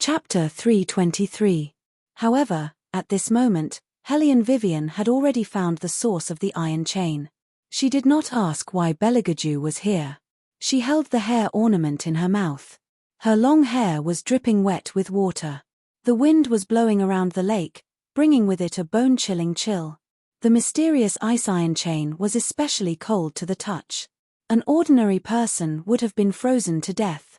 Chapter 323. However, at this moment, Hellion Vivian had already found the source of the iron chain. She did not ask why Beligaju was here. She held the hair ornament in her mouth. Her long hair was dripping wet with water. The wind was blowing around the lake, bringing with it a bone-chilling chill. The mysterious ice iron chain was especially cold to the touch. An ordinary person would have been frozen to death.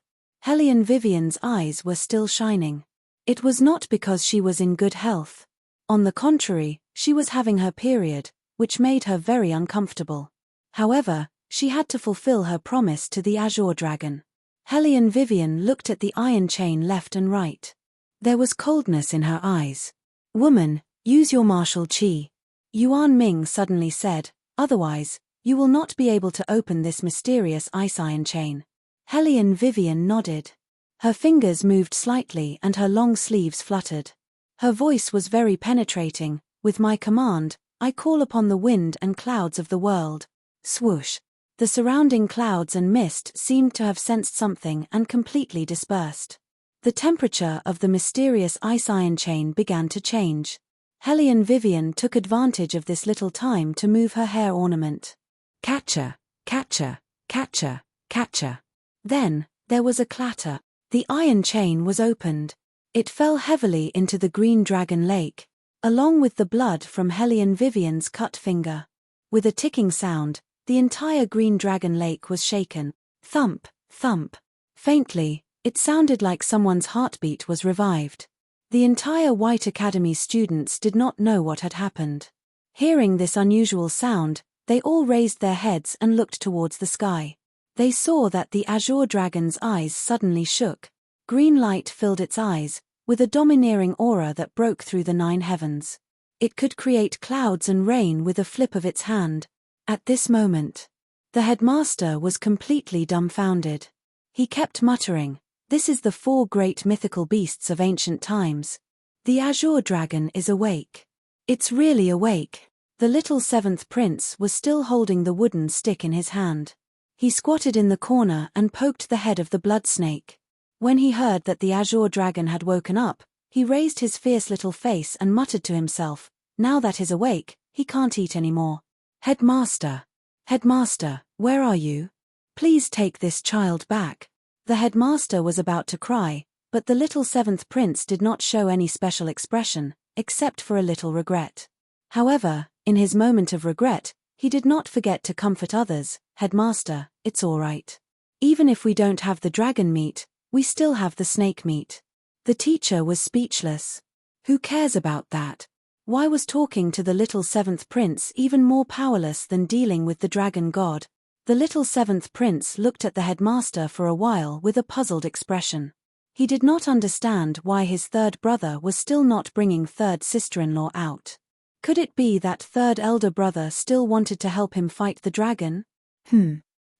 Hellion Vivian's eyes were still shining. It was not because she was in good health. On the contrary, she was having her period, which made her very uncomfortable. However, she had to fulfill her promise to the Azure Dragon. Hellion Vivian looked at the iron chain left and right. There was coldness in her eyes. "Woman, use your martial qi," Yuan Ming suddenly said, "otherwise, you will not be able to open this mysterious ice iron chain." Hellion Vivian nodded. Her fingers moved slightly and her long sleeves fluttered. Her voice was very penetrating. "With my command, I call upon the wind and clouds of the world." Swoosh! The surrounding clouds and mist seemed to have sensed something and completely dispersed. The temperature of the mysterious ice iron chain began to change. Hellion Vivian took advantage of this little time to move her hair ornament. Catcher, catcher, catcher, catcher. Then, there was a clatter. The iron chain was opened. It fell heavily into the green dragon lake, along with the blood from Hellion Vivian's cut finger. With a ticking sound, the entire green dragon lake was shaken. Thump, thump. Faintly, it sounded like someone's heartbeat was revived. The entire White Academy students did not know what had happened. Hearing this unusual sound, they all raised their heads and looked towards the sky. They saw that the Azure Dragon's eyes suddenly shook. Green light filled its eyes, with a domineering aura that broke through the 9 heavens. It could create clouds and rain with a flip of its hand. At this moment, the headmaster was completely dumbfounded. He kept muttering, "This is the 4 great mythical beasts of ancient times. The Azure Dragon is awake. It's really awake." The little 7th prince was still holding the wooden stick in his hand. He squatted in the corner and poked the head of the blood snake. When he heard that the Azure Dragon had woken up, he raised his fierce little face and muttered to himself, "Now that he's awake, he can't eat anymore. Headmaster! Headmaster, where are you? Please take this child back." The headmaster was about to cry, but the little 7th prince did not show any special expression, except for a little regret. However, in his moment of regret, he did not forget to comfort others. "Headmaster, it's all right. Even if we don't have the dragon meat, we still have the snake meat." The teacher was speechless. Who cares about that? Why was talking to the little 7th prince even more powerless than dealing with the dragon god? The little 7th prince looked at the headmaster for a while with a puzzled expression. He did not understand why his 3rd brother was still not bringing 3rd sister-in-law out. Could it be that 3rd elder brother still wanted to help him fight the dragon?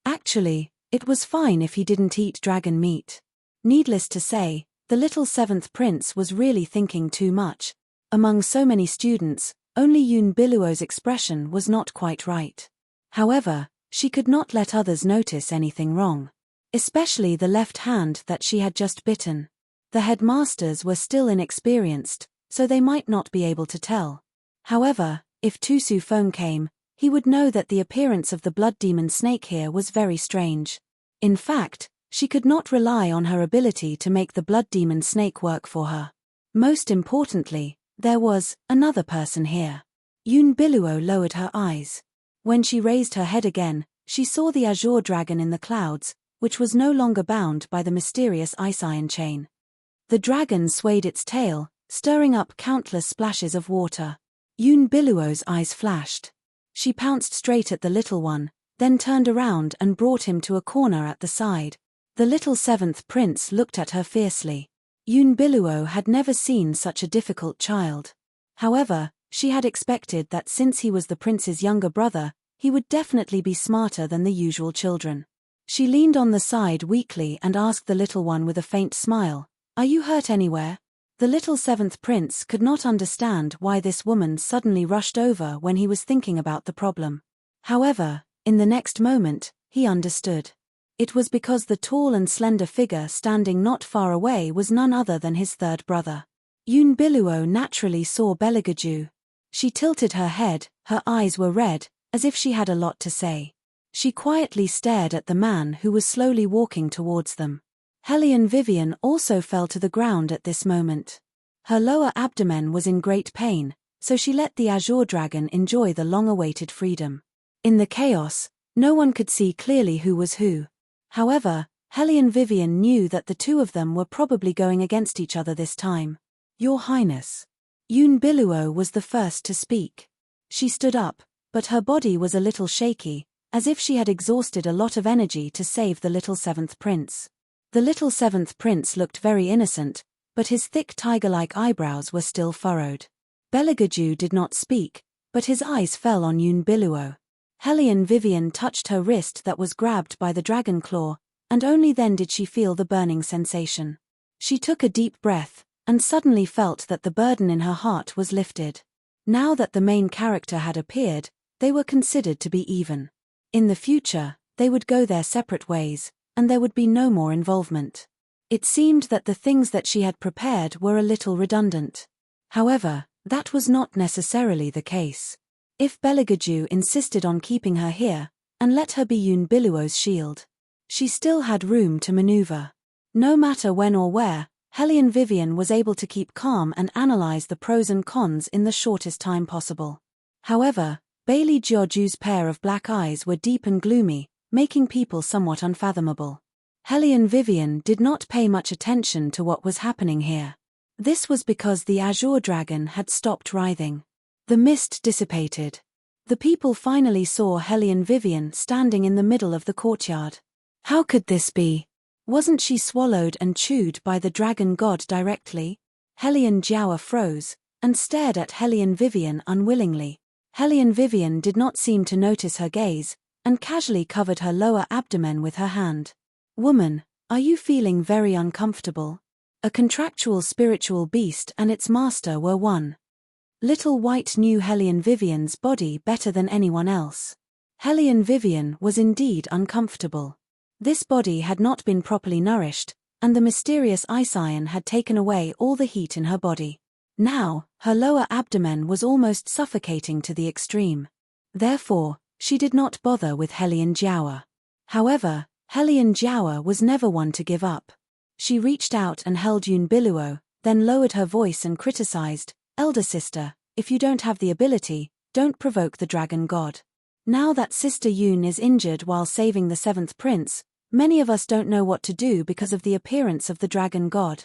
Actually, it was fine if he didn't eat dragon meat. Needless to say, the little 7th prince was really thinking too much. Among so many students, only Yun Biluo's expression was not quite right. However, she could not let others notice anything wrong. Especially the left hand that she had just bitten. The headmasters were still inexperienced, so they might not be able to tell. However, if Tu Su Feng came, he would know that the appearance of the blood demon snake here was very strange. In fact, she could not rely on her ability to make the blood demon snake work for her. Most importantly, there was another person here. Yun Biluo lowered her eyes. When she raised her head again, she saw the Azure Dragon in the clouds, which was no longer bound by the mysterious ice iron chain. The dragon swayed its tail, stirring up countless splashes of water. Yun Biluo's eyes flashed. She pounced straight at the little one, then turned around and brought him to a corner at the side. The little 7th prince looked at her fiercely. Yun Biluo had never seen such a difficult child. However, she had expected that since he was the prince's younger brother, he would definitely be smarter than the usual children. She leaned on the side weakly and asked the little one with a faint smile, "Are you hurt anywhere?" The little 7th prince could not understand why this woman suddenly rushed over when he was thinking about the problem. However, in the next moment, he understood. It was because the tall and slender figure standing not far away was none other than his third brother. Unbiluo naturally saw Beligaju. She tilted her head, her eyes were red, as if she had a lot to say. She quietly stared at the man who was slowly walking towards them. Hellion Vivian also fell to the ground at this moment. Her lower abdomen was in great pain, so she let the azure dragon enjoy the long-awaited freedom. In the chaos, no one could see clearly who was who. However, Hellion Vivian knew that the two of them were probably going against each other this time. Your Highness. Unbiluo was the first to speak. She stood up, but her body was a little shaky, as if she had exhausted a lot of energy to save the little seventh prince. The little seventh prince looked very innocent, but his thick tiger-like eyebrows were still furrowed. Beligaju did not speak, but his eyes fell on Unbiluo. Hellion Vivian touched her wrist that was grabbed by the dragon claw, and only then did she feel the burning sensation. She took a deep breath, and suddenly felt that the burden in her heart was lifted. Now that the main character had appeared, they were considered to be even. In the future, they would go their separate ways, and there would be no more involvement. It seemed that the things that she had prepared were a little redundant. However, that was not necessarily the case. If Beligaju insisted on keeping her here, and let her be Unbiluo's shield, she still had room to maneuver. No matter when or where, Hellion Vivian was able to keep calm and analyze the pros and cons in the shortest time possible. However, Bailey Georgiou's pair of black eyes were deep and gloomy, making people somewhat unfathomable. Hellion Vivian did not pay much attention to what was happening here. This was because the azure dragon had stopped writhing. The mist dissipated. The people finally saw Hellion Vivian standing in the middle of the courtyard. How could this be? Wasn't she swallowed and chewed by the dragon god directly? Hellion Jiaoa froze, and stared at Hellion Vivian unwillingly. Hellion Vivian did not seem to notice her gaze, and casually covered her lower abdomen with her hand. Woman, are you feeling very uncomfortable? A contractual spiritual beast and its master were one. Little White knew Hellion Vivian's body better than anyone else. Hellion Vivian was indeed uncomfortable. This body had not been properly nourished, and the mysterious ice iron had taken away all the heat in her body. Now, her lower abdomen was almost suffocating to the extreme. Therefore, she did not bother with Hellion Jiaoa. However, Hellion Jiaoa was never one to give up. She reached out and held Unbiluo, then lowered her voice and criticized, "Elder sister, if you don't have the ability, don't provoke the dragon god. Now that Sister Yun is injured while saving the seventh prince, many of us don't know what to do because of the appearance of the dragon god."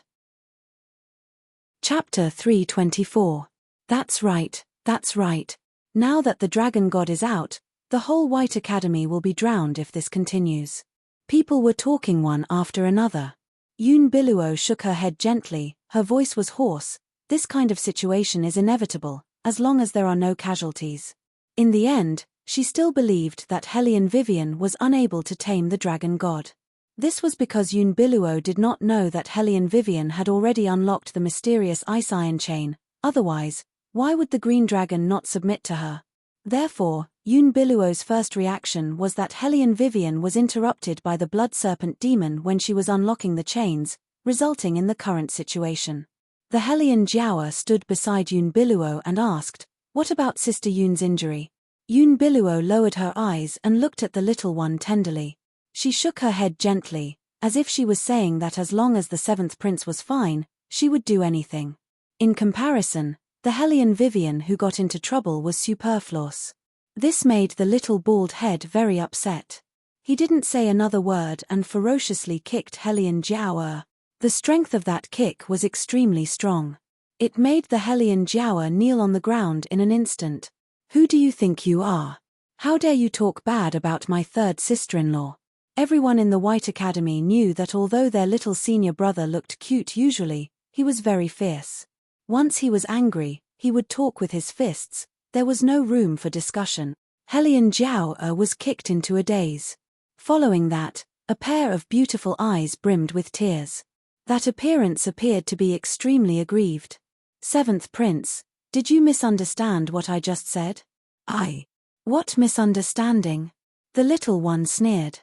Chapter 324. That's right, that's right. Now that the dragon god is out, the whole White Academy will be drowned if this continues. People were talking one after another. Unbiluo shook her head gently, her voice was hoarse. This kind of situation is inevitable, as long as there are no casualties. In the end, she still believed that Hellion Vivian was unable to tame the dragon god. This was because Unbiluo did not know that Hellion Vivian had already unlocked the mysterious ice iron chain, otherwise, why would the green dragon not submit to her? Therefore, Unbiluo's first reaction was that Hellion Vivian was interrupted by the blood serpent demon when she was unlocking the chains, resulting in the current situation. The Hellion Jiaoa stood beside Unbiluo and asked, "What about Sister Yun's injury?" Unbiluo lowered her eyes and looked at the little one tenderly. She shook her head gently, as if she was saying that as long as the seventh prince was fine, she would do anything. In comparison, the Hellion Vivian who got into trouble was superfluous. This made the little bald head very upset. He didn't say another word and ferociously kicked Hellion Jiaoa. The strength of that kick was extremely strong. It made the Hellion Jiaoa kneel on the ground in an instant. "Who do you think you are? How dare you talk bad about my third sister-in-law?" Everyone in the White Academy knew that although their little senior brother looked cute usually, he was very fierce. Once he was angry, he would talk with his fists. There was no room for discussion. Hellion Jiaoa was kicked into a daze. Following that, a pair of beautiful eyes brimmed with tears. That appearance appeared to be extremely aggrieved. "Seventh Prince, did you misunderstand what I just said?" "What misunderstanding?" The little one sneered.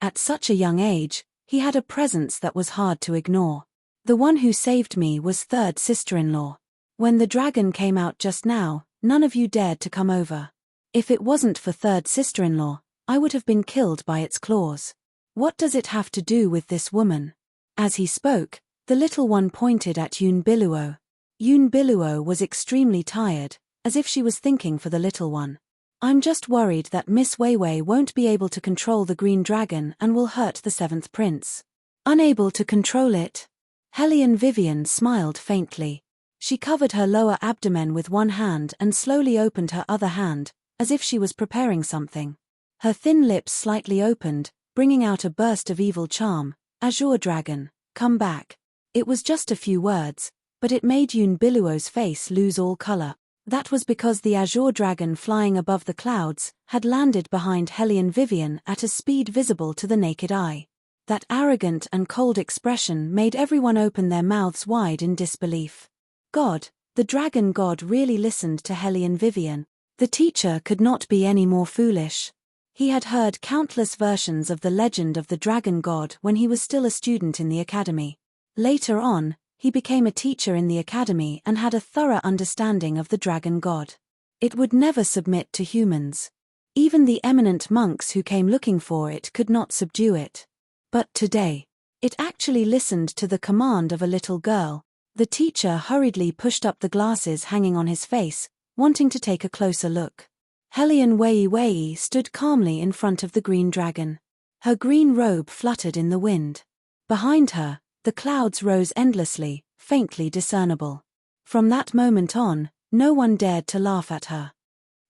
At such a young age, he had a presence that was hard to ignore. The one who saved me was third sister-in-law. When the dragon came out just now, none of you dared to come over. If it wasn't for third sister-in-law, I would have been killed by its claws. What does it have to do with this woman? As he spoke, the little one pointed at Unveils. Unveils was extremely tired, as if she was thinking for the little one. I'm just worried that Miss Weiwei won't be able to control the green dragon and will hurt the seventh prince. Unable to control it? Hellion Vivian smiled faintly. She covered her lower abdomen with one hand and slowly opened her other hand, as if she was preparing something. Her thin lips slightly opened, bringing out a burst of evil charm. Azure dragon, come back. It was just a few words, but it made Unveils' face lose all color. That was because the azure dragon flying above the clouds had landed behind Hellion Vivian at a speed visible to the naked eye. That arrogant and cold expression made everyone open their mouths wide in disbelief. God, the dragon god really listened to Hellion Vivian. The teacher could not be any more foolish. He had heard countless versions of the legend of the dragon god when he was still a student in the academy. Later on, he became a teacher in the academy and had a thorough understanding of the dragon god. It would never submit to humans. Even the eminent monks who came looking for it could not subdue it. But today, it actually listened to the command of a little girl. The teacher hurriedly pushed up the glasses hanging on his face, wanting to take a closer look. Hellion Weiwei stood calmly in front of the green dragon. Her green robe fluttered in the wind. Behind her, the clouds rose endlessly, faintly discernible. From that moment on, no one dared to laugh at her.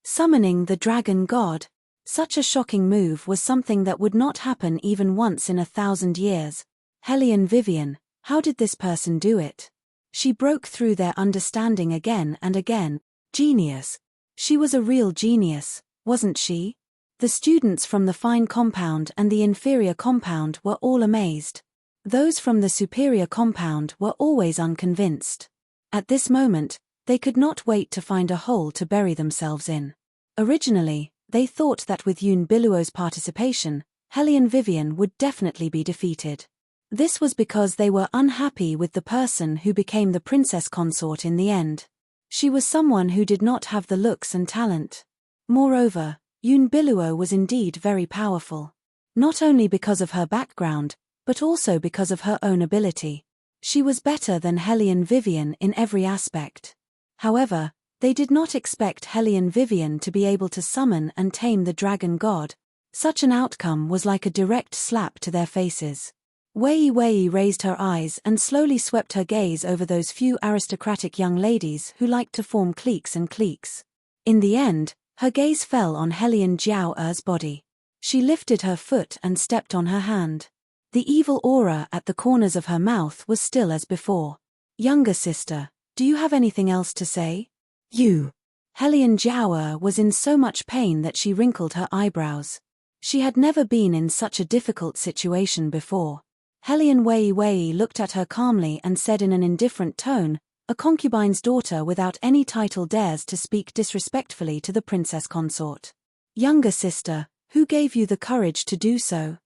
Summoning the dragon god. Such a shocking move was something that would not happen even once in 1,000 years. Hellion Vivian, how did this person do it? She broke through their understanding again and again. Genius. She was a real genius, wasn't she? The students from the fine compound and the inferior compound were all amazed. Those from the superior compound were always unconvinced. At this moment, they could not wait to find a hole to bury themselves in. Originally, they thought that with Unveils' participation, Hellion Vivian would definitely be defeated. This was because they were unhappy with the person who became the princess consort in the end. She was someone who did not have the looks and talent. Moreover, Unveils was indeed very powerful. Not only because of her background, but also because of her own ability. She was better than Hellion Vivian in every aspect. However, they did not expect Hellion Vivian to be able to summon and tame the dragon god. Such an outcome was like a direct slap to their faces. Weiwei raised her eyes and slowly swept her gaze over those few aristocratic young ladies who liked to form cliques and cliques. In the end, her gaze fell on Hellion Jiao's body. She lifted her foot and stepped on her hand. The evil aura at the corners of her mouth was still as before. Younger sister, do you have anything else to say? You. Hellion Jiao was in so much pain that she wrinkled her eyebrows. She had never been in such a difficult situation before. Hellion Weiwei looked at her calmly and said in an indifferent tone, a concubine's daughter without any title dares to speak disrespectfully to the princess consort. Younger sister, who gave you the courage to do so?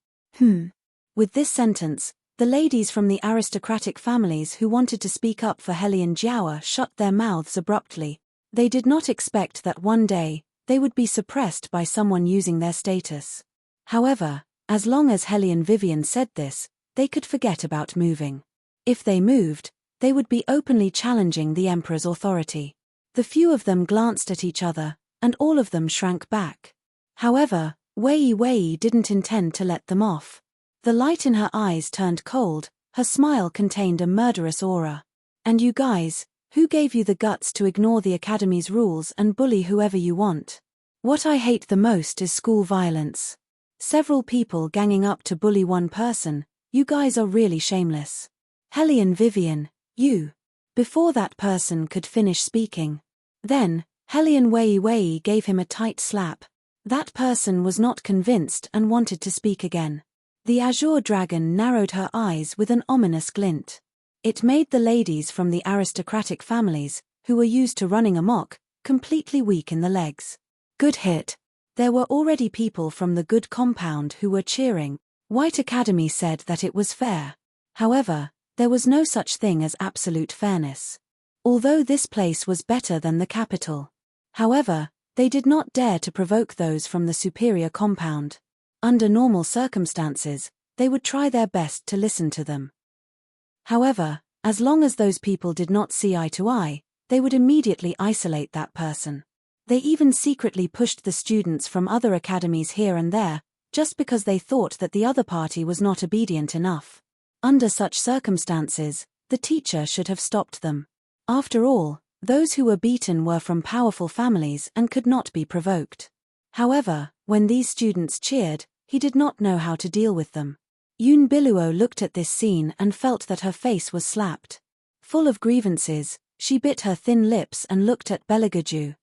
With this sentence, the ladies from the aristocratic families who wanted to speak up for Hellion Jiao shut their mouths abruptly. They did not expect that one day, they would be suppressed by someone using their status. However, as long as Hellion Vivian said this, they could forget about moving. If they moved, they would be openly challenging the emperor's authority. The few of them glanced at each other, and all of them shrank back. However, Weiwei didn't intend to let them off. The light in her eyes turned cold, her smile contained a murderous aura. And you guys, who gave you the guts to ignore the academy's rules and bully whoever you want? What I hate the most is school violence. Several people ganging up to bully one person. You guys are really shameless. Hellion Vivian, you. Before that person could finish speaking. Then, Hellion Weiwei gave him a tight slap. That person was not convinced and wanted to speak again. The azure dragon narrowed her eyes with an ominous glint. It made the ladies from the aristocratic families, who were used to running amok, completely weak in the legs. Good hit. There were already people from the good compound who were cheering. White Academy said that it was fair. However, there was no such thing as absolute fairness. Although this place was better than the capital. However, they did not dare to provoke those from the superior compound. Under normal circumstances, they would try their best to listen to them. However, as long as those people did not see eye to eye, they would immediately isolate that person. They even secretly pushed the students from other academies here and there, just because they thought that the other party was not obedient enough. Under such circumstances, the teacher should have stopped them. After all, those who were beaten were from powerful families and could not be provoked. However, when these students cheered, he did not know how to deal with them. Unveils looked at this scene and felt that her face was slapped. Full of grievances, she bit her thin lips and looked at Belagaju.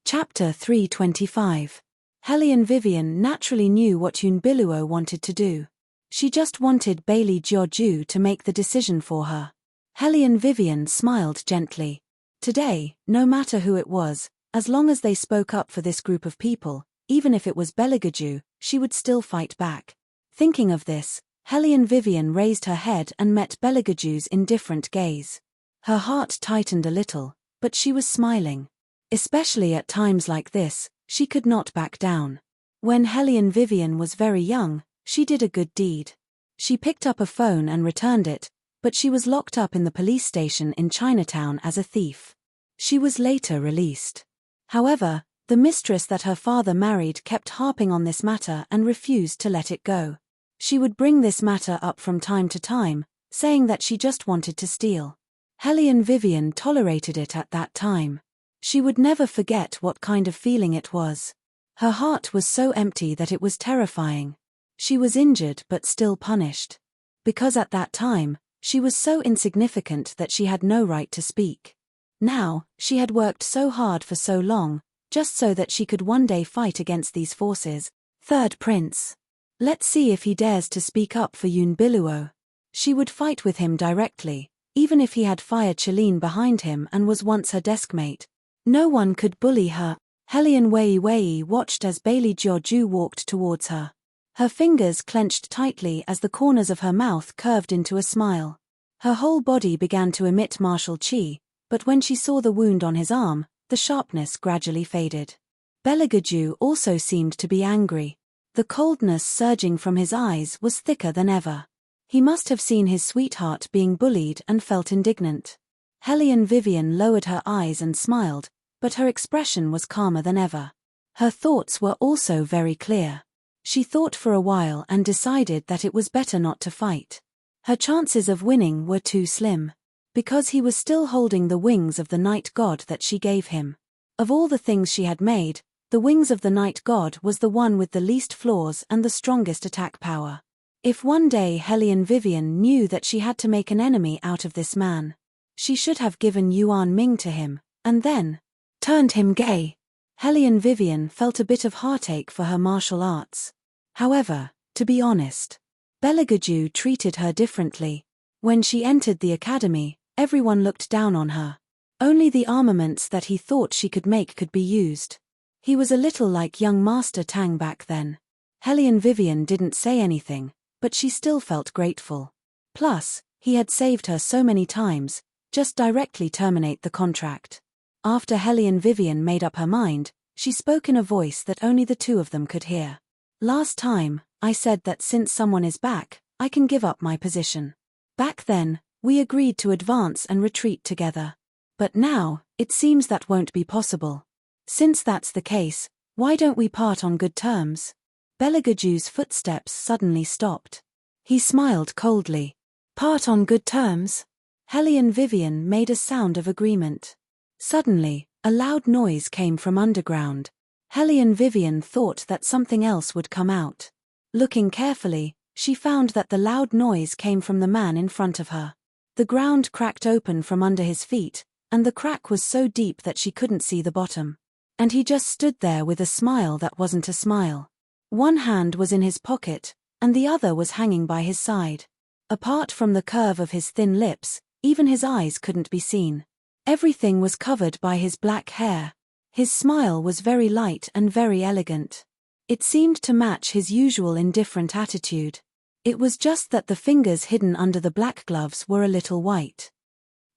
Chapter 325. Hellion Vivian naturally knew what Unveils wanted to do. She just wanted Bailey Georgiou to make the decision for her. Hellion Vivian smiled gently. Today, no matter who it was, as long as they spoke up for this group of people, even if it was Belagaju, she would still fight back. Thinking of this, Hellion Vivian raised her head and met Belagaju's indifferent gaze. Her heart tightened a little, but she was smiling. Especially at times like this, she could not back down. When Hellion Vivian was very young, she did a good deed. She picked up a phone and returned it, but she was locked up in the police station in Chinatown as a thief. She was later released. However, the mistress that her father married kept harping on this matter and refused to let it go. She would bring this matter up from time to time, saying that she just wanted to steal. Hellion Vivian tolerated it at that time. She would never forget what kind of feeling it was. Her heart was so empty that it was terrifying. She was injured but still punished. Because at that time, she was so insignificant that she had no right to speak. Now, she had worked so hard for so long, just so that she could one day fight against these forces. Third Prince. Let's see if he dares to speak up for Unveils. She would fight with him directly, even if he had fired Chelene behind him and was once her deskmate. No one could bully her. Hellion Wei watched as Bailey Georgiou walked towards her. Her fingers clenched tightly as the corners of her mouth curved into a smile. Her whole body began to emit martial chi, but when she saw the wound on his arm, the sharpness gradually faded. Belagaju also seemed to be angry. The coldness surging from his eyes was thicker than ever. He must have seen his sweetheart being bullied and felt indignant. Hellion Vivian lowered her eyes and smiled, but her expression was calmer than ever. Her thoughts were also very clear. She thought for a while and decided that it was better not to fight. Her chances of winning were too slim. Because he was still holding the wings of the night god that she gave him. Of all the things she had made, the wings of the night god was the one with the least flaws and the strongest attack power. If one day Hellion Vivian knew that she had to make an enemy out of this man, she should have given Yuan Ming to him, and then turned him gay. Hellion Vivian felt a bit of heartache for her martial arts. However, to be honest, Belagaju treated her differently. When she entered the academy, everyone looked down on her. Only the armaments that he thought she could make could be used. He was a little like young Master Tang back then. Hellion Vivian didn't say anything, but she still felt grateful. Plus, he had saved her so many times. Just directly terminate the contract. After Hellion Vivian made up her mind, she spoke in a voice that only the two of them could hear. Last time, I said that since someone is back, I can give up my position. Back then, we agreed to advance and retreat together. But now, it seems that won't be possible. Since that's the case, why don't we part on good terms? Belagaju's footsteps suddenly stopped. He smiled coldly. Part on good terms? Hellion Vivian made a sound of agreement. Suddenly, a loud noise came from underground. Hellion Vivian thought that something else would come out. Looking carefully, she found that the loud noise came from the man in front of her. The ground cracked open from under his feet, and the crack was so deep that she couldn't see the bottom. And he just stood there with a smile that wasn't a smile. One hand was in his pocket, and the other was hanging by his side. Apart from the curve of his thin lips, even his eyes couldn't be seen. Everything was covered by his black hair. His smile was very light and very elegant. It seemed to match his usual indifferent attitude. It was just that the fingers hidden under the black gloves were a little white.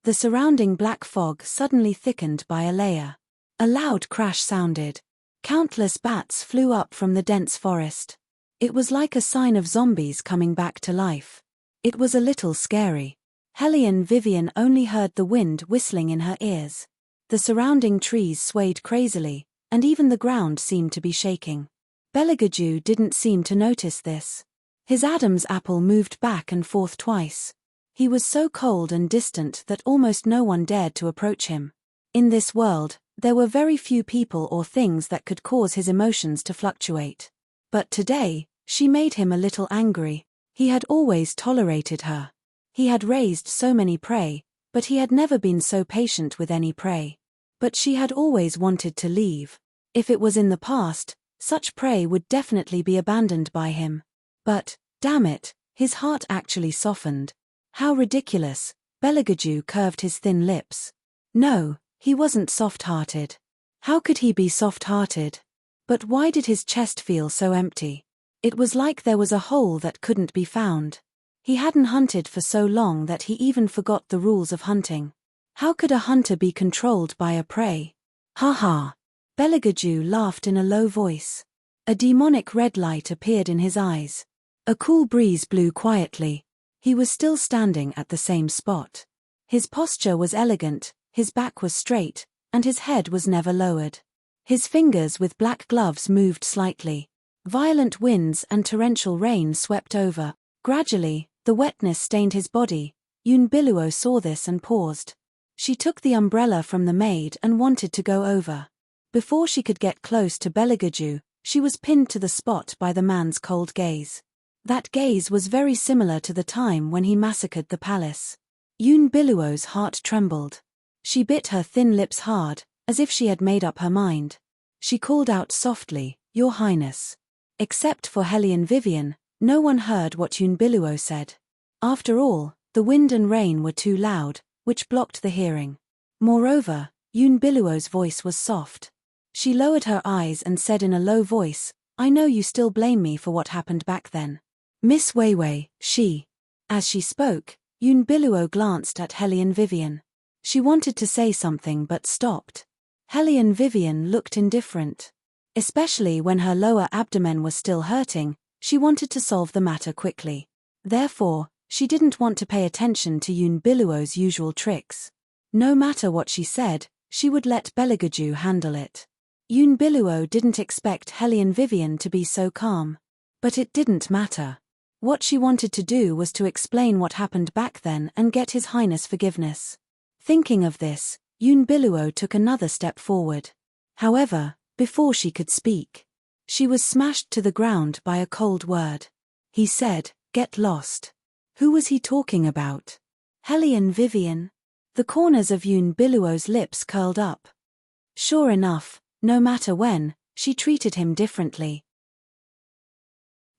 The surrounding black fog suddenly thickened by a layer. A loud crash sounded. Countless bats flew up from the dense forest. It was like a sign of zombies coming back to life. It was a little scary. Hellion Vivian only heard the wind whistling in her ears. The surrounding trees swayed crazily, and even the ground seemed to be shaking. Beligaju didn't seem to notice this. His Adam's apple moved back and forth twice. He was so cold and distant that almost no one dared to approach him. In this world, there were very few people or things that could cause his emotions to fluctuate. But today, she made him a little angry. He had always tolerated her. He had raised so many prey, but he had never been so patient with any prey. But she had always wanted to leave. If it was in the past, such prey would definitely be abandoned by him. But, damn it, his heart actually softened. How ridiculous. Beligaju curved his thin lips. No, he wasn't soft-hearted. How could he be soft-hearted? But why did his chest feel so empty? It was like there was a hole that couldn't be found. He hadn't hunted for so long that he even forgot the rules of hunting. How could a hunter be controlled by a prey? Ha ha. Beligaju laughed in a low voice. A demonic red light appeared in his eyes. A cool breeze blew quietly. He was still standing at the same spot. His posture was elegant, his back was straight, and his head was never lowered. His fingers with black gloves moved slightly. Violent winds and torrential rain swept over. Gradually, the wetness stained his body. Unveils saw this and paused. She took the umbrella from the maid and wanted to go over. Before she could get close to Beligaju, she was pinned to the spot by the man's cold gaze. That gaze was very similar to the time when he massacred the palace. Unveils' heart trembled. She bit her thin lips hard, as if she had made up her mind. She called out softly, "Your Highness." Except for Hellion Vivian, no one heard what Unveils said. After all, the wind and rain were too loud, which blocked the hearing. Moreover, Unveils' voice was soft. She lowered her eyes and said in a low voice, "I know you still blame me for what happened back then. Miss Weiwei, she." As she spoke, Unveils glanced at Hellion Vivian. She wanted to say something but stopped. Hellion Vivian looked indifferent. Especially when her lower abdomen was still hurting, she wanted to solve the matter quickly. Therefore, she didn't want to pay attention to Unveils' usual tricks. No matter what she said, she would let Beligaju handle it. Unveils didn't expect Hellion Vivian to be so calm. But it didn't matter. What she wanted to do was to explain what happened back then and get His Highness forgiveness. Thinking of this, Unveils took another step forward. However, before she could speak, she was smashed to the ground by a cold word. He said, "Get lost." Who was he talking about? Hellion Vivian? The corners of Unveils' lips curled up. Sure enough, no matter when, she treated him differently.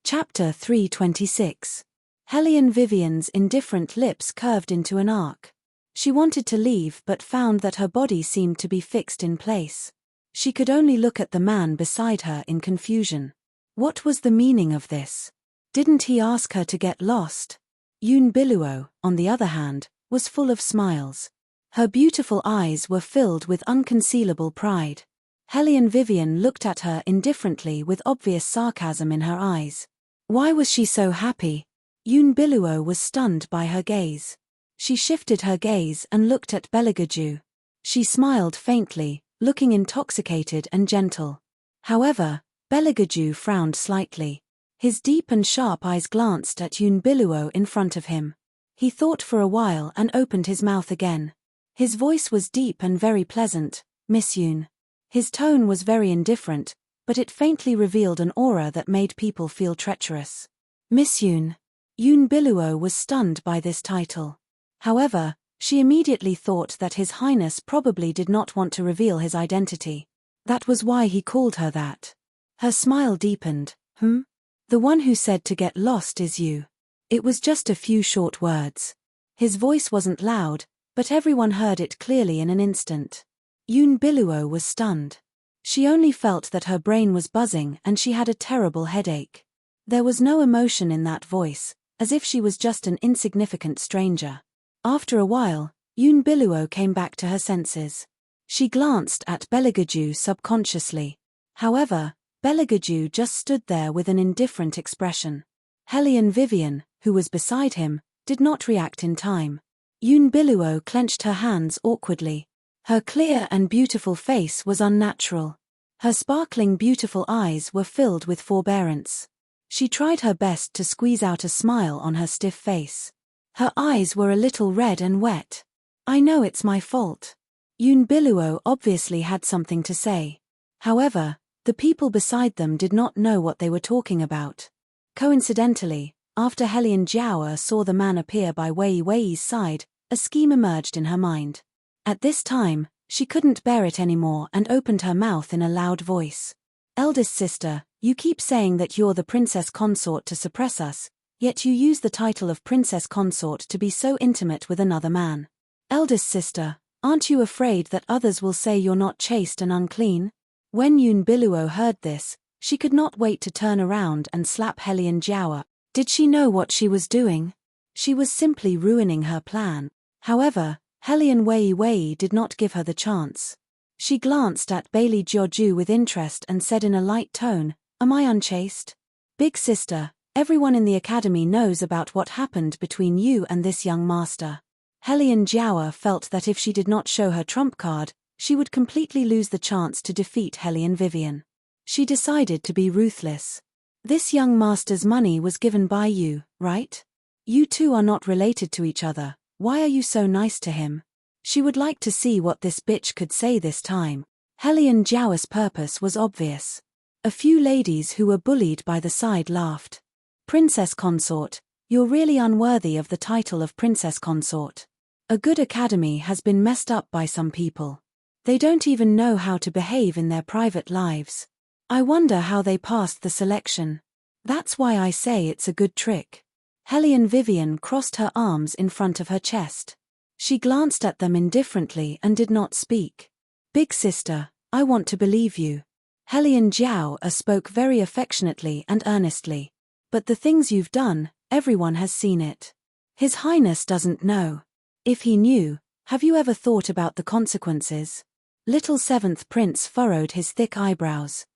Chapter 326. Hellion Vivian's indifferent lips curved into an arc. She wanted to leave but found that her body seemed to be fixed in place. She could only look at the man beside her in confusion. What was the meaning of this? Didn't he ask her to get lost? Unveils, on the other hand, was full of smiles. Her beautiful eyes were filled with unconcealable pride. Hellion Vivian looked at her indifferently with obvious sarcasm in her eyes. Why was she so happy? Unveils was stunned by her gaze. She shifted her gaze and looked at Beligaju. She smiled faintly, looking intoxicated and gentle. However, Beligaju frowned slightly. His deep and sharp eyes glanced at Unveils in front of him. He thought for a while and opened his mouth again. His voice was deep and very pleasant, "Miss Yun." His tone was very indifferent, but it faintly revealed an aura that made people feel treacherous. Miss Yun. Unveils was stunned by this title. However, she immediately thought that His Highness probably did not want to reveal his identity. That was why he called her that. Her smile deepened. The one who said to get lost is you. It was just a few short words. His voice wasn't loud, but everyone heard it clearly in an instant. Unveils was stunned. She only felt that her brain was buzzing and she had a terrible headache. There was no emotion in that voice, as if she was just an insignificant stranger. After a while, Unveils came back to her senses. She glanced at Beligaju subconsciously. However, Beligaju just stood there with an indifferent expression. Hellion Vivian, who was beside him, did not react in time. Unveils clenched her hands awkwardly. Her clear and beautiful face was unnatural. Her sparkling beautiful eyes were filled with forbearance. She tried her best to squeeze out a smile on her stiff face. Her eyes were a little red and wet. I know it's my fault. Unveils obviously had something to say. However, the people beside them did not know what they were talking about. Coincidentally, after Hellion Jiao saw the man appear by Wei's side, a scheme emerged in her mind. At this time, she couldn't bear it anymore and opened her mouth in a loud voice. Eldest sister, you keep saying that you're the princess consort to suppress us, yet you use the title of princess consort to be so intimate with another man. Eldest sister, aren't you afraid that others will say you're not chaste and unclean? When Unveils heard this, she could not wait to turn around and slap Hellion Jiao. Did she know what she was doing? She was simply ruining her plan. However, Hellion Wei did not give her the chance. She glanced at Bailey Jiaoju with interest and said in a light tone, "Am I unchaste? Big sister, everyone in the academy knows about what happened between you and this young master." Hellion Jiao felt that if she did not show her trump card, she would completely lose the chance to defeat Hellion Vivian. She decided to be ruthless. This young master's money was given by you, right? You two are not related to each other. Why are you so nice to him? She would like to see what this bitch could say this time. Hellion Jiao's purpose was obvious. A few ladies who were bullied by the side laughed. Princess consort, you're really unworthy of the title of princess consort. A good academy has been messed up by some people. They don't even know how to behave in their private lives. I wonder how they passed the selection. That's why I say it's a good trick. Hellion Vivian crossed her arms in front of her chest. She glanced at them indifferently and did not speak. Big sister, I want to believe you. Hellion Jiao spoke very affectionately and earnestly. But the things you've done, everyone has seen it. His Highness doesn't know. If he knew, have you ever thought about the consequences? Little seventh prince furrowed his thick eyebrows.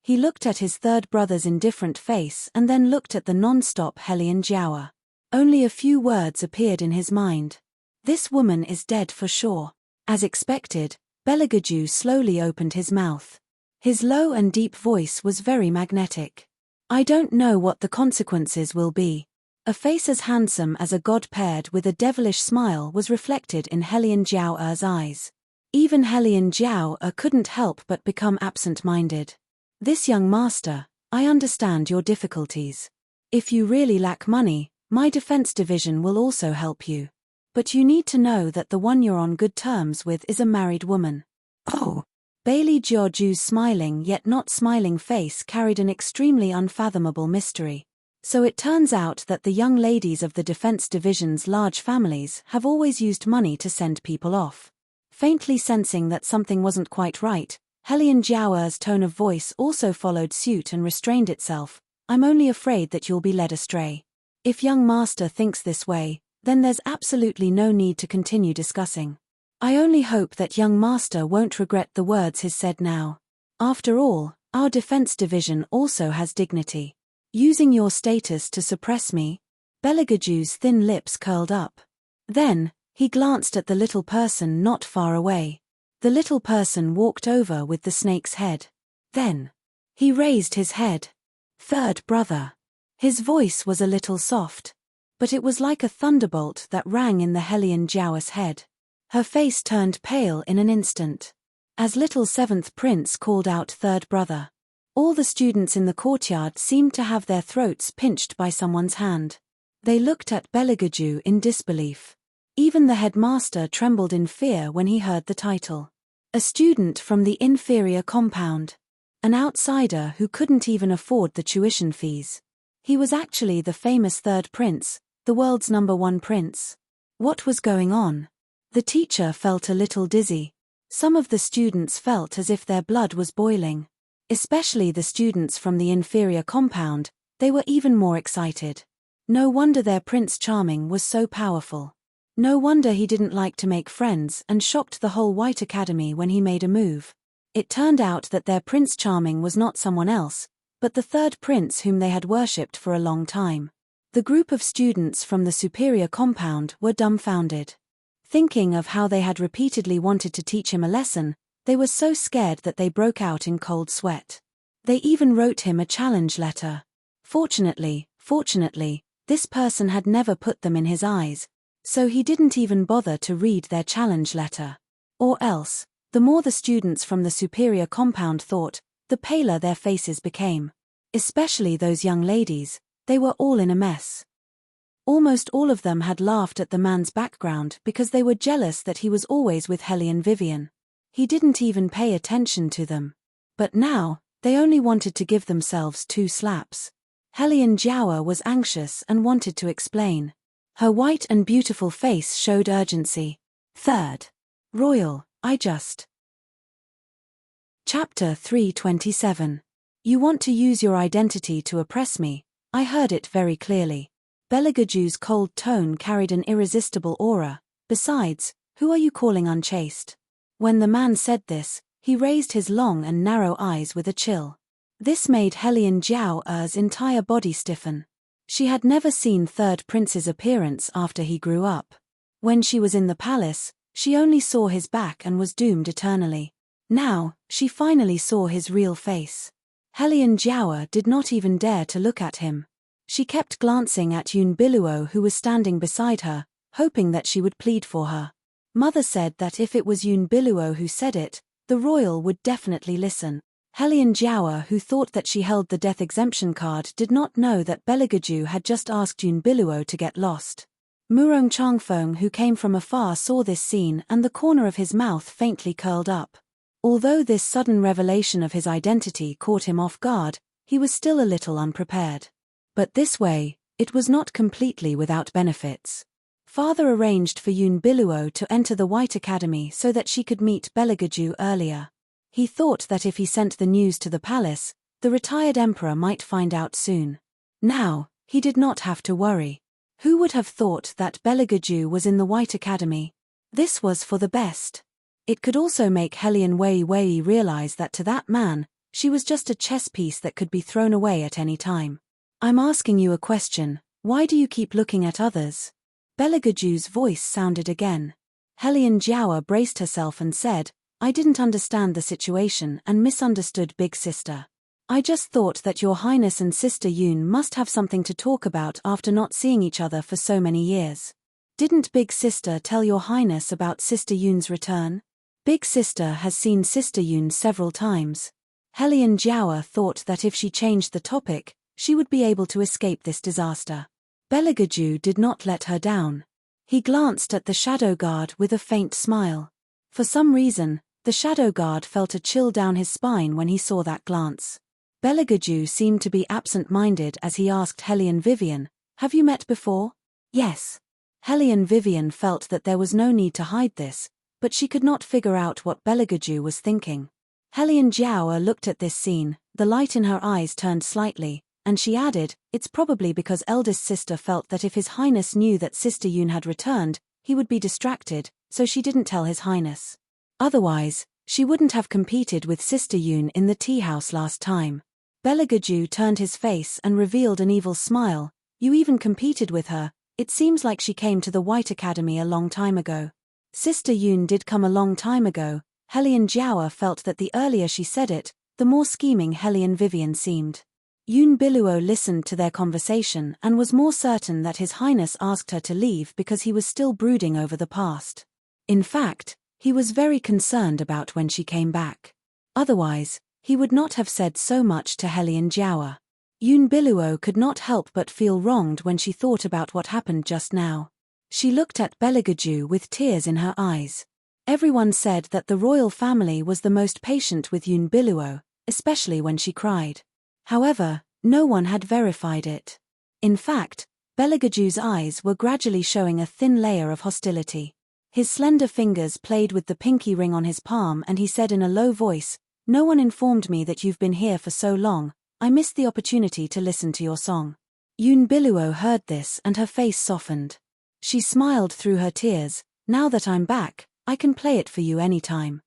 He looked at his third brother's indifferent face and then looked at the non-stop Hellion Jiao. Only a few words appeared in his mind. This woman is dead for sure. As expected, Beligaju slowly opened his mouth. His low and deep voice was very magnetic. I don't know what the consequences will be. A face as handsome as a god paired with a devilish smile was reflected in Hellion Jiao's eyes. Even Hellion Jiao couldn't help but become absent-minded. This young master, I understand your difficulties. If you really lack money, my defense division will also help you. But you need to know that the one you're on good terms with is a married woman. Oh. Bailey Jiaoju's smiling yet not smiling face carried an extremely unfathomable mystery. So it turns out that the young ladies of the defense division's large families have always used money to send people off. Faintly sensing that something wasn't quite right, Hellion Jiao's tone of voice also followed suit and restrained itself. I'm only afraid that you'll be led astray. If young master thinks this way, then there's absolutely no need to continue discussing. I only hope that young master won't regret the words he's said now. After all, our defense division also has dignity. Using your status to suppress me? Beligaju's thin lips curled up. Then, he glanced at the little person not far away. The little person walked over with the snake's head. Then, he raised his head. Third brother. His voice was a little soft. But it was like a thunderbolt that rang in the Hellion Jiao's head. Her face turned pale in an instant. As little seventh prince called out third brother. All the students in the courtyard seemed to have their throats pinched by someone's hand. They looked at Beligaju in disbelief. Even the headmaster trembled in fear when he heard the title. A student from the inferior compound. An outsider who couldn't even afford the tuition fees. He was actually the famous third prince, the world's #1 prince. What was going on? The teacher felt a little dizzy. Some of the students felt as if their blood was boiling. Especially the students from the inferior compound, they were even more excited. No wonder their Prince Charming was so powerful. No wonder he didn't like to make friends and shocked the whole White Academy when he made a move. It turned out that their Prince Charming was not someone else, but the third prince whom they had worshipped for a long time. The group of students from the superior compound were dumbfounded. Thinking of how they had repeatedly wanted to teach him a lesson, they were so scared that they broke out in cold sweat. They even wrote him a challenge letter. Fortunately, this person had never put them in his eyes, so he didn't even bother to read their challenge letter. Or else, the more the students from the superior compound thought, the paler their faces became. Especially those young ladies, they were all in a mess. Almost all of them had laughed at the man's background because they were jealous that he was always with Hellion Vivian. He didn't even pay attention to them. But now, they only wanted to give themselves 2 slaps. Hellion Jiawa was anxious and wanted to explain. Her white and beautiful face showed urgency. Third. Royal, Chapter 327. You want to use your identity to oppress me, I heard it very clearly. Belegaju's cold tone carried an irresistible aura. Besides, who are you calling unchaste? When the man said this, he raised his long and narrow eyes with a chill. This made Hellion Jiao's entire body stiffen. She had never seen Third Prince's appearance after he grew up. When she was in the palace, she only saw his back and was doomed eternally. Now, she finally saw his real face. Hellion Jiao did not even dare to look at him. She kept glancing at Yun Biluo, who was standing beside her, hoping that she would plead for her. Mother said that if it was Yun Biluo who said it, the royal would definitely listen. Hellion Jiao, who thought that she held the death exemption card, did not know that Belegaju had just asked Yun Biluo to get lost. Murong Changfeng, who came from afar, saw this scene and the corner of his mouth faintly curled up. Although this sudden revelation of his identity caught him off guard, he was still a little unprepared. But this way, it was not completely without benefits. Father arranged for Yun Biluo to enter the White Academy so that she could meet Belegaju earlier. He thought that if he sent the news to the palace, the retired emperor might find out soon. Now, he did not have to worry. Who would have thought that Belegaju was in the White Academy? This was for the best. It could also make Hellion Wei realize that to that man, she was just a chess piece that could be thrown away at any time. I'm asking you a question, why do you keep looking at others? Belegaju's voice sounded again. Hellion Jiao braced herself and said, I didn't understand the situation and misunderstood Big Sister. I just thought that Your Highness and Sister Yun must have something to talk about after not seeing each other for so many years. Didn't Big Sister tell Your Highness about Sister Yun's return? Big Sister has seen Sister Yun several times. Hellion Jiao thought that if she changed the topic, she would be able to escape this disaster. Belegaju did not let her down. He glanced at the Shadow Guard with a faint smile. For some reason, the Shadow Guard felt a chill down his spine when he saw that glance. Belegaju seemed to be absent-minded as he asked Hellion Vivian, have you met before? Yes. Hellion Vivian felt that there was no need to hide this, but she could not figure out what Belegaju was thinking. Hellion Jiao looked at this scene, the light in her eyes turned slightly, and she added, it's probably because eldest sister felt that if His Highness knew that Sister Yun had returned, he would be distracted, so she didn't tell His Highness. Otherwise, she wouldn't have competed with Sister Yun in the tea house last time. Belegaju turned his face and revealed an evil smile. You even competed with her. It seems like she came to the White Academy a long time ago. Sister Yun did come a long time ago. Hellion Jiao felt that the earlier she said it, the more scheming Hellion Vivian seemed. Yun Biluo listened to their conversation and was more certain that His Highness asked her to leave because he was still brooding over the past. In fact, he was very concerned about when she came back. Otherwise, he would not have said so much to Hellion Jiao. Yun Biluo could not help but feel wronged when she thought about what happened just now. She looked at Belegaju with tears in her eyes. Everyone said that the royal family was the most patient with Yun Biluo, especially when she cried. However, no one had verified it. In fact, Belegaju's eyes were gradually showing a thin layer of hostility. His slender fingers played with the pinky ring on his palm and he said in a low voice, "No one informed me that you've been here for so long. I missed the opportunity to listen to your song." Unveils heard this and her face softened. She smiled through her tears. "Now that I'm back, I can play it for you anytime."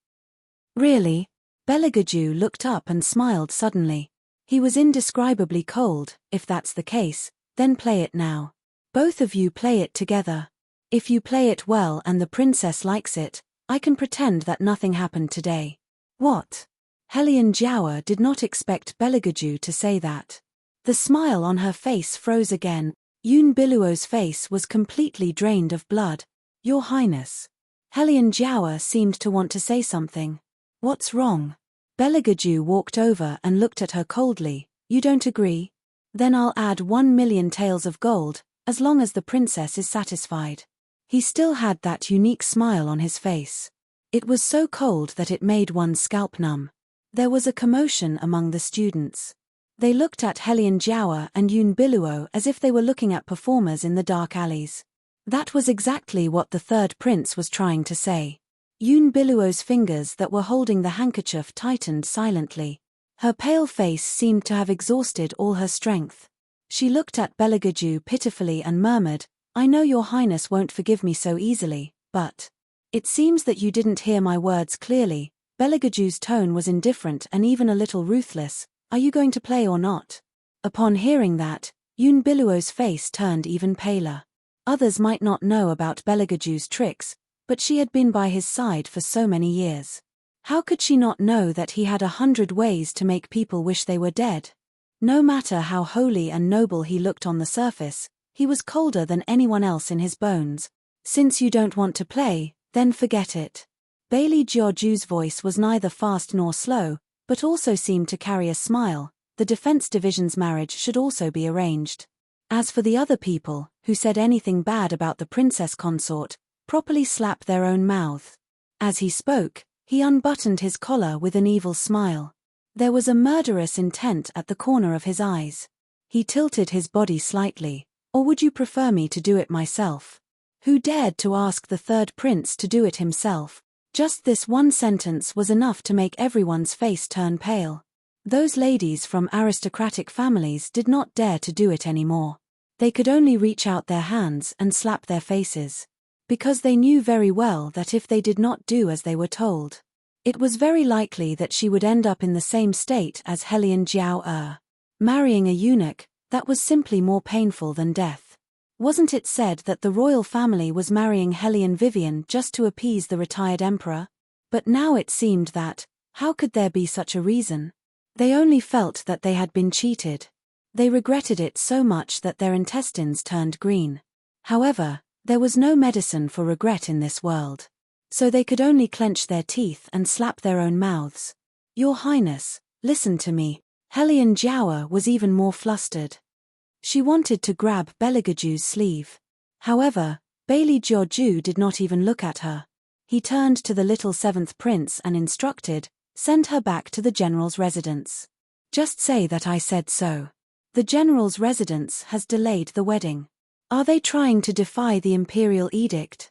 "Really?" Beligaju looked up and smiled suddenly. He was indescribably cold. "If that's the case, then play it now. Both of you play it together. If you play it well and the princess likes it, I can pretend that nothing happened today." "What?" Helian Jiawa did not expect Beligaju to say that. The smile on her face froze again. Unveils' face was completely drained of blood. "Your Highness." Helian Jiawa seemed to want to say something. "What's wrong?" Beligaju walked over and looked at her coldly. "You don't agree? Then I'll add 1,000,000 taels of gold, as long as the princess is satisfied." He still had that unique smile on his face. It was so cold that it made one's scalp numb. There was a commotion among the students. They looked at Helian Jiawa and Unveils as if they were looking at performers in the dark alleys. That was exactly what the third prince was trying to say. Unveils' fingers that were holding the handkerchief tightened silently. Her pale face seemed to have exhausted all her strength. She looked at Beligaju pitifully and murmured, "I know your Highness won't forgive me so easily, but it seems that you didn't hear my words clearly." Beligaju's tone was indifferent and even a little ruthless. "Are you going to play or not?" Upon hearing that, Unveils' face turned even paler. Others might not know about Beligaju's tricks, but she had been by his side for so many years. How could she not know that he had 100 ways to make people wish they were dead? No matter how holy and noble he looked on the surface, he was colder than anyone else in his bones. "Since you don't want to play, then forget it." Bailey Georgiou's voice was neither fast nor slow, but also seemed to carry a smile. "The Defense Division's marriage should also be arranged. As for the other people, who said anything bad about the princess consort, properly slap their own mouth." As he spoke, he unbuttoned his collar with an evil smile. There was a murderous intent at the corner of his eyes. He tilted his body slightly. "Or would you prefer me to do it myself?" Who dared to ask the third prince to do it himself? Just this one sentence was enough to make everyone's face turn pale. Those ladies from aristocratic families did not dare to do it anymore. They could only reach out their hands and slap their faces. Because they knew very well that if they did not do as they were told, it was very likely that she would end up in the same state as Helian Jiao. Marrying a eunuch, that was simply more painful than death. Wasn't it said that the royal family was marrying Helian Vivian just to appease the retired emperor? But now it seemed that, how could there be such a reason? They only felt that they had been cheated. They regretted it so much that their intestines turned green. However, there was no medicine for regret in this world. So they could only clench their teeth and slap their own mouths. "Your Highness, listen to me." Helian Jiawa was even more flustered. She wanted to grab Beligaju's sleeve. However, Bailey Georgiou did not even look at her. He turned to the little seventh prince and instructed, "Send her back to the general's residence. Just say that I said so. The general's residence has delayed the wedding. Are they trying to defy the imperial edict?"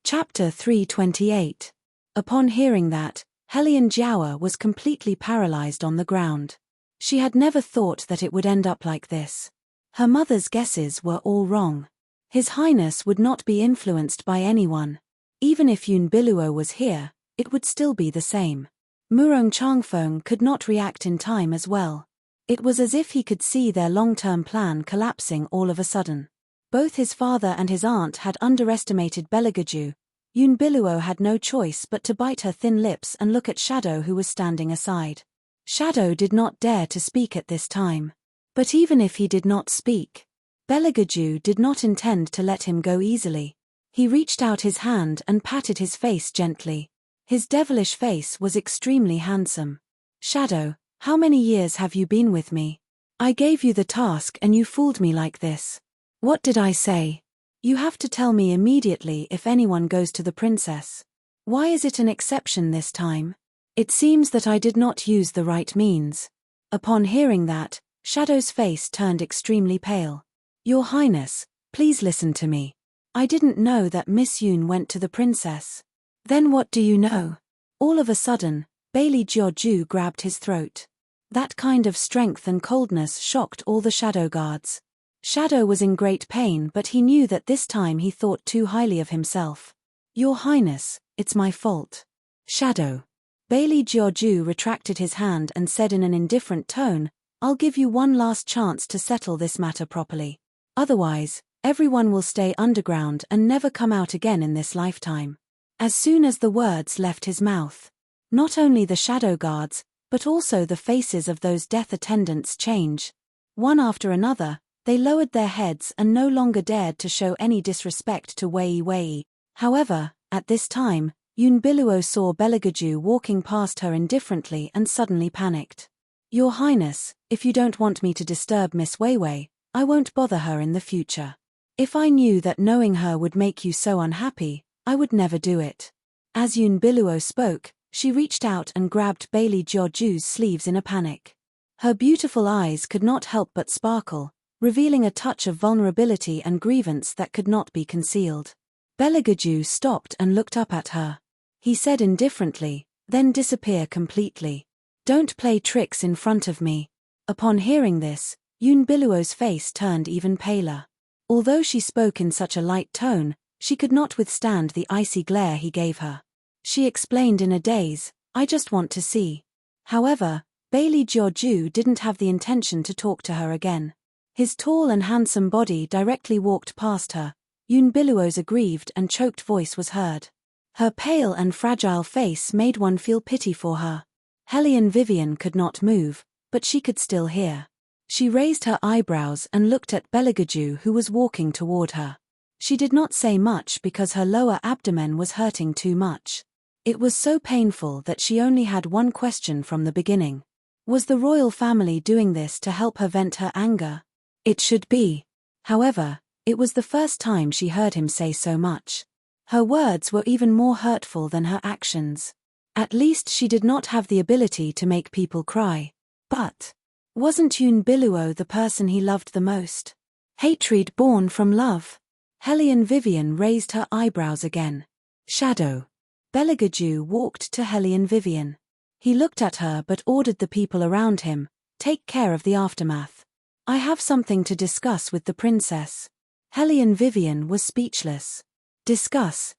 Chapter 328. Upon hearing that, Helian Jiawa was completely paralyzed on the ground. She had never thought that it would end up like this. Her mother's guesses were all wrong. His Highness would not be influenced by anyone. Even if Unveils was here, it would still be the same. Murong Changfeng could not react in time as well. It was as if he could see their long-term plan collapsing all of a sudden. Both his father and his aunt had underestimated Beligaju. Unveils had no choice but to bite her thin lips and look at Shadow, who was standing aside. Shadow did not dare to speak at this time. But even if he did not speak, Beligaju did not intend to let him go easily. He reached out his hand and patted his face gently. His devilish face was extremely handsome. "Shadow, how many years have you been with me? I gave you the task and you fooled me like this. What did I say? You have to tell me immediately if anyone goes to the princess. Why is it an exception this time? It seems that I did not use the right means." Upon hearing that, Shadow's face turned extremely pale. "Your Highness, please listen to me. I didn't know that Miss Yoon went to the princess. Then what do you know? All of a sudden, Bailey Jiaoju grabbed his throat. That kind of strength and coldness shocked all the shadow guards. Shadow was in great pain, but he knew that this time he thought too highly of himself. Your Highness, it's my fault. Shadow. Bailey Jiaoju retracted his hand and said in an indifferent tone, I'll give you one last chance to settle this matter properly. Otherwise, everyone will stay underground and never come out again in this lifetime. As soon as the words left his mouth, not only the shadow guards, but also the faces of those death attendants changed. One after another, they lowered their heads and no longer dared to show any disrespect to Wei Wei. However, at this time, Yun Biluo saw Beligaju walking past her indifferently and suddenly panicked. Your Highness, if you don't want me to disturb Miss Wei Wei, I won't bother her in the future. If I knew that knowing her would make you so unhappy, I would never do it. As Yun Biluo spoke, she reached out and grabbed Bailey Jiaoju's sleeves in a panic. Her beautiful eyes could not help but sparkle, revealing a touch of vulnerability and grievance that could not be concealed. Beligaju stopped and looked up at her. He said indifferently, then disappear completely. Don't play tricks in front of me. Upon hearing this, Yun Biluo's face turned even paler. Although she spoke in such a light tone, she could not withstand the icy glare he gave her. She explained in a daze, I just want to see. However, Bailey Jiaoju didn't have the intention to talk to her again. His tall and handsome body directly walked past her. Yun Biluo's aggrieved and choked voice was heard. Her pale and fragile face made one feel pity for her. Hellion Vivian could not move, but she could still hear. She raised her eyebrows and looked at Beligaju, who was walking toward her. She did not say much because her lower abdomen was hurting too much. It was so painful that she only had one question from the beginning. Was the royal family doing this to help her vent her anger? It should be. However, it was the first time she heard him say so much. Her words were even more hurtful than her actions. At least she did not have the ability to make people cry. But wasn't Yun Biluo the person he loved the most? Hatred born from love. Hellion Vivian raised her eyebrows again. Shadow. Beligaju walked to Hellion Vivian. He looked at her but ordered the people around him, take care of the aftermath. I have something to discuss with the princess. Hellion Vivian was speechless. Discuss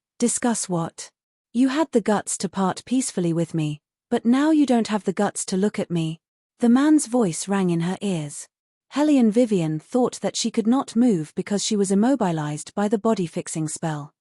what? You had the guts to part peacefully with me, but now you don't have the guts to look at me. The man's voice rang in her ears. Hellion Vivian thought that she could not move because she was immobilized by the body-fixing spell.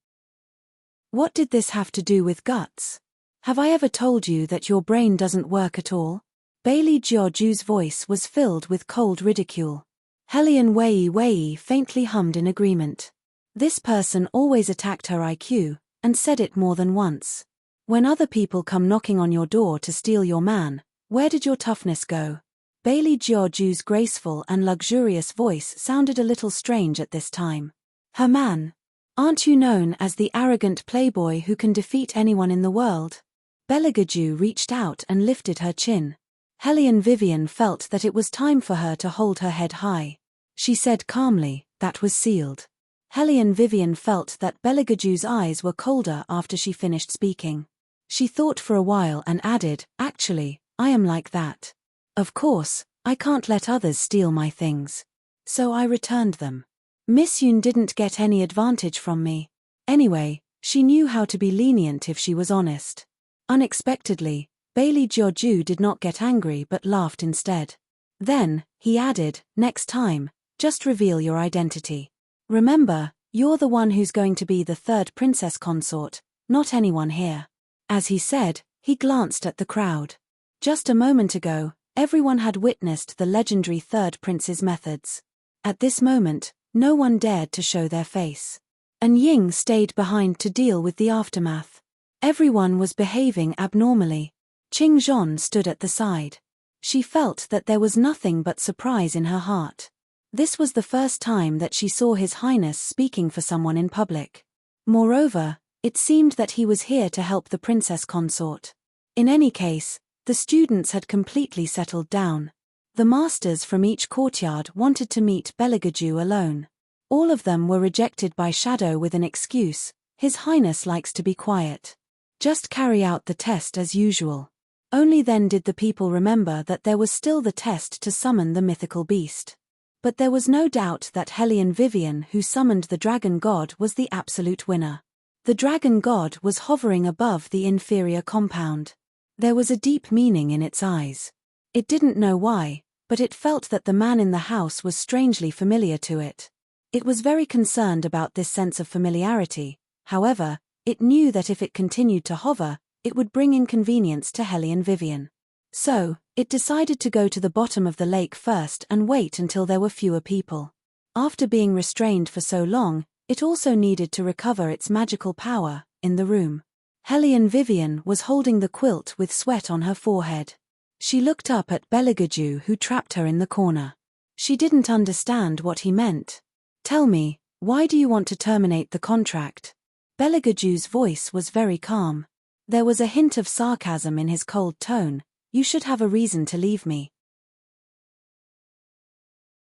What did this have to do with guts? Have I ever told you that your brain doesn't work at all? Bailey Jiaoju's voice was filled with cold ridicule. Hellion Wei faintly hummed in agreement. This person always attacked her IQ, and said it more than once. When other people come knocking on your door to steal your man, where did your toughness go? Bailey Jiaoju's graceful and luxurious voice sounded a little strange at this time. Her man? Aren't you known as the arrogant playboy who can defeat anyone in the world? Beligaju reached out and lifted her chin. Hellion Vivian felt that it was time for her to hold her head high. She said calmly, that was sealed. Hellion Vivian felt that Beligaju's eyes were colder after she finished speaking. She thought for a while and added, actually, I am like that. Of course, I can't let others steal my things. So I returned them. Miss Yoon didn't get any advantage from me. Anyway, she knew how to be lenient if she was honest. Unexpectedly, Bailey Jiaoju did not get angry but laughed instead. Then, he added, next time, just reveal your identity. Remember, you're the one who's going to be the third princess consort, not anyone here. As he said, he glanced at the crowd. Just a moment ago, everyone had witnessed the legendary third prince's methods. At this moment, no one dared to show their face. And Ying stayed behind to deal with the aftermath. Everyone was behaving abnormally. Qing Zhon stood at the side. She felt that there was nothing but surprise in her heart. This was the first time that she saw His Highness speaking for someone in public. Moreover, it seemed that he was here to help the princess consort. In any case, the students had completely settled down. The masters from each courtyard wanted to meet Beligaju alone. All of them were rejected by Shadow with an excuse: His Highness likes to be quiet. Just carry out the test as usual. Only then did the people remember that there was still the test to summon the mythical beast. But there was no doubt that Hellion Vivian, who summoned the dragon god, was the absolute winner. The dragon god was hovering above the inferior compound. There was a deep meaning in its eyes. It didn't know why, but it felt that the man in the house was strangely familiar to it. It was very concerned about this sense of familiarity. However, it knew that if it continued to hover, it would bring inconvenience to Hellion Vivian. So, it decided to go to the bottom of the lake first and wait until there were fewer people. After being restrained for so long, it also needed to recover its magical power. In the room, Hellion Vivian was holding the quilt with sweat on her forehead. She looked up at Beligaju, who trapped her in the corner. She didn't understand what he meant. "Tell me, why do you want to terminate the contract?" Beligaju's voice was very calm. There was a hint of sarcasm in his cold tone. "You should have a reason to leave me."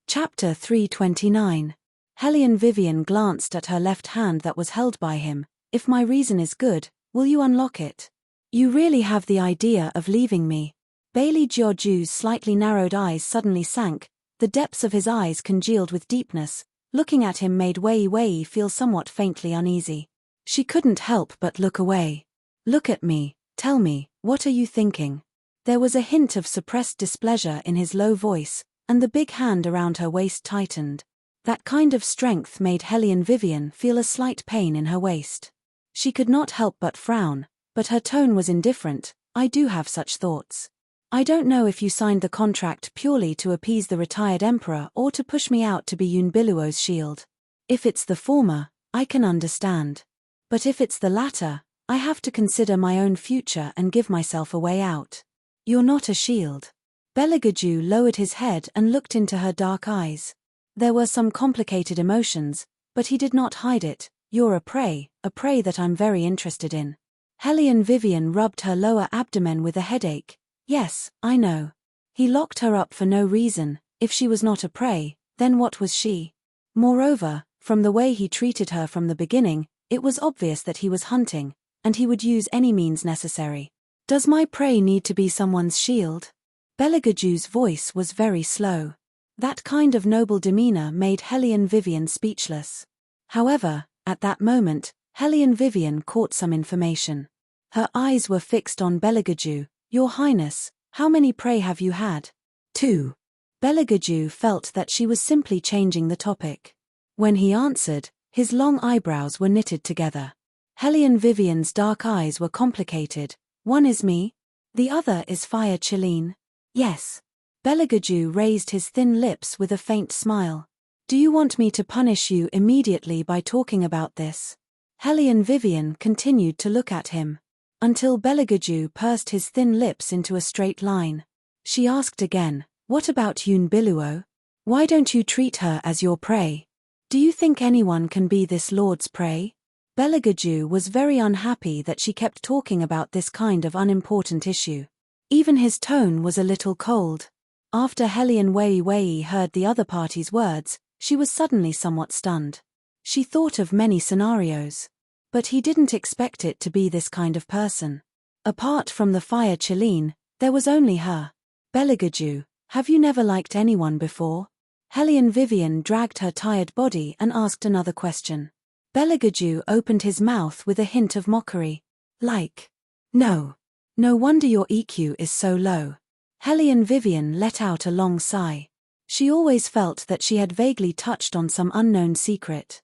Chapter 329. Hellion Vivian glanced at her left hand that was held by him. "If my reason is good, will you unlock it? You really have the idea of leaving me?" Bailey Jiaoju's slightly narrowed eyes suddenly sank. The depths of his eyes congealed with deepness. Looking at him made Wei Wei feel somewhat faintly uneasy. She couldn't help but look away. "Look at me, tell me, what are you thinking?" There was a hint of suppressed displeasure in his low voice, and the big hand around her waist tightened. That kind of strength made Hellion Vivian feel a slight pain in her waist. She could not help but frown, but her tone was indifferent. "I do have such thoughts. I don't know if you signed the contract purely to appease the retired emperor or to push me out to be Yunbiluo's shield. If it's the former, I can understand. But if it's the latter, I have to consider my own future and give myself a way out. You're not a shield." Beligaju lowered his head and looked into her dark eyes. There were some complicated emotions, but he did not hide it. "You're a prey that I'm very interested in." Hellion Vivian rubbed her lower abdomen with a headache. "Yes, I know." He locked her up for no reason. If she was not a prey, then what was she? Moreover, from the way he treated her from the beginning, it was obvious that he was hunting, and he would use any means necessary. "Does my prey need to be someone's shield?" Beligaju's voice was very slow. That kind of noble demeanor made Hellion Vivian speechless. However, at that moment, Hellion Vivian caught some information. Her eyes were fixed on Beligaju. "Your Highness, how many prey have you had?" "2." Beligaju felt that she was simply changing the topic. When he answered, his long eyebrows were knitted together. Hellion Vivian's dark eyes were complicated. "One is me? The other is Fire Chilene?" "Yes." Beligaju raised his thin lips with a faint smile. "Do you want me to punish you immediately by talking about this?" Hellion Vivian continued to look at him, until Beligaju pursed his thin lips into a straight line. She asked again, "What about Yunbiluo? Why don't you treat her as your prey? Do you think anyone can be this lord's prey?" Beligaju was very unhappy that she kept talking about this kind of unimportant issue. Even his tone was a little cold. After Hellion Wei Wei heard the other party's words, she was suddenly somewhat stunned. She thought of many scenarios. But he didn't expect it to be this kind of person. Apart from the Fire Chilene, there was only her. "Beligaju, have you never liked anyone before?" Hellion Vivian dragged her tired body and asked another question. Beligaju opened his mouth with a hint of mockery. "Like? No. No wonder your EQ is so low." Hellion Vivian let out a long sigh. She always felt that she had vaguely touched on some unknown secret.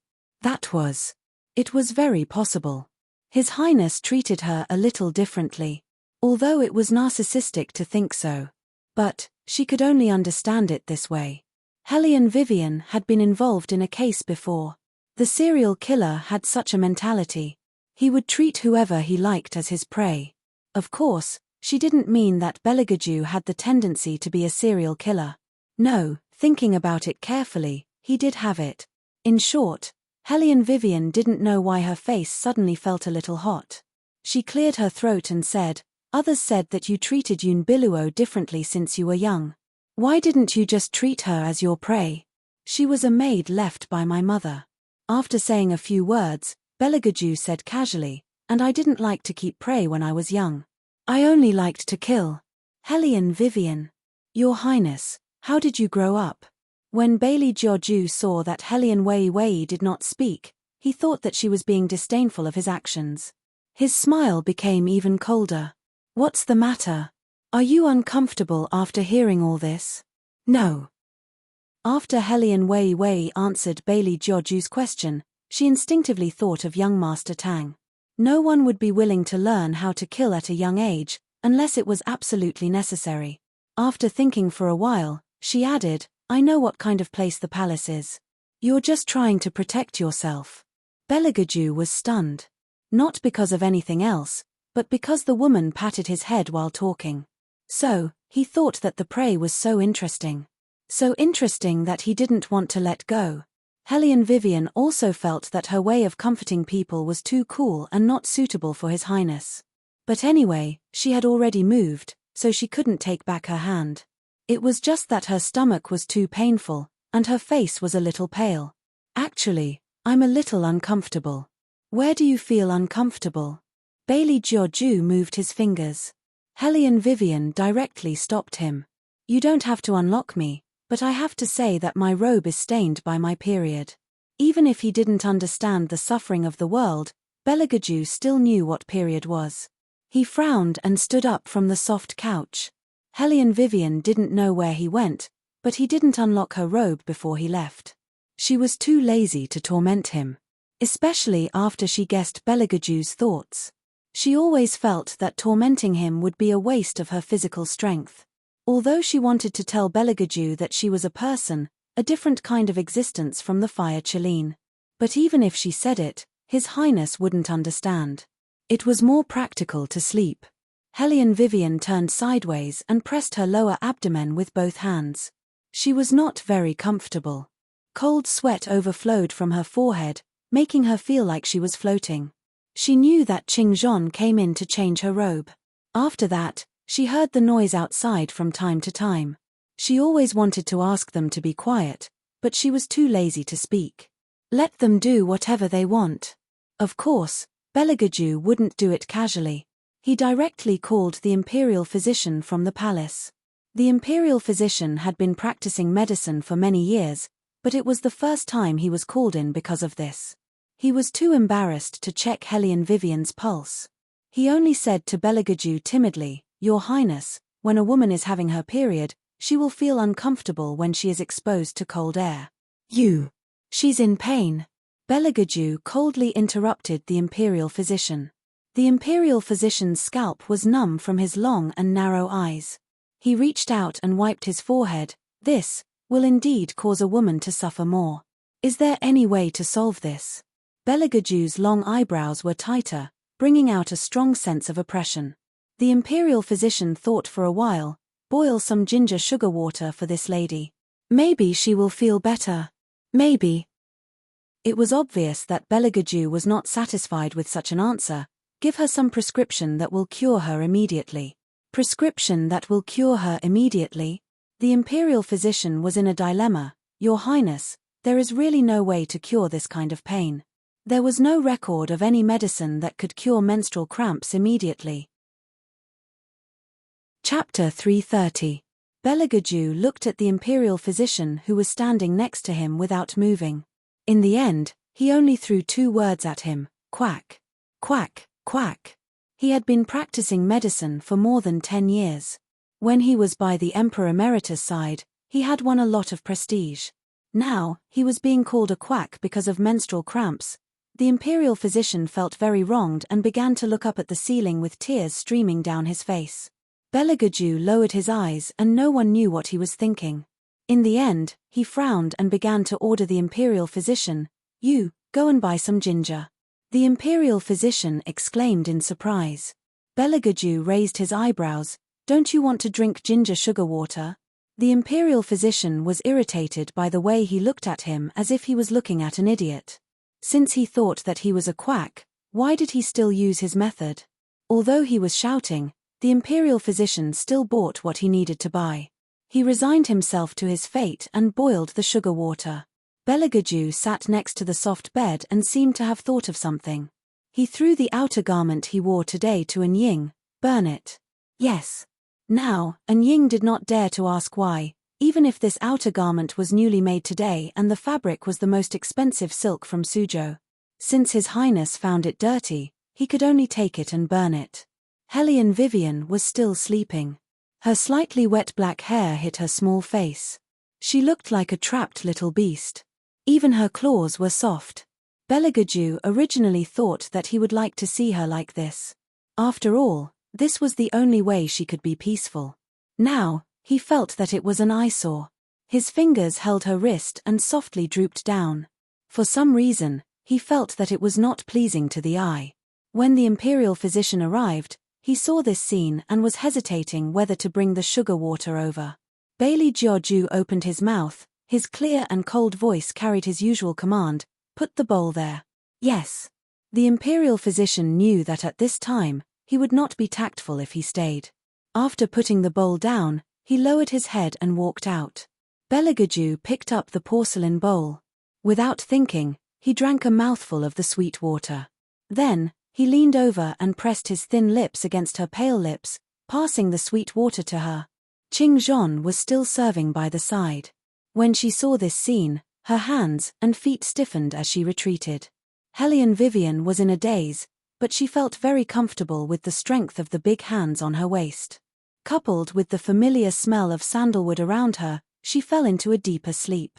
It was very possible. His Highness treated her a little differently. Although it was narcissistic to think so. But, she could only understand it this way. Hellion Vivian had been involved in a case before. The serial killer had such a mentality. He would treat whoever he liked as his prey. Of course, she didn't mean that Beligaju had the tendency to be a serial killer. No, thinking about it carefully, he did have it. In short, Hellion Vivian didn't know why her face suddenly felt a little hot. She cleared her throat and said, "Others said that you treated Yunbiluo differently since you were young. Why didn't you just treat her as your prey?" She was a maid left by my mother. After saying a few words, Belagaju said casually, and I didn't like to keep prey when I was young. I only liked to kill. Hellion Vivian. Your Highness, how did you grow up? When Bailey Jiaoju saw that Hellion Wei Wei did not speak, he thought that she was being disdainful of his actions. His smile became even colder. What's the matter? Are you uncomfortable after hearing all this? No. After Hellion Wei Wei answered Bailey Jiaoju's question, she instinctively thought of young Master Tang. No one would be willing to learn how to kill at a young age, unless it was absolutely necessary. After thinking for a while, she added, I know what kind of place the palace is. You're just trying to protect yourself. Belagaju was stunned. Not because of anything else, but because the woman patted his head while talking. So, he thought that the prey was so interesting. So interesting that he didn't want to let go. Hellion Vivian also felt that her way of comforting people was too cool and not suitable for His Highness. But anyway, she had already moved, so she couldn't take back her hand. It was just that her stomach was too painful, and her face was a little pale. Actually, I'm a little uncomfortable. Where do you feel uncomfortable? Bailey Jiaoju moved his fingers. Hellion Vivian directly stopped him. You don't have to unlock me, but I have to say that my robe is stained by my period. Even if he didn't understand the suffering of the world, Belagaju still knew what period was. He frowned and stood up from the soft couch. Hellion Vivian didn't know where he went, but he didn't unlock her robe before he left. She was too lazy to torment him. Especially after she guessed Belagaju's thoughts. She always felt that tormenting him would be a waste of her physical strength. Although she wanted to tell Belagaju that she was a person, a different kind of existence from the Fire Cheline. But even if she said it, His Highness wouldn't understand. It was more practical to sleep. Hellion Vivian turned sideways and pressed her lower abdomen with both hands. She was not very comfortable. Cold sweat overflowed from her forehead, making her feel like she was floating. She knew that Qingzhon came in to change her robe. After that, she heard the noise outside from time to time. She always wanted to ask them to be quiet, but she was too lazy to speak. Let them do whatever they want. Of course, Belagaju wouldn't do it casually. He directly called the imperial physician from the palace. The imperial physician had been practicing medicine for many years, but it was the first time he was called in because of this. He was too embarrassed to check Hellion Vivian's pulse. He only said to Belagaju timidly, Your Highness, when a woman is having her period, she will feel uncomfortable when she is exposed to cold air. She's in pain. Belagaju coldly interrupted the imperial physician. The imperial physician's scalp was numb from his long and narrow eyes. He reached out and wiped his forehead. This will indeed cause a woman to suffer more. Is there any way to solve this? Belagaju's long eyebrows were tighter, bringing out a strong sense of oppression. The imperial physician thought for a while, boil some ginger sugar water for this lady. Maybe she will feel better. Maybe. It was obvious that Belagaju was not satisfied with such an answer. Give her some prescription that will cure her immediately. Prescription that will cure her immediately? The imperial physician was in a dilemma. Your Highness, there is really no way to cure this kind of pain. There was no record of any medicine that could cure menstrual cramps immediately. Chapter 330. Belagaju looked at the imperial physician who was standing next to him without moving. In the end, he only threw 2 words at him, quack. Quack, quack. He had been practicing medicine for more than 10 years. When he was by the Emperor Emeritus' side, he had won a lot of prestige. Now, he was being called a quack because of menstrual cramps. The imperial physician felt very wronged and began to look up at the ceiling with tears streaming down his face. Belagaju lowered his eyes and no one knew what he was thinking. In the end, he frowned and began to order the imperial physician, You, go and buy some ginger. The imperial physician exclaimed in surprise. Belagaju raised his eyebrows, Don't you want to drink ginger sugar water? The imperial physician was irritated by the way he looked at him as if he was looking at an idiot. Since he thought that he was a quack, why did he still use his method? Although he was shouting, the imperial physician still bought what he needed to buy. He resigned himself to his fate and boiled the sugar water. Belagaju sat next to the soft bed and seemed to have thought of something. He threw the outer garment he wore today to Anying. Burn it. Yes. Now, Anying did not dare to ask why, even if this outer garment was newly made today and the fabric was the most expensive silk from Suzhou. Since His Highness found it dirty, he could only take it and burn it. Hellion Vivian was still sleeping. Her slightly wet black hair hit her small face. She looked like a trapped little beast. Even her claws were soft. Belagaju originally thought that he would like to see her like this. After all, this was the only way she could be peaceful. Now, he felt that it was an eyesore. His fingers held her wrist and softly drooped down. For some reason, he felt that it was not pleasing to the eye. When the imperial physician arrived, he saw this scene and was hesitating whether to bring the sugar water over. Bailey Jiaoju opened his mouth, his clear and cold voice carried his usual command, "Put the bowl there." Yes. The imperial physician knew that at this time, he would not be tactful if he stayed. After putting the bowl down, he lowered his head and walked out. Belagaju picked up the porcelain bowl. Without thinking, he drank a mouthful of the sweet water. Then, he leaned over and pressed his thin lips against her pale lips, passing the sweet water to her. Qing Zhon was still serving by the side. When she saw this scene, her hands and feet stiffened as she retreated. Hellion Vivian was in a daze, but she felt very comfortable with the strength of the big hands on her waist. Coupled with the familiar smell of sandalwood around her, she fell into a deeper sleep.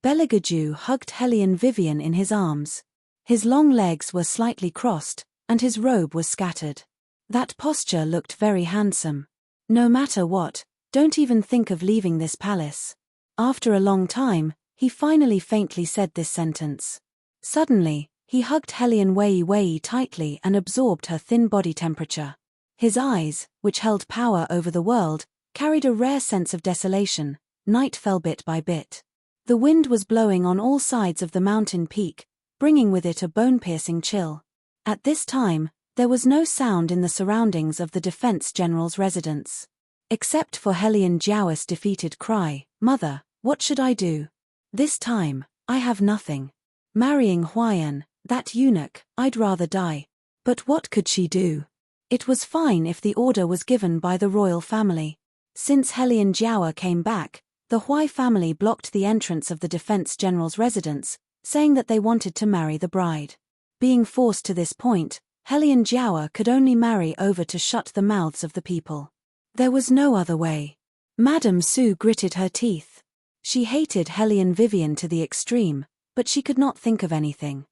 Belagaju hugged Hellion Vivian in his arms. His long legs were slightly crossed, and his robe was scattered. That posture looked very handsome. No matter what, don't even think of leaving this palace. After a long time, he finally faintly said this sentence. Suddenly, he hugged Hellion Wei tightly and absorbed her thin body temperature. His eyes, which held power over the world, carried a rare sense of desolation. Night fell bit by bit. The wind was blowing on all sides of the mountain peak, bringing with it a bone-piercing chill. At this time, there was no sound in the surroundings of the defense general's residence. Except for Hellion Jiao's defeated cry, "Mother, what should I do? This time, I have nothing. Marrying Huayan, that eunuch, I'd rather die." But what could she do? It was fine if the order was given by the royal family. Since Hellion Jiao came back, the Huai family blocked the entrance of the defense general's residence, saying that they wanted to marry the bride. Being forced to this point, Hellion Jiao could only marry over to shut the mouths of the people. There was no other way. Madame Su gritted her teeth. She hated Hellion Vivian to the extreme, but she could not think of anything.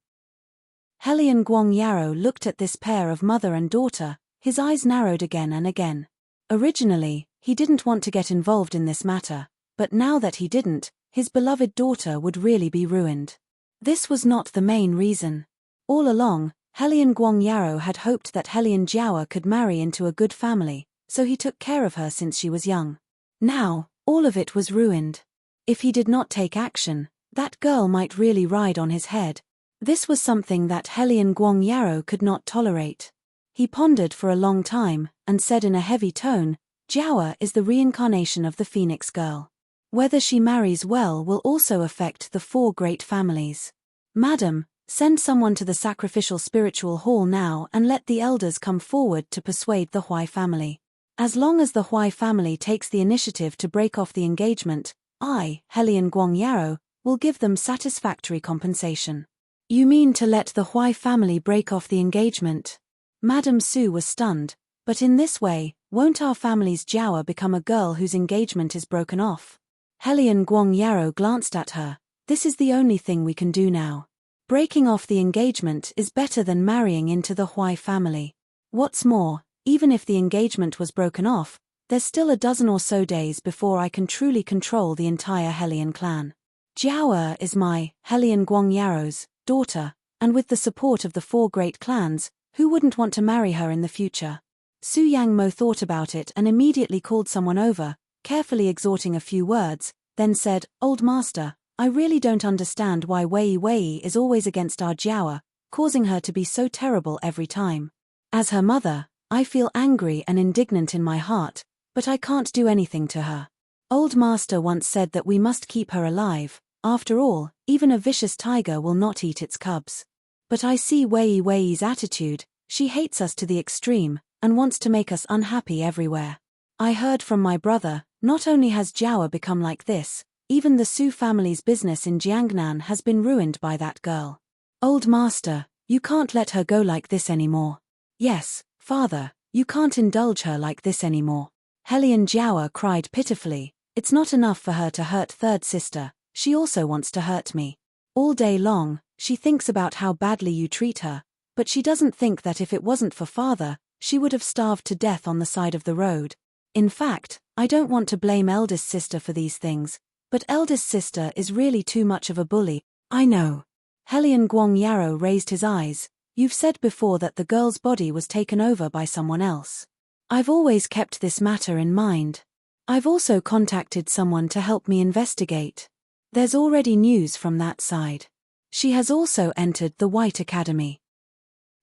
Hellion Guangyaro looked at this pair of mother and daughter, his eyes narrowed again and again. Originally, he didn't want to get involved in this matter, but now that he didn't, his beloved daughter would really be ruined. This was not the main reason. All along, Hellion Guangyaro had hoped that Hellion Jiao could marry into a good family, so he took care of her since she was young. Now, all of it was ruined. If he did not take action, that girl might really ride on his head. This was something that Hellion Guangyaro could not tolerate. He pondered for a long time, and said in a heavy tone, "Jiao is the reincarnation of the Phoenix girl. Whether she marries well will also affect the 4 great families. Madam, send someone to the sacrificial spiritual hall now and let the elders come forward to persuade the Huai family. As long as the Huai family takes the initiative to break off the engagement, I, Hellion Guangyaro, will give them satisfactory compensation." "You mean to let the Huai family break off the engagement?" Madame Su was stunned. "But in this way, won't our family's Jiao become a girl whose engagement is broken off?" Hellion Guangyaro glanced at her. "This is the only thing we can do now. Breaking off the engagement is better than marrying into the Huai family. What's more, even if the engagement was broken off, there's still a dozen or so days before I can truly control the entire Hellion clan. Jiao is my, Hellion Guangyaro's, daughter, and with the support of the 4 great clans, who wouldn't want to marry her in the future?" Su Yangmo thought about it and immediately called someone over, carefully exhorting a few words, then said, "Old master, I really don't understand why Wei is always against our Jiao, causing her to be so terrible every time. As her mother, I feel angry and indignant in my heart, but I can't do anything to her. Old Master once said that we must keep her alive. After all, even a vicious tiger will not eat its cubs. But I see Wei Wei's attitude. She hates us to the extreme, and wants to make us unhappy everywhere. I heard from my brother, not only has Jiawa become like this, even the Su family's business in Jiangnan has been ruined by that girl. Old Master, you can't let her go like this anymore. Yes, Father, you can't indulge her like this anymore. Helian Jiawa cried pitifully. It's not enough for her to hurt third sister, she also wants to hurt me. All day long, she thinks about how badly you treat her, but she doesn't think that if it wasn't for Father, she would have starved to death on the side of the road. In fact, I don't want to blame eldest sister for these things, but eldest sister is really too much of a bully. I know. Helian Guangyaro raised his eyes. You've said before that the girl's body was taken over by someone else. I've always kept this matter in mind. I've also contacted someone to help me investigate. There's already news from that side. She has also entered the White Academy.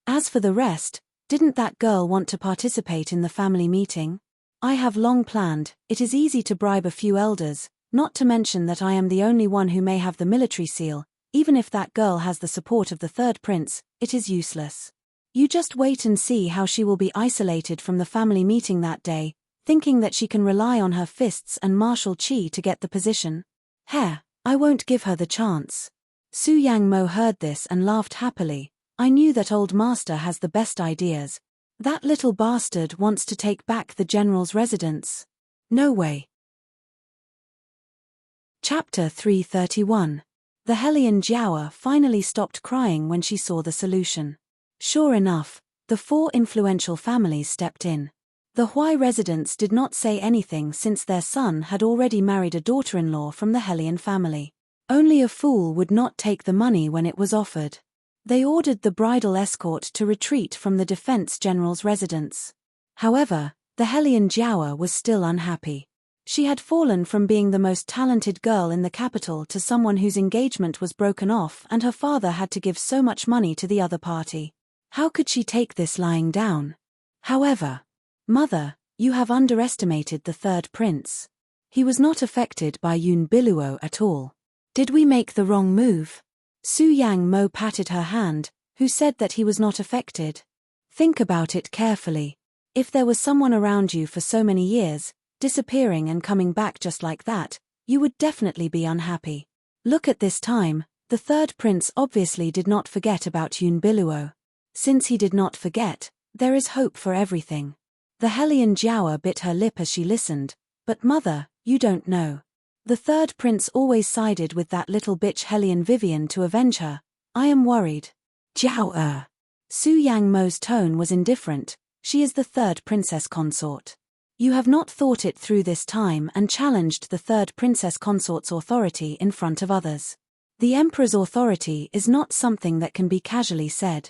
As for the rest, didn't that girl want to participate in the family meeting? I have long planned. It is easy to bribe a few elders, not to mention that I am the only one who may have the military seal. Even if that girl has the support of the third prince, it is useless. You just wait and see how she will be isolated from the family meeting that day, thinking that she can rely on her fists and martial qi to get the position. I won't give her the chance. Su Yangmo heard this and laughed happily. I knew that Old Master has the best ideas. That little bastard wants to take back the general's residence. No way. Chapter 331. The Helian Jiawa finally stopped crying when she saw the solution. Sure enough, the 4 influential families stepped in. The Huai residents did not say anything since their son had already married a daughter-in-law from the Helian family. Only a fool would not take the money when it was offered. They ordered the bridal escort to retreat from the defense general's residence. However, the Helian Jiawa was still unhappy. She had fallen from being the most talented girl in the capital to someone whose engagement was broken off and her father had to give so much money to the other party. How could she take this lying down? However, Mother, you have underestimated the third prince. He was not affected by Yun Biluo at all. Did we make the wrong move? Su Yang Mo patted her hand, who said that he was not affected. Think about it carefully. If there was someone around you for so many years, disappearing and coming back just like that, you would definitely be unhappy. Look at this time, the third prince obviously did not forget about Yun Biluo. Since he did not forget, there is hope for everything. The Helian Jiawa bit her lip as she listened, but Mother, you don't know. The third prince always sided with that little bitch Helian Vivian to avenge her. I am worried. Jiawa. Su Yang Mo's tone was indifferent. She is the third princess consort. You have not thought it through this time and challenged the third princess consort's authority in front of others. The emperor's authority is not something that can be casually said.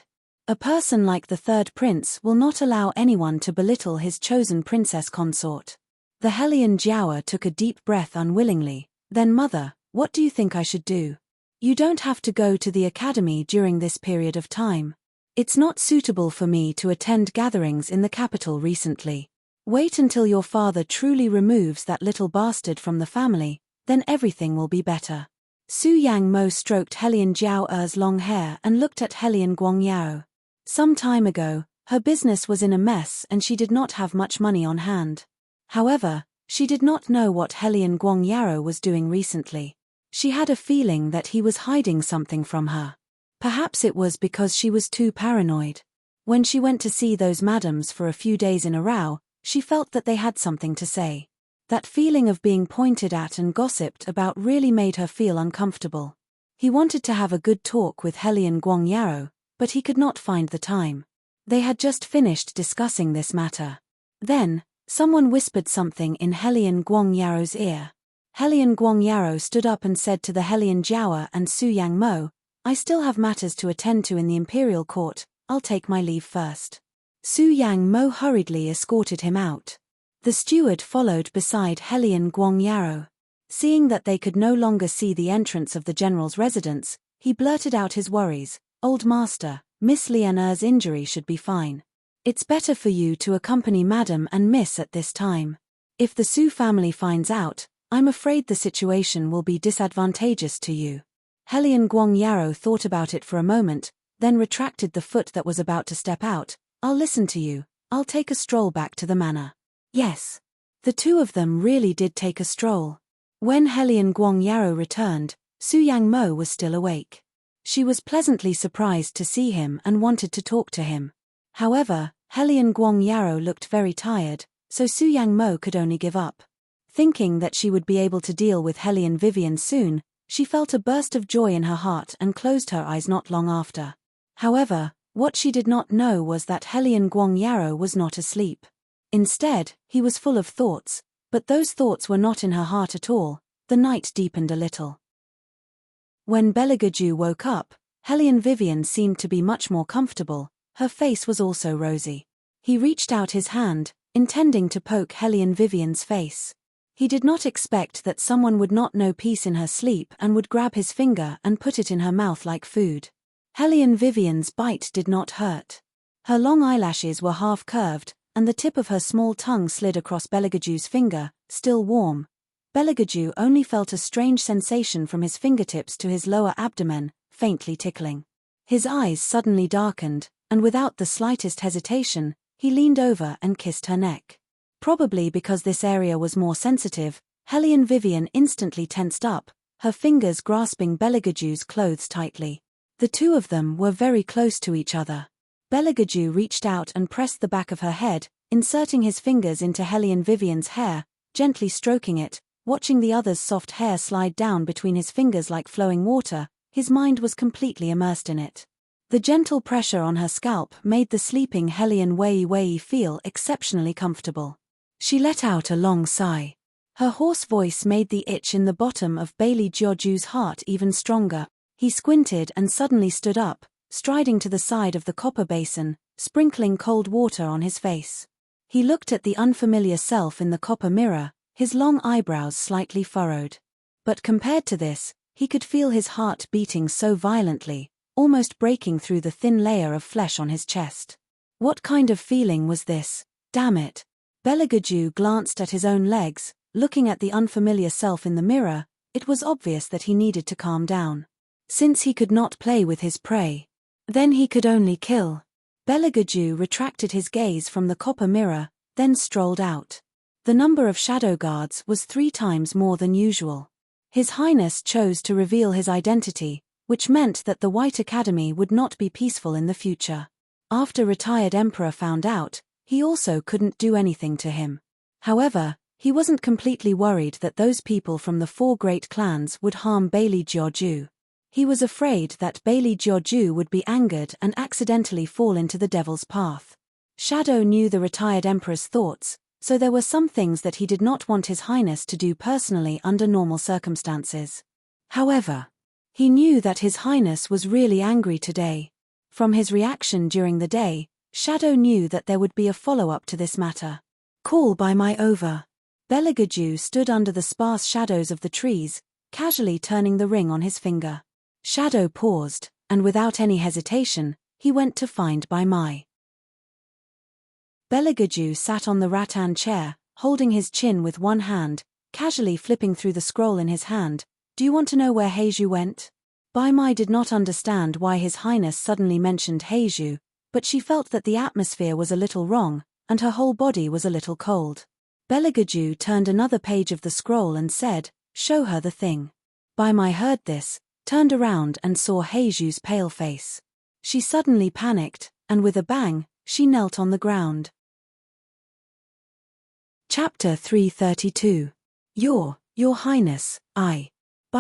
A person like the third prince will not allow anyone to belittle his chosen princess consort. The Helian Jiawa took a deep breath unwillingly. Then Mother, what do you think I should do? You don't have to go to the academy during this period of time. It's not suitable for me to attend gatherings in the capital recently. Wait until your father truly removes that little bastard from the family, then everything will be better. Su Yang Mo stroked Helian Jiao's long hair and looked at Helian Guangyao. Some time ago, her business was in a mess and she did not have much money on hand. However, she did not know what Helian Guangyao was doing recently. She had a feeling that he was hiding something from her. Perhaps it was because she was too paranoid. When she went to see those madams for a few days in a row, she felt that they had something to say. That feeling of being pointed at and gossiped about really made her feel uncomfortable. He wanted to have a good talk with Helian Guangyao, but he could not find the time. They had just finished discussing this matter. Then, someone whispered something in Helian Guangyao's ear. Helian Guangyao stood up and said to the Helian Jiawa and Su Yang Mo, I still have matters to attend to in the imperial court, I'll take my leave first. Su Yang Mo hurriedly escorted him out. The steward followed beside Helian Guangyao. Seeing that they could no longer see the entrance of the general's residence, he blurted out his worries. Old Master, Miss Lianer's injury should be fine. It's better for you to accompany Madam and Miss at this time. If the Su family finds out, I'm afraid the situation will be disadvantageous to you. Helian Guang Yarrow thought about it for a moment, then retracted the foot that was about to step out. I'll listen to you. I'll take a stroll back to the manor. Yes. The two of them really did take a stroll. When Helian Guang Yarrow returned, Su Yang Mo was still awake. She was pleasantly surprised to see him and wanted to talk to him. However, Helian Guang Yarrow looked very tired, so Su Yang Mo could only give up. Thinking that she would be able to deal with Helian Vivian soon, she felt a burst of joy in her heart and closed her eyes not long after. However, what she did not know was that Helian Guang Yarrow was not asleep. Instead, he was full of thoughts, but those thoughts were not in her heart at all. The night deepened a little. When Beligaju woke up, Helian Vivian seemed to be much more comfortable. Her face was also rosy. He reached out his hand, intending to poke Helian Vivian's face. He did not expect that someone would not know peace in her sleep and would grab his finger and put it in her mouth like food. Helian Vivian's bite did not hurt. Her long eyelashes were half-curved, and the tip of her small tongue slid across Beligaju's finger, still warm. Beligaju only felt a strange sensation from his fingertips to his lower abdomen, faintly tickling. His eyes suddenly darkened, and without the slightest hesitation, he leaned over and kissed her neck. Probably because this area was more sensitive, Helian Vivian instantly tensed up, her fingers grasping Beligaju's clothes tightly. The two of them were very close to each other. Beligaju reached out and pressed the back of her head, inserting his fingers into Helian Vivian's hair, gently stroking it, watching the other's soft hair slide down between his fingers like flowing water. His mind was completely immersed in it. The gentle pressure on her scalp made the sleeping Helian Wei feel exceptionally comfortable. She let out a long sigh. Her hoarse voice made the itch in the bottom of Bailey Jiaoju's heart even stronger. He squinted and suddenly stood up, striding to the side of the copper basin, sprinkling cold water on his face. He looked at the unfamiliar self in the copper mirror, his long eyebrows slightly furrowed. But compared to this, he could feel his heart beating so violently, almost breaking through the thin layer of flesh on his chest. What kind of feeling was this? Damn it! Beligaju glanced at his own legs, looking at the unfamiliar self in the mirror. It was obvious that he needed to calm down. Since he could not play with his prey, then he could only kill. Beligaju retracted his gaze from the copper mirror, then strolled out. The number of shadow guards was 3 times more than usual. His Highness chose to reveal his identity, which meant that the White Academy would not be peaceful in the future. After retired Emperor found out, he also couldn't do anything to him. However, he wasn't completely worried that those people from the 4 great clans would harm Bailey Jiaoju. He was afraid that Bailey Jiaoju would be angered and accidentally fall into the devil's path. Shadow knew the retired emperor's thoughts, so there were some things that he did not want his Highness to do personally under normal circumstances. However, he knew that his Highness was really angry today. From his reaction during the day, Shadow knew that there would be a follow-up to this matter. Call by my over. Beligaju stood under the sparse shadows of the trees, casually turning the ring on his finger. Shadow paused, and without any hesitation, he went to find Bai Mai. Beligaju sat on the rattan chair, holding his chin with one hand, casually flipping through the scroll in his hand. Do you want to know where Heizhu went? Bai Mai did not understand why His Highness suddenly mentioned Heizhu, but she felt that the atmosphere was a little wrong, and her whole body was a little cold. Beligaju turned another page of the scroll and said, "Show her the thing." Bai Mai heard this, turned around and saw Heizhu's pale face. She suddenly panicked, and with a bang, she knelt on the ground. Chapter 332. Your Highness, Bai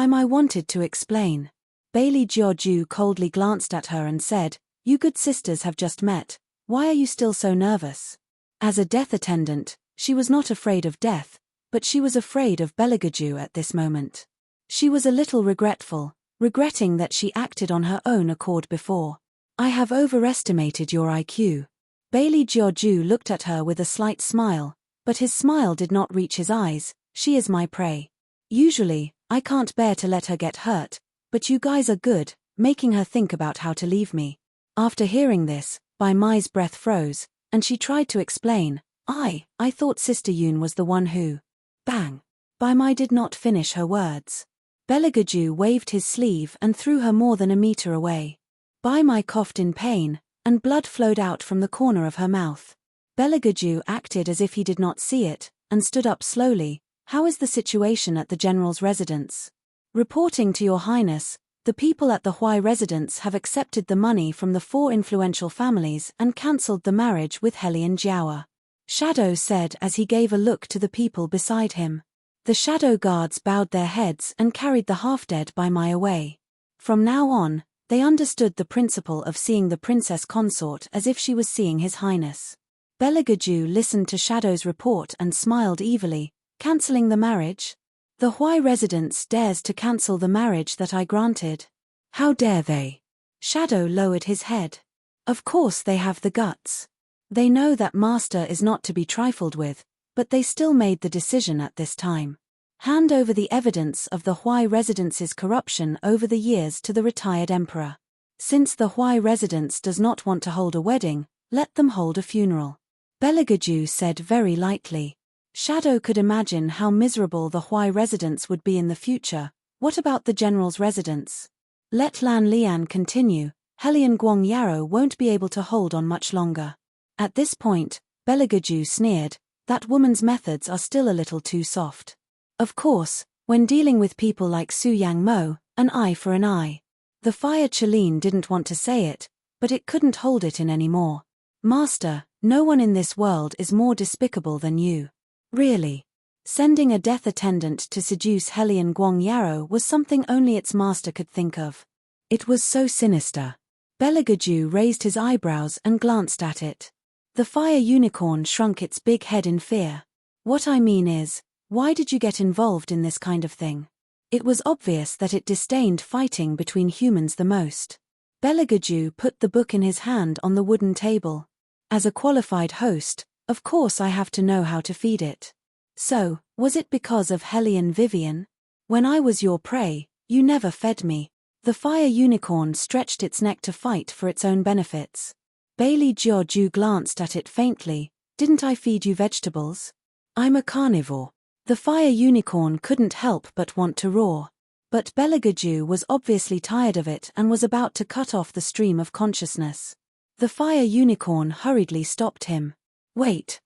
Mai wanted to explain. Bailey Jiaoju coldly glanced at her and said, "You good sisters have just met. Why are you still so nervous?" As a death attendant, she was not afraid of death, but she was afraid of Beligaju at this moment. She was a little regretting that she acted on her own accord before. "I have overestimated your IQ." Bailey Jiaoju looked at her with a slight smile, but his smile did not reach his eyes. "She is my prey. Usually, I can't bear to let her get hurt, but you guys are good, making her think about how to leave me." After hearing this, Bai Mai's breath froze, and she tried to explain, I thought Sister Yoon was the one who..." Bang! Bai Mai did not finish her words. Belagaju waved his sleeve and threw her more than a meter away. Bai Mai coughed in pain, and blood flowed out from the corner of her mouth. Belagaju acted as if he did not see it, and stood up slowly. How is the situation at the general's residence? Reporting to your highness, the people at the Huai residence have accepted the money from the 4 influential families and cancelled the marriage with Helian Jiawa. Shadow said as he gave a look to the people beside him. The shadow guards bowed their heads and carried the half-dead Bai Mai away. From now on, they understood the principle of seeing the princess consort as if she was seeing his highness. Belagaju listened to Shadow's report and smiled evilly. Cancelling the marriage? The Huai residence dares to cancel the marriage that I granted. How dare they? Shadow lowered his head. Of course they have the guts. They know that master is not to be trifled with, but they still made the decision at this time. Hand over the evidence of the Huai residence's corruption over the years to the retired emperor. Since the Huai residence does not want to hold a wedding, let them hold a funeral. Belagaju said very lightly. Shadow could imagine how miserable the Huai residence would be in the future. What about the general's residence? Let Lan Lian continue, Helian Guang Yarrow won't be able to hold on much longer. At this point, Belagaju sneered, that woman's methods are still a little too soft. Of course, when dealing with people like Su Yang Mo, an eye for an eye. The Fire Chelene didn't want to say it, but it couldn't hold it in anymore. Master, no one in this world is more despicable than you. Really? Sending a death attendant to seduce Helian Guang Yarrow was something only its master could think of. It was so sinister. Belagaju raised his eyebrows and glanced at it. The fire unicorn shrunk its big head in fear. What I mean is, why did you get involved in this kind of thing? It was obvious that it disdained fighting between humans the most. Belagaju put the book in his hand on the wooden table. As a qualified host, of course I have to know how to feed it. So, was it because of Helian Vivian? When I was your prey, you never fed me. The fire unicorn stretched its neck to fight for its own benefits. Bailey Jiaoju glanced at it faintly. Didn't I feed you vegetables? I'm a carnivore. The fire unicorn couldn't help but want to roar. But Belagaju was obviously tired of it and was about to cut off the stream of consciousness. The fire unicorn hurriedly stopped him. Wait.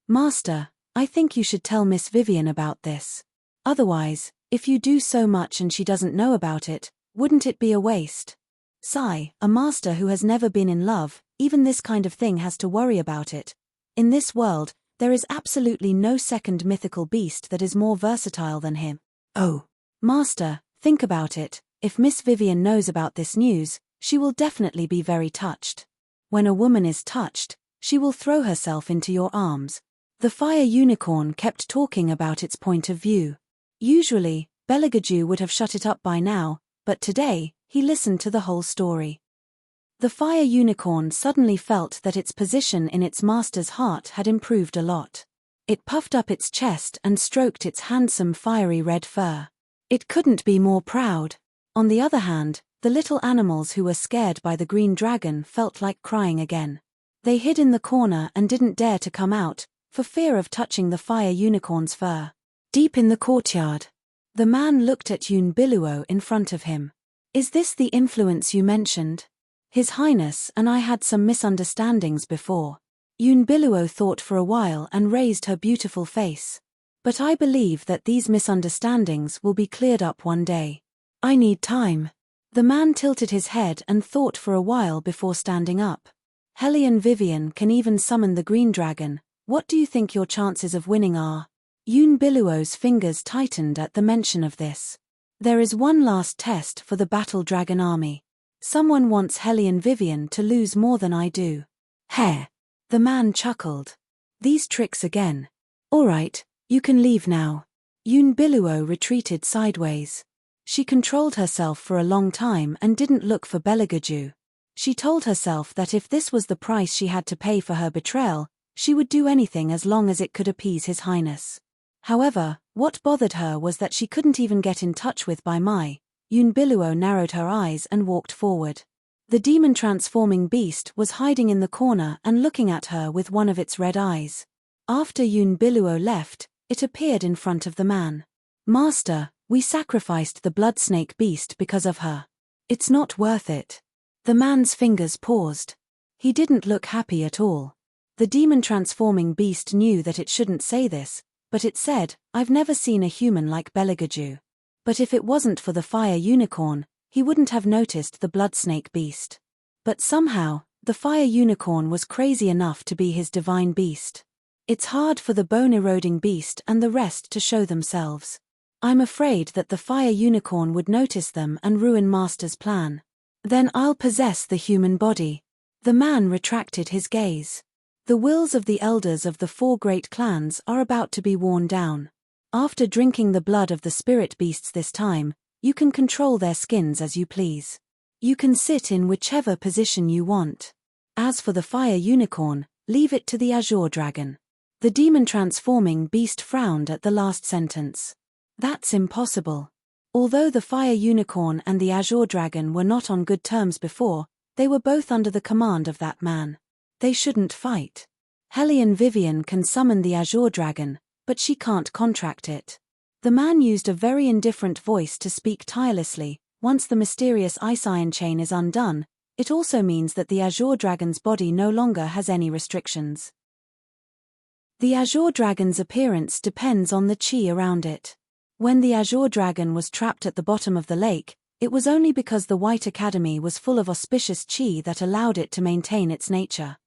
Master, I think you should tell Miss Vivian about this. Otherwise, if you do so much and she doesn't know about it, wouldn't it be a waste? Sigh, a master who has never been in love, even this kind of thing has to worry about it. In this world, there is absolutely no second mythical beast that is more versatile than him. Oh. Master, think about it, if Miss Vivian knows about this news, she will definitely be very touched. When a woman is touched, she will throw herself into your arms. The fire unicorn kept talking about its point of view. Usually, Belagaju would have shut it up by now, but today, he listened to the whole story. The fire unicorn suddenly felt that its position in its master's heart had improved a lot. It puffed up its chest and stroked its handsome fiery red fur. It couldn't be more proud. On the other hand, the little animals who were scared by the green dragon felt like crying again. They hid in the corner and didn't dare to come out, for fear of touching the fire unicorn's fur. Deep in the courtyard, the man looked at Yun Biluo in front of him. Is this the influence you mentioned? His Highness and I had some misunderstandings before. Yun Biluo thought for a while and raised her beautiful face. But I believe that these misunderstandings will be cleared up one day. I need time. The man tilted his head and thought for a while before standing up. Helian Vivian can even summon the green dragon. What do you think your chances of winning are? Yun Biluo's fingers tightened at the mention of this. There is one last test for the battle dragon army. Someone wants Helian Vivian to lose more than I do. Heh. The man chuckled. These tricks again. All right, you can leave now. Yun Biluo retreated sideways. She controlled herself for a long time and didn't look for Belagaju. She told herself that if this was the price she had to pay for her betrayal, she would do anything as long as it could appease His Highness. However, what bothered her was that she couldn't even get in touch with Bai Mai. Yun Biluo narrowed her eyes and walked forward. The demon-transforming beast was hiding in the corner and looking at her with one of its red eyes. After Yun Biluo left, It appeared in front of the man. "Master, we sacrificed the blood snake beast because of her. It's not worth it." The man's fingers paused. He didn't look happy at all. The demon-transforming beast knew that it shouldn't say this, but it said, "I've never seen a human like Beligaju." But if it wasn't for the fire unicorn, he wouldn't have noticed the blood snake beast. But somehow, the fire unicorn was crazy enough to be his divine beast. It's hard for the bone-eroding beast and the rest to show themselves. I'm afraid that the fire unicorn would notice them and ruin Master's plan. Then I'll possess the human body. The man retracted his gaze. The wills of the elders of the 4 great clans are about to be worn down. After drinking the blood of the spirit beasts this time, you can control their skins as you please. You can sit in whichever position you want. As for the fire unicorn, leave it to the azure dragon. The demon-transforming beast frowned at the last sentence. That's impossible. Although the fire unicorn and the azure dragon were not on good terms before, they were both under the command of that man. They shouldn't fight. Hellion Vivian can summon the azure dragon, but she can't contract it. The man used a very indifferent voice to speak tirelessly. Once the mysterious ice iron chain is undone, it also means that the azure dragon's body no longer has any restrictions. The azure dragon's appearance depends on the chi around it. When the azure dragon was trapped at the bottom of the lake, it was only because the White Academy was full of auspicious chi that allowed it to maintain its nature.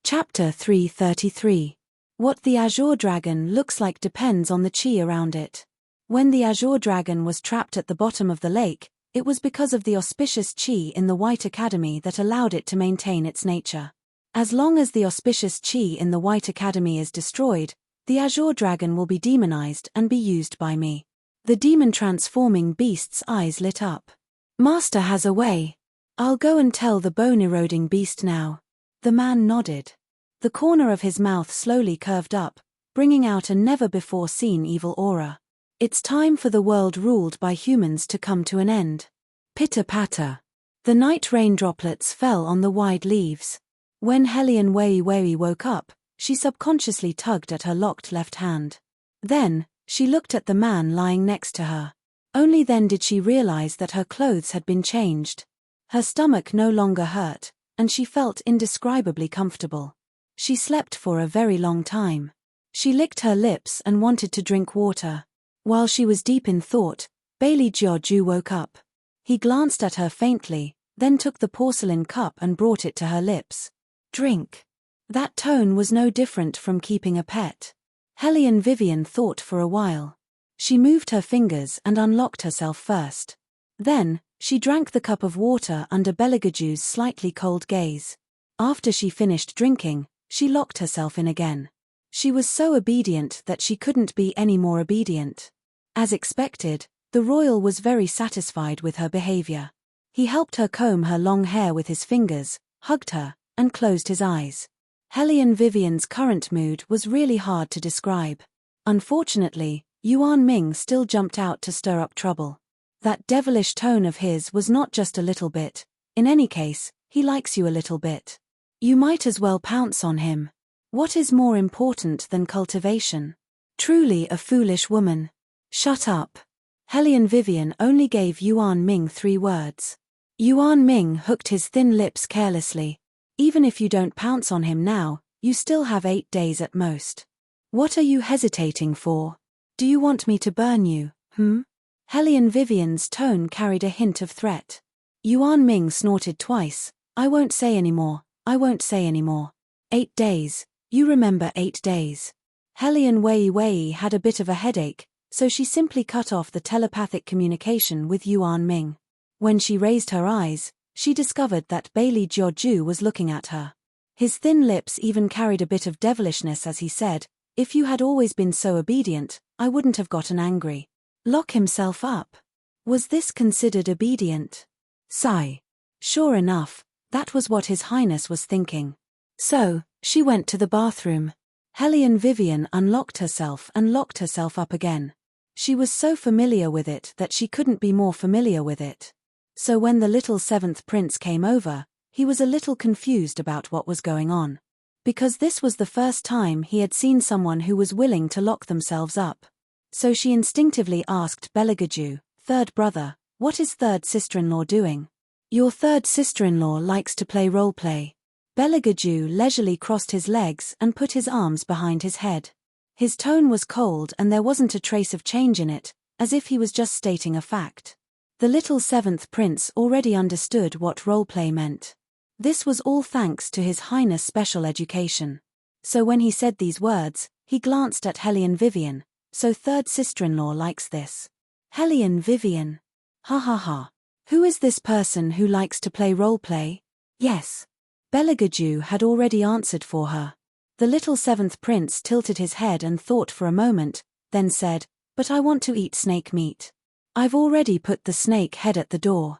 Chapter 333. What the azure dragon looks like depends on the chi around it. When the azure dragon was trapped at the bottom of the lake, it was because of the auspicious chi in the White Academy that allowed it to maintain its nature. As long as the auspicious chi in the White Academy is destroyed, the azure dragon will be demonized and be used by me. The demon-transforming beast's eyes lit up. Master has a way. I'll go and tell the bone-eroding beast now. The man nodded. The corner of his mouth slowly curved up, bringing out a never-before-seen evil aura. It's time for the world ruled by humans to come to an end. Pitter-patter. The night rain droplets fell on the wide leaves. When Hellion Wei woke up, she subconsciously tugged at her locked left hand. Then, she looked at the man lying next to her. Only then did she realize that her clothes had been changed. Her stomach no longer hurt, and she felt indescribably comfortable. She slept for a very long time. She licked her lips and wanted to drink water. While she was deep in thought, Bailey Jiaoju woke up. He glanced at her faintly, then took the porcelain cup and brought it to her lips. Drink. That tone was no different from keeping a pet. Hellion Vivian thought for a while. She moved her fingers and unlocked herself first. Then, she drank the cup of water under Beligaju's slightly cold gaze. After she finished drinking, she locked herself in again. She was so obedient that she couldn't be any more obedient. As expected, the royal was very satisfied with her behavior. He helped her comb her long hair with his fingers, hugged her, and closed his eyes. Hellion Vivian's current mood was really hard to describe. Unfortunately, Yuan Ming still jumped out to stir up trouble. That devilish tone of his was not just a little bit. In any case, he likes you a little bit. You might as well pounce on him. What is more important than cultivation? Truly a foolish woman. Shut up. Hellion Vivian only gave Yuan Ming 3 words. Yuan Ming hooked his thin lips carelessly. Even if you don't pounce on him now, you still have 8 days at most. What are you hesitating for? Do you want me to burn you, Hellion Vivian's tone carried a hint of threat. Yuan Ming snorted twice. I won't say anymore, I won't say anymore. 8 days, you remember 8 days. Hellion Wei had a bit of a headache, so she simply cut off the telepathic communication with Yuan Ming. When she raised her eyes, she discovered that Bailey Jiaoju was looking at her. His thin lips even carried a bit of devilishness as he said, "If you had always been so obedient, I wouldn't have gotten angry." Lock himself up. Was this considered obedient? Sigh. Sure enough, that was what His Highness was thinking. So, she went to the bathroom. Hellion Vivian unlocked herself and locked herself up again. She was so familiar with it that she couldn't be more familiar with it. So when the little 7th prince came over, he was a little confused about what was going on. because this was the first time he had seen someone who was willing to lock themselves up. So she instinctively asked Belagaju, "Third brother, what is third sister-in-law doing?" "Your third sister-in-law likes to play role-play." Belagaju leisurely crossed his legs and put his arms behind his head. His tone was cold and there wasn't a trace of change in it, as if he was just stating a fact. The little seventh prince already understood what role-play meant. This was all thanks to His Highness' special education. So when he said these words, he glanced at Hellion Vivian. "So third sister-in-law likes this." Hellion Vivian. Ha ha ha. Who is this person who likes to play role-play? Yes. Belagaju had already answered for her. The little seventh prince tilted his head and thought for a moment, then said, "But I want to eat snake meat. I've already put the snake head at the door."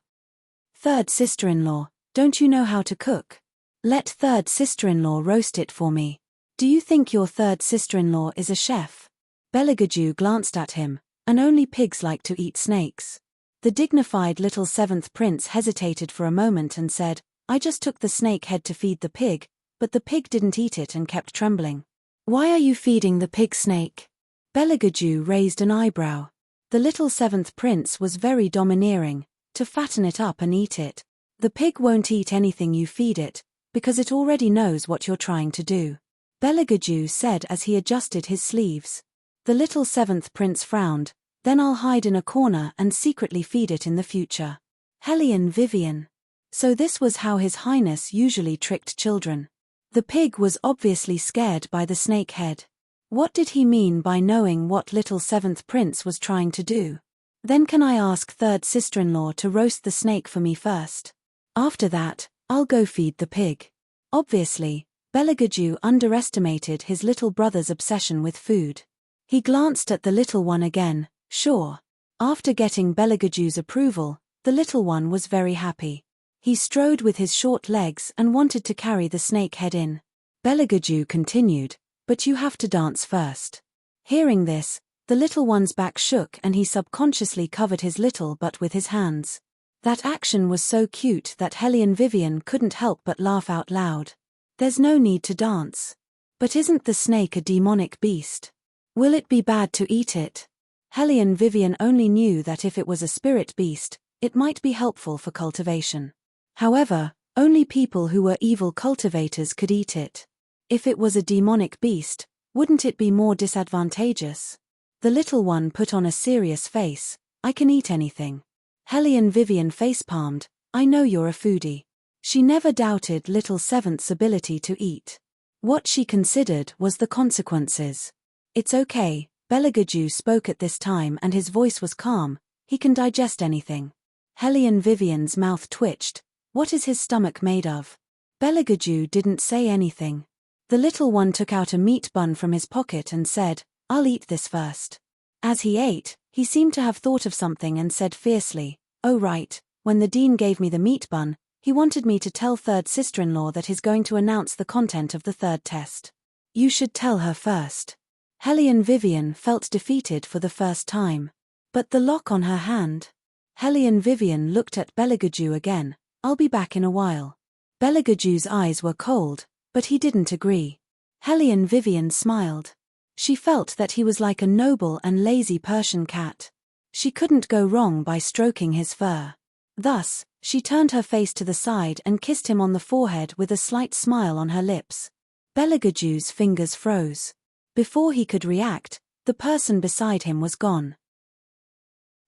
"Third sister-in-law, don't you know how to cook? Let third sister-in-law roast it for me. Do you think your third sister-in-law is a chef?" Belagaju glanced at him, and only pigs like to eat snakes. The dignified little seventh prince hesitated for a moment and said, "I just took the snake head to feed the pig, but the pig didn't eat it and kept trembling." "Why are you feeding the pig snake?" Belagaju raised an eyebrow. The little seventh prince was very domineering, "To fatten it up and eat it. The pig won't eat anything you feed it, because it already knows what you're trying to do," Belagaju said as he adjusted his sleeves. The little seventh prince frowned, "Then I'll hide in a corner and secretly feed it in the future." Hellion Vivian. So this was how His Highness usually tricked children. The pig was obviously scared by the snake head. What did he mean by knowing what little seventh prince was trying to do? "Then can I ask third sister-in-law to roast the snake for me first? After that, I'll go feed the pig." Obviously, Belagaju underestimated his little brother's obsession with food. He glanced at the little one again. Sure. After getting Belagaju's approval, the little one was very happy. He strode with his short legs and wanted to carry the snake head in. Belagaju continued, "But you have to dance first." Hearing this, the little one's back shook and he subconsciously covered his little butt with his hands. That action was so cute that Hellion Vivian couldn't help but laugh out loud. "There's no need to dance." "But isn't the snake a demonic beast? Will it be bad to eat it?" Hellion Vivian only knew that if it was a spirit beast, it might be helpful for cultivation. However, only people who were evil cultivators could eat it. If it was a demonic beast, wouldn't it be more disadvantageous? The little one put on a serious face. "I can eat anything." Hellion Vivian facepalmed. "I know you're a foodie." She never doubted little Seventh's ability to eat. What she considered was the consequences. "It's okay," Belagaju spoke at this time and his voice was calm. "He can digest anything." Hellion Vivian's mouth twitched. "What is his stomach made of?" Belagaju didn't say anything. The little one took out a meat bun from his pocket and said, "I'll eat this first." As he ate, he seemed to have thought of something and said fiercely, "Oh right, when the dean gave me the meat bun, he wanted me to tell third sister-in-law that he's going to announce the content of the third test. You should tell her first." Hellion Vivian felt defeated for the first time. But the lock on her hand? Hellion Vivian looked at Belagaju again. "I'll be back in a while." Belagaju's eyes were cold, but he didn't agree. Hellion Vivian smiled. She felt that he was like a noble and lazy Persian cat. She couldn't go wrong by stroking his fur. Thus, she turned her face to the side and kissed him on the forehead with a slight smile on her lips. Belagaju's fingers froze. Before he could react, the person beside him was gone.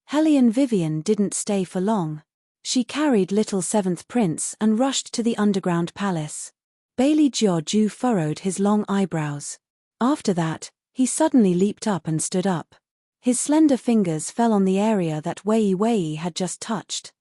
Hellion Vivian didn't stay for long. She carried little seventh prince and rushed to the underground palace. Bailey Jiu furrowed his long eyebrows. After that, he suddenly leaped up and stood up. His slender fingers fell on the area that Wei Wei had just touched.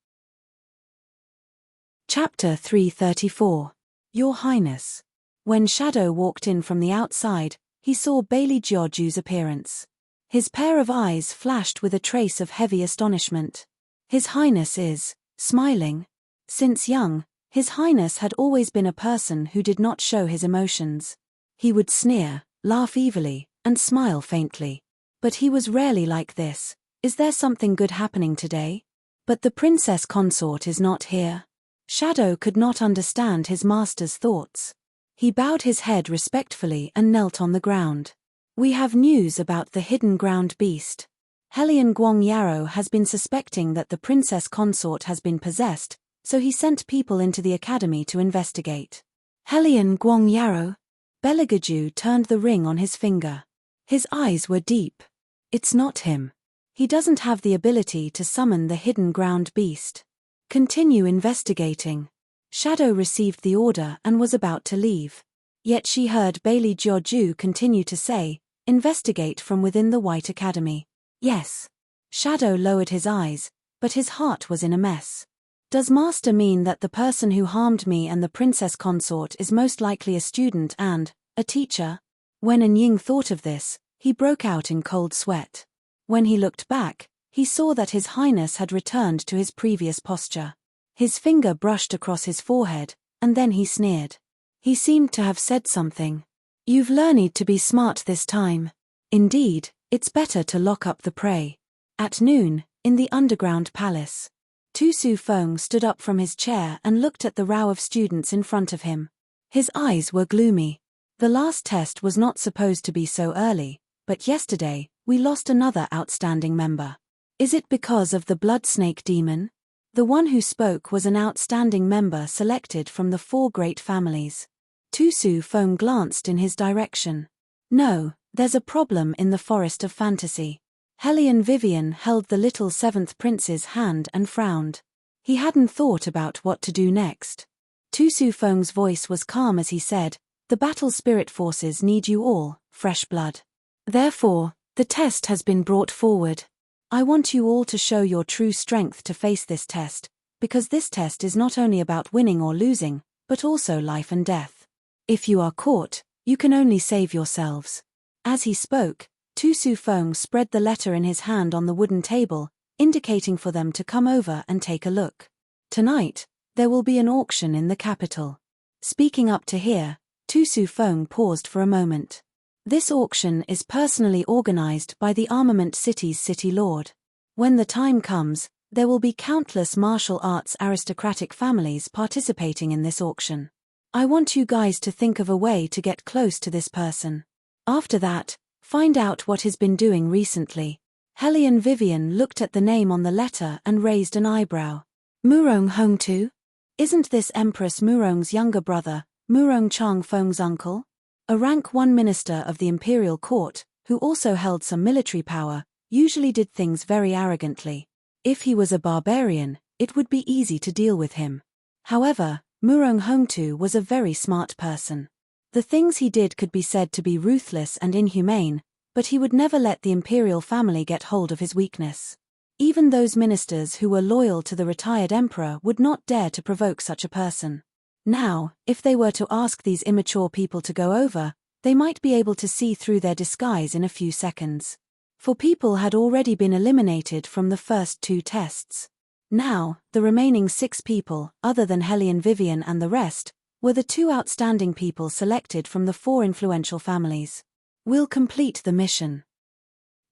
Chapter 334. Your Highness. When Shadow walked in from the outside, he saw Bailey Jiu's appearance. His pair of eyes flashed with a trace of heavy astonishment. His Highness is smiling. Since young, His Highness had always been a person who did not show his emotions. He would sneer, laugh evilly, and smile faintly. But he was rarely like this. "Is there something good happening today? But the Princess Consort is not here." Shadow could not understand his master's thoughts. He bowed his head respectfully and knelt on the ground. "We have news about the hidden ground beast. Helion Guang Yarrow has been suspecting that the princess consort has been possessed, so he sent people into the academy to investigate." "Helion Guang Yarrow?" Beligaju turned the ring on his finger. His eyes were deep. "It's not him. He doesn't have the ability to summon the hidden ground beast. Continue investigating." Shadow received the order and was about to leave. Yet she heard Bailey Jiaoju continue to say, "Investigate from within the White Academy." "Yes." Shadow lowered his eyes, but his heart was in a mess. "Does Master mean that the person who harmed me and the princess consort is most likely a student and a teacher?" When Anying thought of this, he broke out in cold sweat. When he looked back, he saw that His Highness had returned to his previous posture. His finger brushed across his forehead, and then he sneered. He seemed to have said something. "You've learned to be smart this time. Indeed, it's better to lock up the prey." At noon, in the underground palace, Tu Su Feng stood up from his chair and looked at the row of students in front of him. His eyes were gloomy. "The last test was not supposed to be so early, but yesterday, we lost another outstanding member. Is it because of the blood snake demon?" The one who spoke was an outstanding member selected from the 4 great families. Tu Su Feng glanced in his direction. "No, there's a problem in the Forest of Fantasy." Helion Vivian held the little 7th prince's hand and frowned. He hadn't thought about what to do next. Tu Su Feng's voice was calm as he said, "The battle spirit forces need you all, fresh blood. Therefore, the test has been brought forward. I want you all to show your true strength to face this test, because this test is not only about winning or losing, but also life and death. If you are caught, you can only save yourselves." As he spoke, Tu Su Feng spread the letter in his hand on the wooden table, indicating for them to come over and take a look. "Tonight, there will be an auction in the capital." Speaking up to here, Tu Su Feng paused for a moment. "This auction is personally organized by the Armament City's city lord. When the time comes, there will be countless martial arts aristocratic families participating in this auction. I want you guys to think of a way to get close to this person. After that, find out what he's been doing recently." Helion Vivian looked at the name on the letter and raised an eyebrow. "Murong Hongtu? Isn't this Empress Murong's younger brother, Murong Chang Feng's uncle? A rank 1 minister of the imperial court, who also held some military power, usually did things very arrogantly. If he was a barbarian, it would be easy to deal with him. However, Murong Hongtu was a very smart person. The things he did could be said to be ruthless and inhumane, but he would never let the imperial family get hold of his weakness. Even those ministers who were loyal to the retired emperor would not dare to provoke such a person. Now, if they were to ask these immature people to go over, they might be able to see through their disguise in a few seconds. For people had already been eliminated from the first 2 tests. Now, the remaining 6 people, other than Helion Vivian and the rest, were the 2 outstanding people selected from the 4 influential families. "We'll complete the mission."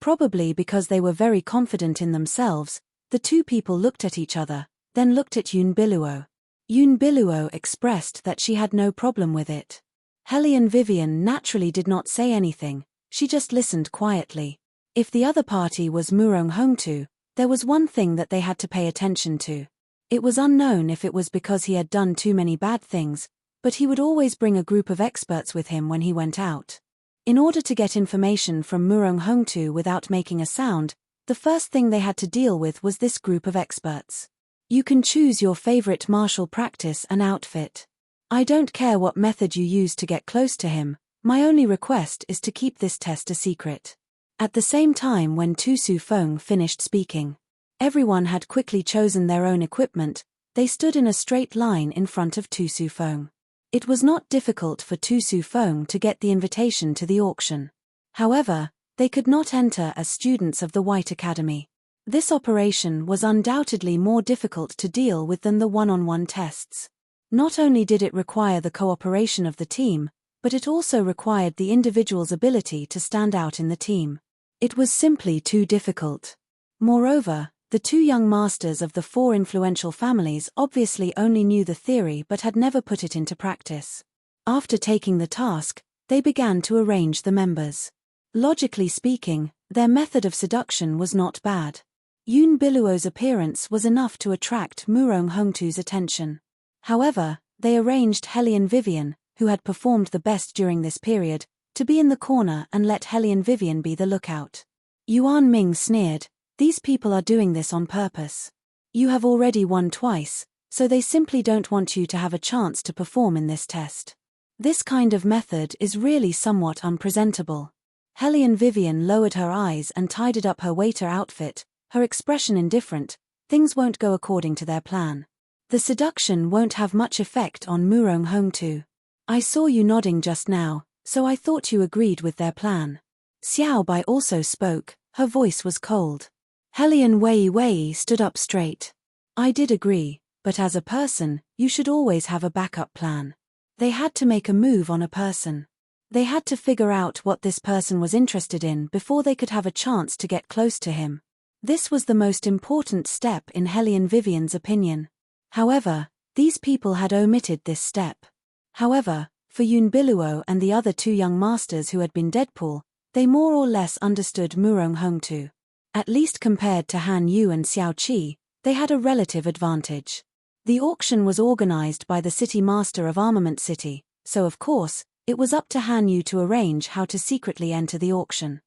Probably because they were very confident in themselves, the 2 people looked at each other, then looked at Yun Biluo. Yun Biluo expressed that she had no problem with it. Helion Vivian naturally did not say anything, she just listened quietly. If the other party was Murong Hongtu, there was one thing that they had to pay attention to. It was unknown if it was because he had done too many bad things, but he would always bring a group of experts with him when he went out. In order to get information from Murong Hongtu without making a sound, the first thing they had to deal with was this group of experts. You can choose your favorite martial practice and outfit. I don't care what method you use to get close to him, my only request is to keep this test a secret. At the same time when Tu Su Feng finished speaking, everyone had quickly chosen their own equipment, they stood in a straight line in front of Tu Su Feng. It was not difficult for Tu Su Feng to get the invitation to the auction. However, they could not enter as students of the White Academy. This operation was undoubtedly more difficult to deal with than the one-on-one tests. Not only did it require the cooperation of the team, but it also required the individual's ability to stand out in the team. It was simply too difficult. Moreover, the 2 young masters of the 4 influential families obviously only knew the theory but had never put it into practice. After taking the task, they began to arrange the members. Logically speaking, their method of seduction was not bad. Yoon Biluo's appearance was enough to attract Murong Hongtu's attention. However, they arranged Hellion Vivian, who had performed the best during this period, to be in the corner and let Hellion Vivian be the lookout. Yuan Ming sneered, "These people are doing this on purpose. You have already won twice, so they simply don't want you to have a chance to perform in this test. This kind of method is really somewhat unpresentable." Hellion Vivian lowered her eyes and tidied up her waiter outfit, her expression indifferent. "Things won't go according to their plan. The seduction won't have much effect on Murong Hongtu. I saw you nodding just now, so I thought you agreed with their plan." Xiao Bai also spoke, her voice was cold. Hellion Wei stood up straight. "I did agree, but as a person, you should always have a backup plan." They had to make a move on a person. They had to figure out what this person was interested in before they could have a chance to get close to him. This was the most important step in Hellion Vivian's opinion. However, these people had omitted this step. However, for Yoon Biluo and the other two young masters who had been Deadpool, they more or less understood Murong Hongtu. At least compared to Han Yu and Xiao Qi, they had a relative advantage. The auction was organized by the city master of Armament City, so of course, it was up to Han Yu to arrange how to secretly enter the auction.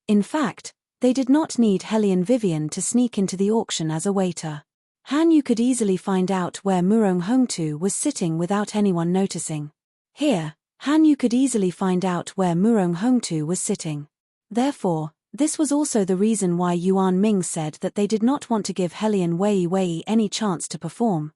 In fact, they did not need Hellion Vivian to sneak into the auction as a waiter. Han Yu could easily find out where Murong Hongtu was sitting without anyone noticing. Here, Han Yu could easily find out where Murong Hongtu was sitting. Therefore, this was also the reason why Yuan Ming said that they did not want to give Hellion Wei any chance to perform.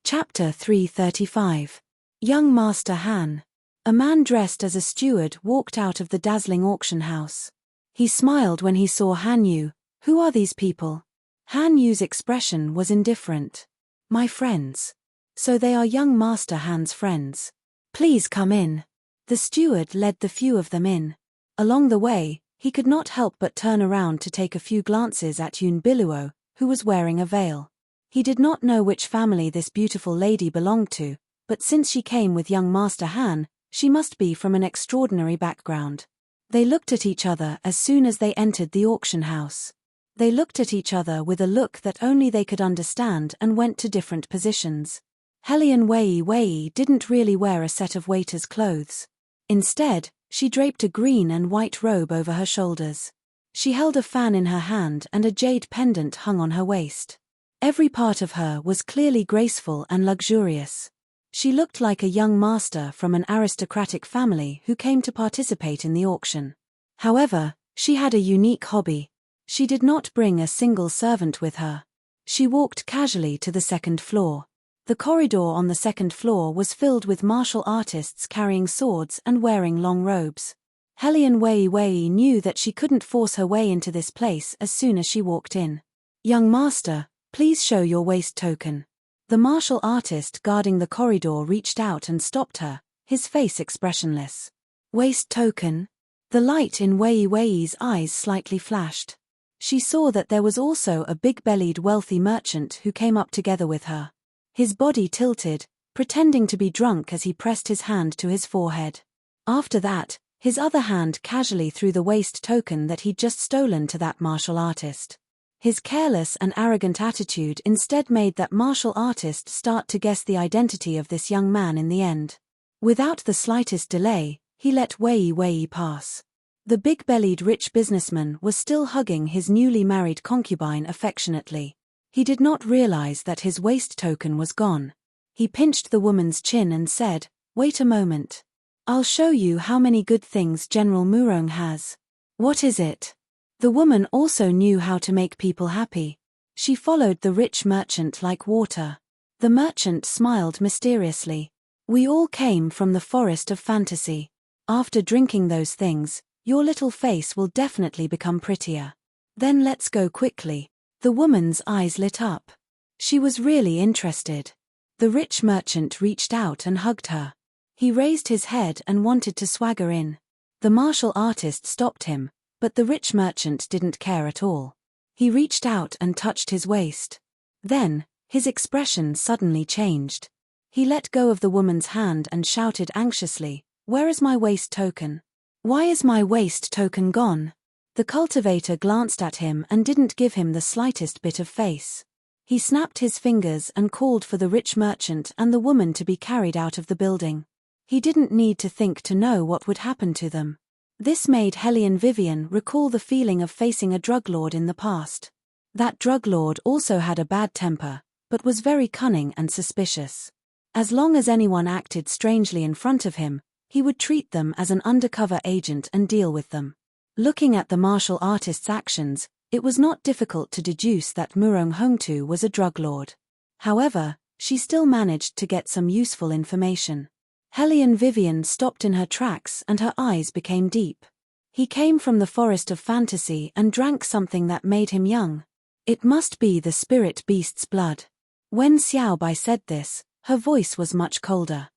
Chapter 335. Young Master Han. A man dressed as a steward walked out of the dazzling auction house. He smiled when he saw Han Yu. "Who are these people?" Han Yu's expression was indifferent. "My friends." "So they are young Master Han's friends. Please come in." The steward led the few of them in. Along the way, he could not help but turn around to take a few glances at Yoon Biluo, who was wearing a veil. He did not know which family this beautiful lady belonged to, but since she came with young Master Han, she must be from an extraordinary background. They looked at each other as soon as they entered the auction house. They looked at each other with a look that only they could understand and went to different positions. Hellion Wei didn't really wear a set of waiter's clothes. Instead, she draped a green and white robe over her shoulders. She held a fan in her hand and a jade pendant hung on her waist. Every part of her was clearly graceful and luxurious. She looked like a young master from an aristocratic family who came to participate in the auction. However, she had a unique hobby. She did not bring a single servant with her. She walked casually to the second floor. The corridor on the second floor was filled with martial artists carrying swords and wearing long robes. Hellion Wei knew that she couldn't force her way into this place as soon as she walked in. "Young master, please show your waist token." The martial artist guarding the corridor reached out and stopped her, his face expressionless. "Waist token?" The light in Wei's eyes slightly flashed. She saw that there was also a big-bellied wealthy merchant who came up together with her. His body tilted, pretending to be drunk as he pressed his hand to his forehead. After that, his other hand casually threw the waist token that he'd just stolen to that martial artist. His careless and arrogant attitude instead made that martial artist start to guess the identity of this young man in the end. Without the slightest delay, he let Wei pass. The big-bellied rich businessman was still hugging his newly married concubine affectionately. He did not realize that his waist token was gone. He pinched the woman's chin and said, "Wait a moment. I'll show you how many good things General Murong has." "What is it?" The woman also knew how to make people happy. She followed the rich merchant like water. The merchant smiled mysteriously. "We all came from the forest of fantasy. After drinking those things, your little face will definitely become prettier. Then let's go quickly." The woman's eyes lit up. She was really interested. The rich merchant reached out and hugged her. He raised his head and wanted to swagger in. The martial artist stopped him, but the rich merchant didn't care at all. He reached out and touched his waist. Then, His expression suddenly changed. He let go of the woman's hand and shouted anxiously, "Where is my waste token? Why is my waste token gone?" The cultivator glanced at him and didn't give him the slightest bit of face. He snapped his fingers and called for the rich merchant and the woman to be carried out of the building. He didn't need to think to know what would happen to them. This made Hellion Vivian recall the feeling of facing a drug lord in the past. That drug lord also had a bad temper, but was very cunning and suspicious. As long as anyone acted strangely in front of him, he would treat them as an undercover agent and deal with them. Looking at the martial artist's actions, it was not difficult to deduce that Murong Hongtu was a drug lord. However, she still managed to get some useful information. Hellion Vivian stopped in her tracks and her eyes became deep. He came from the forest of fantasy and drank something that made him young. It must be the spirit beast's blood. When Xiao Bai said this, her voice was much colder.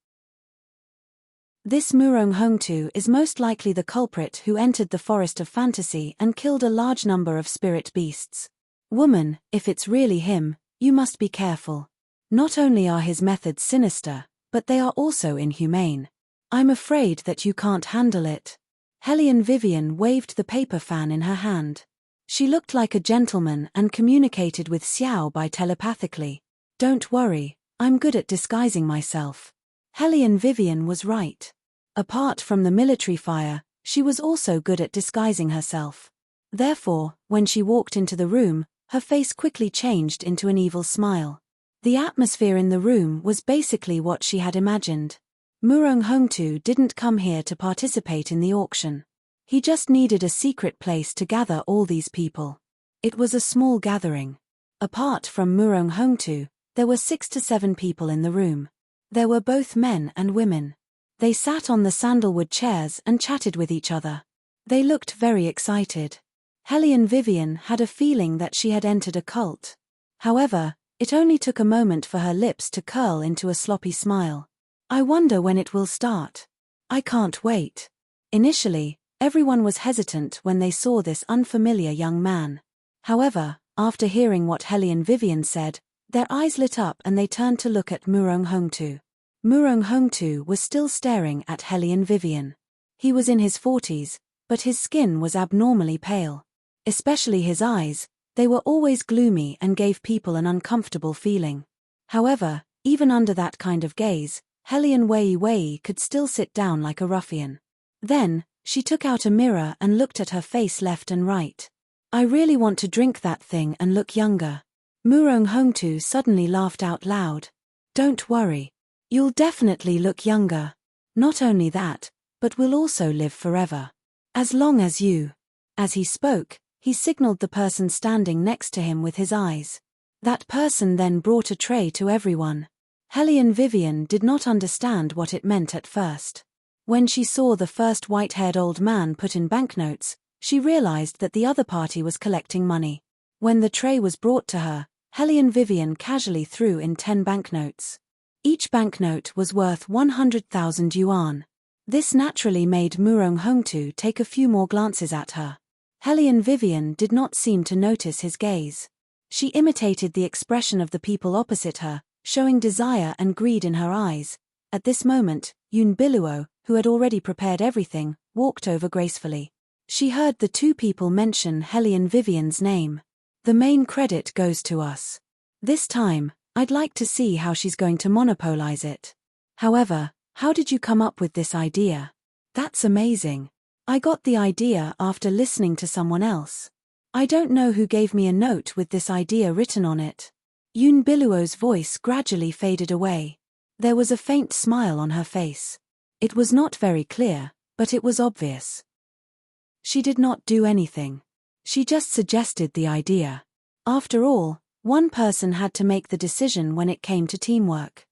This Murong Hongtu is most likely the culprit who entered the forest of fantasy and killed a large number of spirit beasts. Woman, if it's really him, you must be careful. Not only are his methods sinister, but they are also inhumane. I'm afraid that you can't handle it. Hellion Vivian waved the paper fan in her hand. She looked like a gentleman and communicated with Xiao Bai telepathically. Don't worry, I'm good at disguising myself. Hellion Vivian was right. Apart from the military fire, she was also good at disguising herself. Therefore, when she walked into the room, her face quickly changed into an evil smile. The atmosphere in the room was basically what she had imagined. Murong Hongtu didn't come here to participate in the auction. He just needed a secret place to gather all these people. It was a small gathering. Apart from Murong Hongtu, there were 6 to 7 people in the room. There were both men and women. They sat on the sandalwood chairs and chatted with each other. They looked very excited. Hellion Vivian had a feeling that she had entered a cult. However, it only took a moment for her lips to curl into a sloppy smile. I wonder when it will start. I can't wait. Initially, everyone was hesitant when they saw this unfamiliar young man. However, after hearing what Hellion Vivian said, their eyes lit up and they turned to look at Murong Hongtu. Murong Hongtu was still staring at Hellion Vivian. He was in his 40s, but his skin was abnormally pale. Especially his eyes, they were always gloomy and gave people an uncomfortable feeling. However, even under that kind of gaze, Hellion Wei could still sit down like a ruffian. Then, she took out a mirror and looked at her face left and right. I really want to drink that thing and look younger. Murong Hongtu suddenly laughed out loud. Don't worry. You'll definitely look younger. Not only that, but we'll also live forever. As long as you. As he spoke, he signaled the person standing next to him with his eyes. That person then brought a tray to everyone. Hellion Vivian did not understand what it meant at first. When she saw the first white-haired old man put in banknotes, she realized that the other party was collecting money. When the tray was brought to her, Hellion Vivian casually threw in 10 banknotes. Each banknote was worth 100,000 yuan. This naturally made Murong Hongtu take a few more glances at her. Hellion Vivian did not seem to notice his gaze. She imitated the expression of the people opposite her, showing desire and greed in her eyes. At this moment, Unveils, who had already prepared everything, walked over gracefully. She heard the 2 people mention Hellion Vivian's name. The main credit goes to us. This time, I'd like to see how she's going to monopolize it. However, how did you come up with this idea? That's amazing. I got the idea after listening to someone else. I don't know who gave me a note with this idea written on it. Unveils' voice gradually faded away. There was a faint smile on her face. It was not very clear, but it was obvious. She did not do anything. She just suggested the idea. After all, one person had to make the decision when it came to teamwork.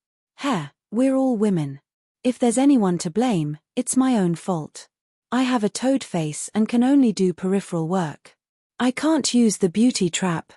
We're all women. If there's anyone to blame, it's my own fault. I have a toad face and can only do peripheral work. I can't use the beauty trap.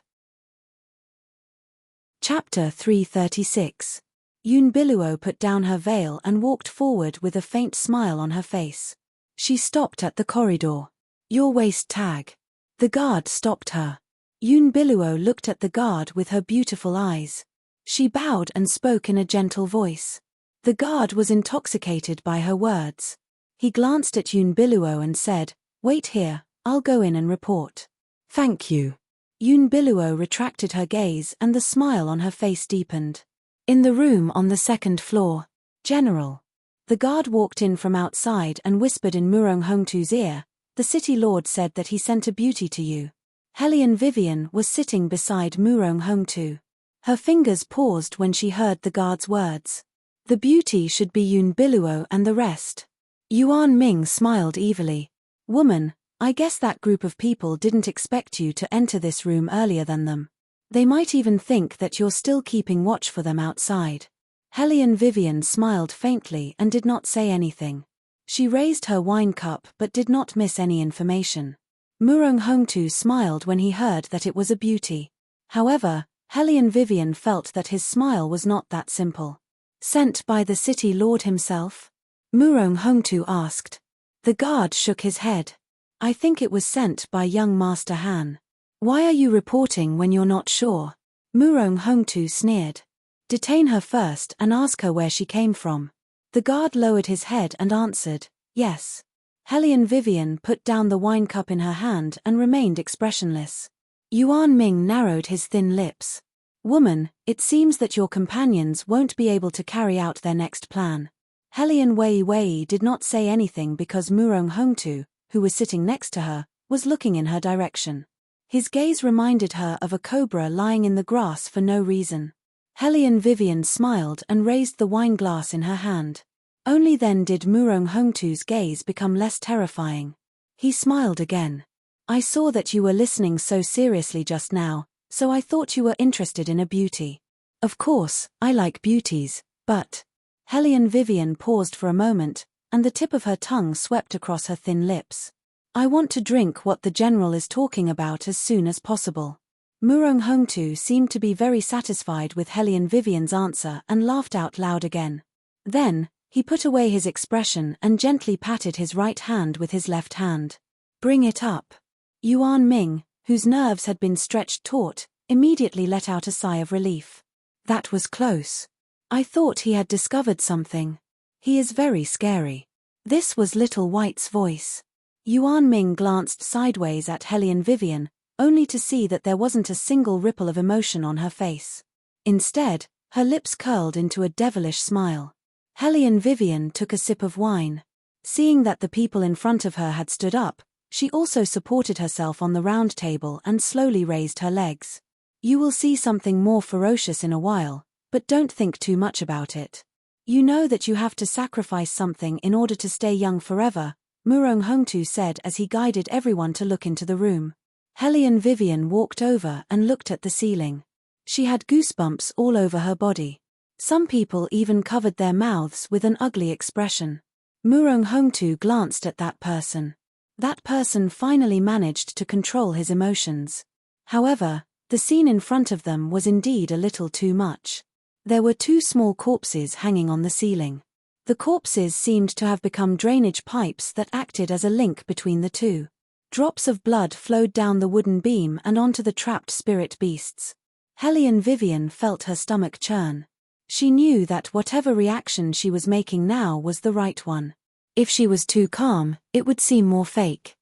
Chapter 336. Unveils put down her veil and walked forward with a faint smile on her face. She stopped at the corridor. Your waist tag. The guard stopped her. Unveils looked at the guard with her beautiful eyes. She bowed and spoke in a gentle voice. The guard was intoxicated by her words. He glanced at Unbiluo and said, "Wait here, I'll go in and report." "Thank you." Unbiluo retracted her gaze and the smile on her face deepened. In the room on the second floor, General. The guard walked in from outside and whispered in Murong Hongtu's ear, "The city lord said that he sent a beauty to you." Hellion Vivian was sitting beside Murong Hongtu. Her fingers paused when she heard the guard's words. The beauty should be Unbiluo and the rest. Yuan Ming smiled evilly. "Woman, I guess that group of people didn't expect you to enter this room earlier than them. They might even think that you're still keeping watch for them outside." Hellion Vivian smiled faintly and did not say anything. She raised her wine cup but did not miss any information. Murong Hongtu smiled when he heard that it was a beauty. However, Hellion Vivian felt that his smile was not that simple. "Sent by the city lord himself?" Murong Hongtu asked. The guard shook his head. "I think it was sent by young Master Han." "Why are you reporting when you're not sure?" Murong Hongtu sneered. "Detain her first and ask her where she came from." The guard lowered his head and answered, "Yes." Hellion Vivian put down the wine cup in her hand and remained expressionless. Yuan Ming narrowed his thin lips. "Woman, it seems that your companions won't be able to carry out their next plan." Hellion Wei did not say anything because Murong Hongtu, who was sitting next to her, was looking in her direction. His gaze reminded her of a cobra lying in the grass for no reason. Hellion Vivian smiled and raised the wine glass in her hand. Only then did Murong Hongtu's gaze become less terrifying. He smiled again. "I saw that you were listening so seriously just now, so I thought you were interested in a beauty. Of course, I like beauties, but..." Hellion Vivian paused for a moment, and the tip of her tongue swept across her thin lips. "I want to drink what the general is talking about as soon as possible." Murong Hongtu seemed to be very satisfied with Hellion Vivian's answer and laughed out loud again. Then, he put away his expression and gently patted his right hand with his left hand. "Bring it up." Yuan Ming, whose nerves had been stretched taut, immediately let out a sigh of relief. "That was close. I thought he had discovered something. He is very scary." This was Little White's voice. Yuan Ming glanced sideways at Hellion Vivian, only to see that there wasn't a single ripple of emotion on her face. Instead, her lips curled into a devilish smile. Hellion Vivian took a sip of wine. Seeing that the people in front of her had stood up, she also supported herself on the round table and slowly raised her legs. "You will see something more ferocious in a while, but don't think too much about it. You know that you have to sacrifice something in order to stay young forever," Murong Hongtu said as he guided everyone to look into the room. Hellion Vivian walked over and looked at the ceiling. She had goosebumps all over her body. Some people even covered their mouths with an ugly expression. Murong Hongtu glanced at that person. That person finally managed to control his emotions. However, the scene in front of them was indeed a little too much. There were two small corpses hanging on the ceiling. The corpses seemed to have become drainage pipes that acted as a link between the two. Drops of blood flowed down the wooden beam and onto the trapped spirit beasts. Hellion Vivian felt her stomach churn. She knew that whatever reaction she was making now was the right one. If she was too calm, it would seem more fake.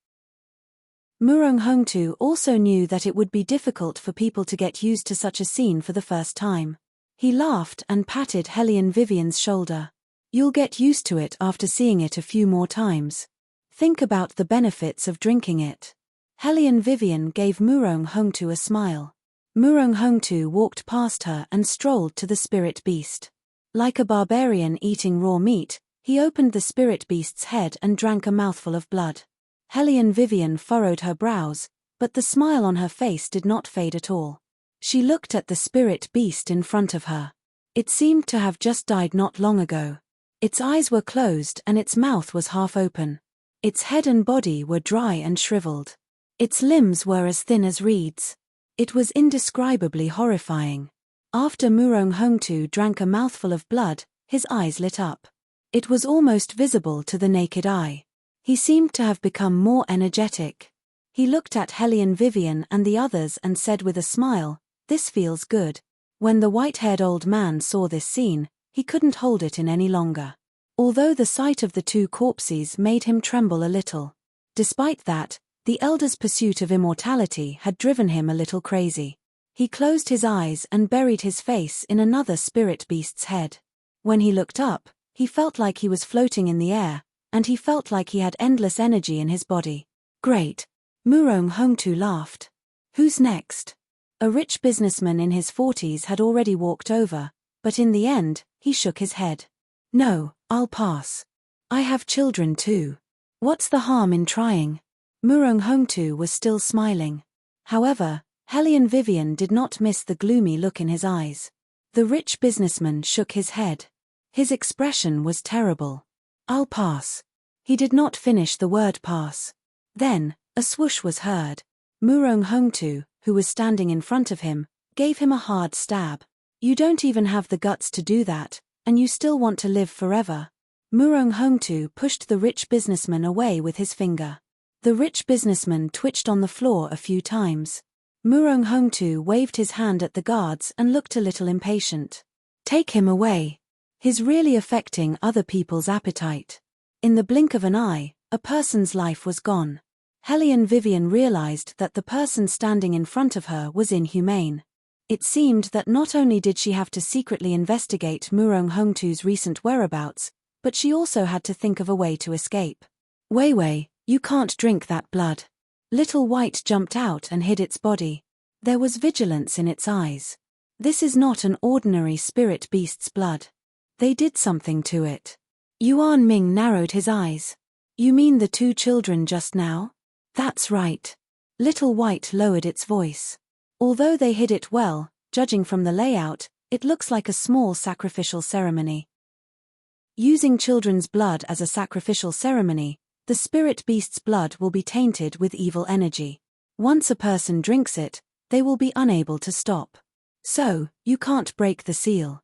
Murong Hongtu also knew that it would be difficult for people to get used to such a scene for the first time. He laughed and patted Hellion Vivian's shoulder. "You'll get used to it after seeing it a few more times. Think about the benefits of drinking it." Hellion Vivian gave Murong Hongtu a smile. Murong Hongtu walked past her and strolled to the spirit beast. Like a barbarian eating raw meat, he opened the spirit beast's head and drank a mouthful of blood. Hellion Vivian furrowed her brows, but the smile on her face did not fade at all. She looked at the spirit beast in front of her. It seemed to have just died not long ago. Its eyes were closed and its mouth was half open. Its head and body were dry and shriveled. Its limbs were as thin as reeds. It was indescribably horrifying. After Murong Hongtu drank a mouthful of blood, his eyes lit up. It was almost visible to the naked eye. He seemed to have become more energetic. He looked at Hellion Vivian and the others and said with a smile, "This feels good." When the white-haired old man saw this scene, he couldn't hold it in any longer. Although the sight of the two corpses made him tremble a little. Despite that, the elder's pursuit of immortality had driven him a little crazy. He closed his eyes and buried his face in another spirit beast's head. When he looked up, he felt like he was floating in the air, and he felt like he had endless energy in his body. Great. Murong Hongtu laughed. Who's next? A rich businessman in his 40s had already walked over, but in the end, he shook his head. No, I'll pass. I have children too. What's the harm in trying? Murong Hongtu was still smiling. However, Hellion Vivian did not miss the gloomy look in his eyes. The rich businessman shook his head. His expression was terrible. I'll pass. He did not finish the word pass. Then, a swoosh was heard. Murong Hongtu, who was standing in front of him, gave him a hard stab. You don't even have the guts to do that, and you still want to live forever. Murong Hongtu pushed the rich businessman away with his finger. The rich businessman twitched on the floor a few times. Murong Hongtu waved his hand at the guards and looked a little impatient. Take him away. He's really affecting other people's appetite. In the blink of an eye, a person's life was gone. Hellion Vivian realized that the person standing in front of her was inhumane. It seemed that not only did she have to secretly investigate Murong Hongtu's recent whereabouts, but she also had to think of a way to escape. Weiwei, you can't drink that blood. Little White jumped out and hid its body. There was vigilance in its eyes. This is not an ordinary spirit beast's blood. They did something to it. Yuan Ming narrowed his eyes. You mean the two children just now? That's right. Little White lowered its voice. Although they hid it well, judging from the layout, it looks like a small sacrificial ceremony. Using children's blood as a sacrificial ceremony, the spirit beast's blood will be tainted with evil energy. Once a person drinks it, they will be unable to stop. So, you can't break the seal.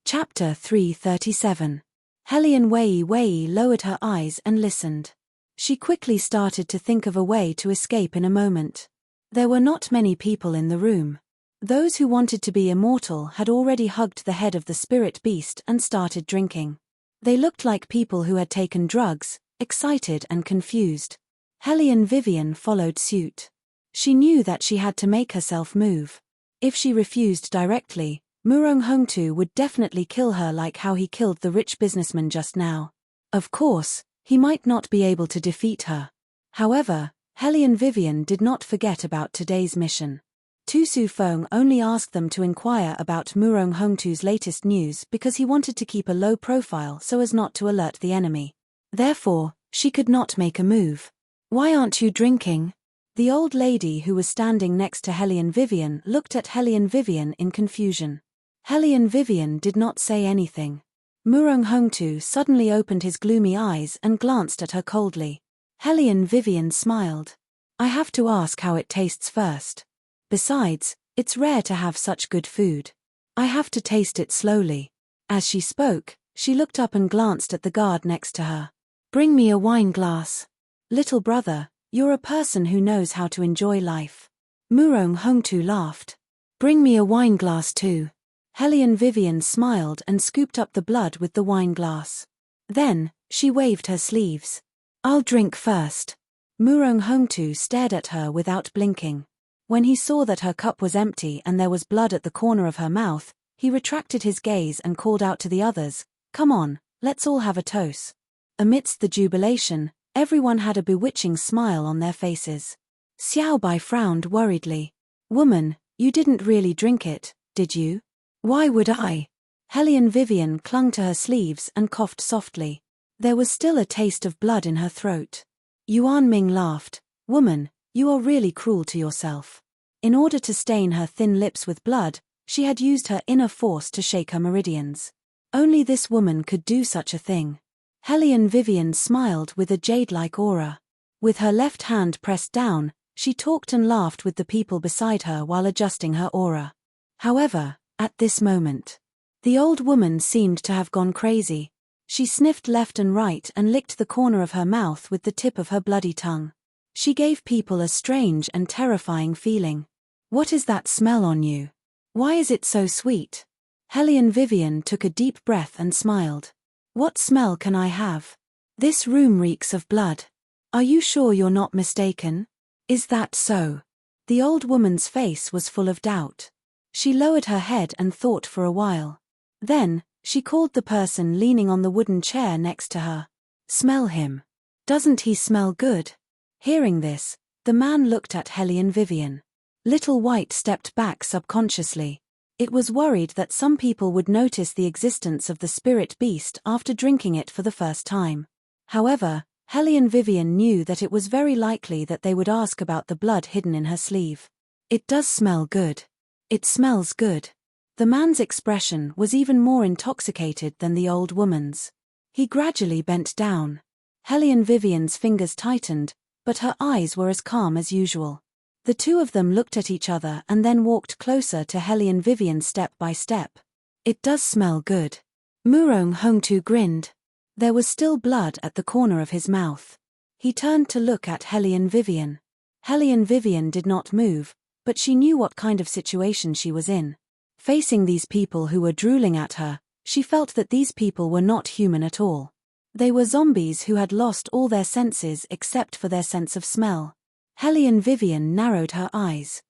Chapter 337. Hellion Wei lowered her eyes and listened. She quickly started to think of a way to escape in a moment. There were not many people in the room. Those who wanted to be immortal had already hugged the head of the spirit beast and started drinking. They looked like people who had taken drugs, excited and confused. Hellion Vivian followed suit. She knew that she had to make herself move. If she refused directly, Murong Hongtu would definitely kill her like how he killed the rich businessman just now. Of course, he might not be able to defeat her. However, Hellion Vivian did not forget about today's mission. Tu Su Feng only asked them to inquire about Murong Hongtu's latest news because he wanted to keep a low profile so as not to alert the enemy. Therefore, she could not make a move. Why aren't you drinking? The old lady who was standing next to Hellion Vivian looked at Hellion Vivian in confusion. Hellion Vivian did not say anything. Murong Hongtu suddenly opened his gloomy eyes and glanced at her coldly. Hellion Vivian smiled. I have to ask how it tastes first. Besides, it's rare to have such good food. I have to taste it slowly. As she spoke, she looked up and glanced at the guard next to her. Bring me a wine glass. Little brother, you're a person who knows how to enjoy life. Murong Hongtu laughed. Bring me a wine glass too. Hellion Vivian smiled and scooped up the blood with the wine glass. Then, she waved her sleeves. I'll drink first. Murong Hongtu stared at her without blinking. When he saw that her cup was empty and there was blood at the corner of her mouth, he retracted his gaze and called out to the others, Come on, let's all have a toast. Amidst the jubilation, everyone had a bewitching smile on their faces. Xiao Bai frowned worriedly. Woman, you didn't really drink it, did you? Why would I? Hellion Vivian clung to her sleeves and coughed softly. There was still a taste of blood in her throat. Yuan Ming laughed. Woman, you are really cruel to yourself. In order to stain her thin lips with blood, she had used her inner force to shake her meridians. Only this woman could do such a thing. Hellion Vivian smiled with a jade-like aura. With her left hand pressed down, she talked and laughed with the people beside her while adjusting her aura. However, at this moment, the old woman seemed to have gone crazy. She sniffed left and right and licked the corner of her mouth with the tip of her bloody tongue. She gave people a strange and terrifying feeling. What is that smell on you? Why is it so sweet? Hellion Vivian took a deep breath and smiled. What smell can I have? This room reeks of blood. Are you sure you're not mistaken? Is that so? The old woman's face was full of doubt. She lowered her head and thought for a while. Then, she called the person leaning on the wooden chair next to her. Smell him. Doesn't he smell good? Hearing this, the man looked at Hellion Vivian. Little White stepped back subconsciously. It was worried that some people would notice the existence of the spirit beast after drinking it for the first time. However, Hellion Vivian knew that it was very likely that they would ask about the blood hidden in her sleeve. It does smell good. It smells good. The man's expression was even more intoxicated than the old woman's. He gradually bent down. Hellion Vivian's fingers tightened, but her eyes were as calm as usual. The two of them looked at each other and then walked closer to Hellion Vivian step by step. It does smell good. Murong Hongtu grinned. There was still blood at the corner of his mouth. He turned to look at Hellion Vivian. Hellion Vivian did not move, but she knew what kind of situation she was in. Facing these people who were drooling at her, she felt that these people were not human at all. They were zombies who had lost all their senses except for their sense of smell. Hellion Vivian narrowed her eyes.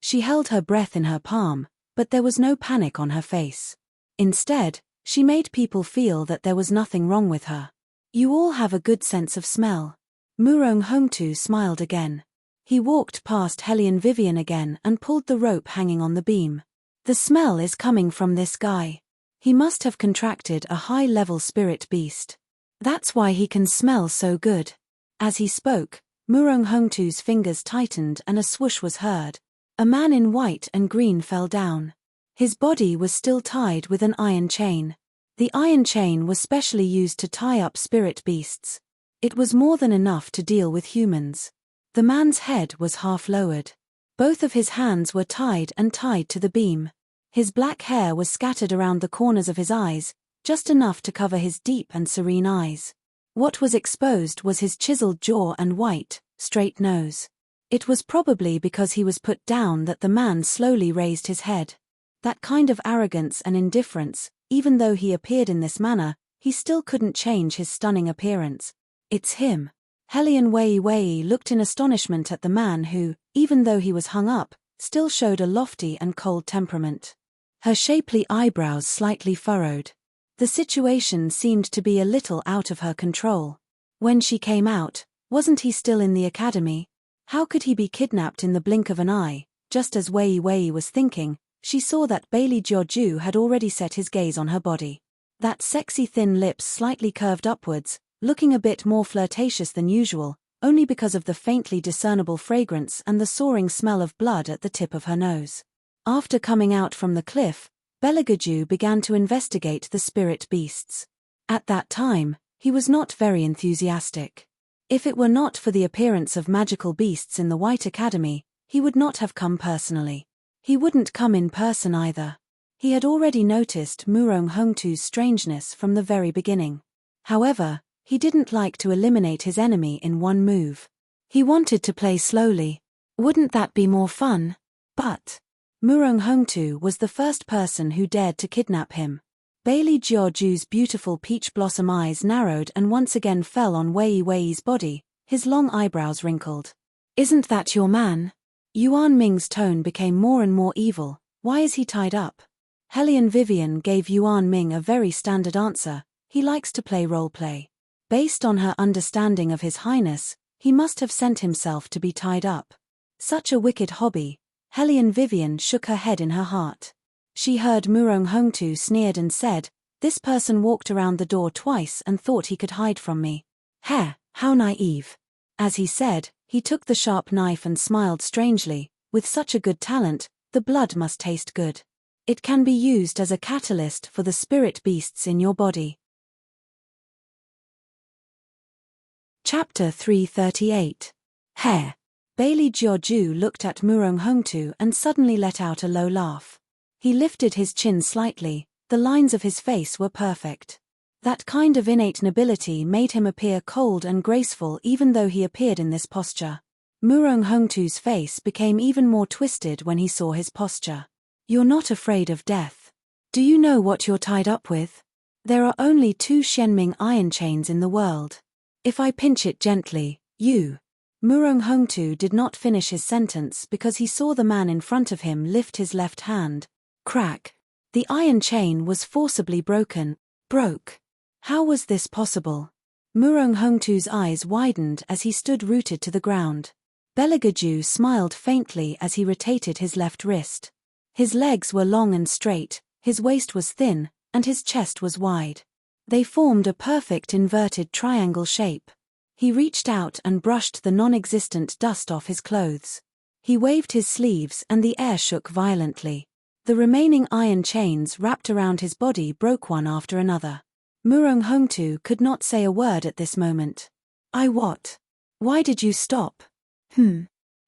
She held her breath in her palm, but there was no panic on her face. Instead, she made people feel that there was nothing wrong with her. You all have a good sense of smell. Murong Hongtu smiled again. He walked past Hellion Vivian again and pulled the rope hanging on the beam. The smell is coming from this guy. He must have contracted a high-level spirit beast. That's why he can smell so good. As he spoke, Murong Hongtu's fingers tightened and a swoosh was heard. A man in white and green fell down. His body was still tied with an iron chain. The iron chain was specially used to tie up spirit beasts. It was more than enough to deal with humans. The man's head was half lowered. Both of his hands were tied to the beam. His black hair was scattered around the corners of his eyes, just enough to cover his deep and serene eyes. What was exposed was his chiseled jaw and white, straight nose. It was probably because he was put down that the man slowly raised his head. That kind of arrogance and indifference, even though he appeared in this manner, he still couldn't change his stunning appearance. It's him. Hellion Wei looked in astonishment at the man who, even though he was hung up, still showed a lofty and cold temperament. Her shapely eyebrows slightly furrowed. The situation seemed to be a little out of her control. When she came out, wasn't he still in the academy? How could he be kidnapped in the blink of an eye? Just as Wei was thinking, she saw that Bailey Jiaoju had already set his gaze on her body. That sexy thin lips slightly curved upwards, looking a bit more flirtatious than usual, only because of the faintly discernible fragrance and the soaring smell of blood at the tip of her nose. After coming out from the cliff, Belagaju began to investigate the spirit beasts. At that time, he was not very enthusiastic. If it were not for the appearance of magical beasts in the White Academy, he would not have come personally. He wouldn't come in person either. He had already noticed Murong Hongtu's strangeness from the very beginning. However, he didn't like to eliminate his enemy in one move. He wanted to play slowly. Wouldn't that be more fun? But Murong Hongtu was the first person who dared to kidnap him. Bailey Jiaoju's beautiful peach blossom eyes narrowed and once again fell on Wei's body, his long eyebrows wrinkled. Isn't that your man? Yuan Ming's tone became more and more evil. Why is he tied up? Hellion Vivian gave Yuan Ming a very standard answer. He likes to play role-play. Based on her understanding of His Highness, he must have sent himself to be tied up. Such a wicked hobby. Hellion Vivian shook her head in her heart. She heard Murong Hongtu sneered and said, "This person walked around the door twice and thought he could hide from me. How naive." As he said, he took the sharp knife and smiled strangely. With such a good talent, the blood must taste good. It can be used as a catalyst for the spirit beasts in your body. Chapter 338. Hair. Bailey Jiaoju looked at Murong Hongtu and suddenly let out a low laugh. He lifted his chin slightly, the lines of his face were perfect. That kind of innate nobility made him appear cold and graceful even though he appeared in this posture. Murong Hongtu's face became even more twisted when he saw his posture. You're not afraid of death. Do you know what you're tied up with? There are only 2 Shenming iron chains in the world. If I pinch it gently, you. Murong Hongtu did not finish his sentence because he saw the man in front of him lift his left hand. Crack. The iron chain was forcibly broken. Broke. How was this possible? Murong Hongtu's eyes widened as he stood rooted to the ground. Beligaju smiled faintly as he rotated his left wrist. His legs were long and straight, his waist was thin, and his chest was wide. They formed a perfect inverted triangle shape. He reached out and brushed the non-existent dust off his clothes. He waved his sleeves and the air shook violently. The remaining iron chains wrapped around his body broke one after another. Murong Hongtu could not say a word at this moment. What? Why did you stop?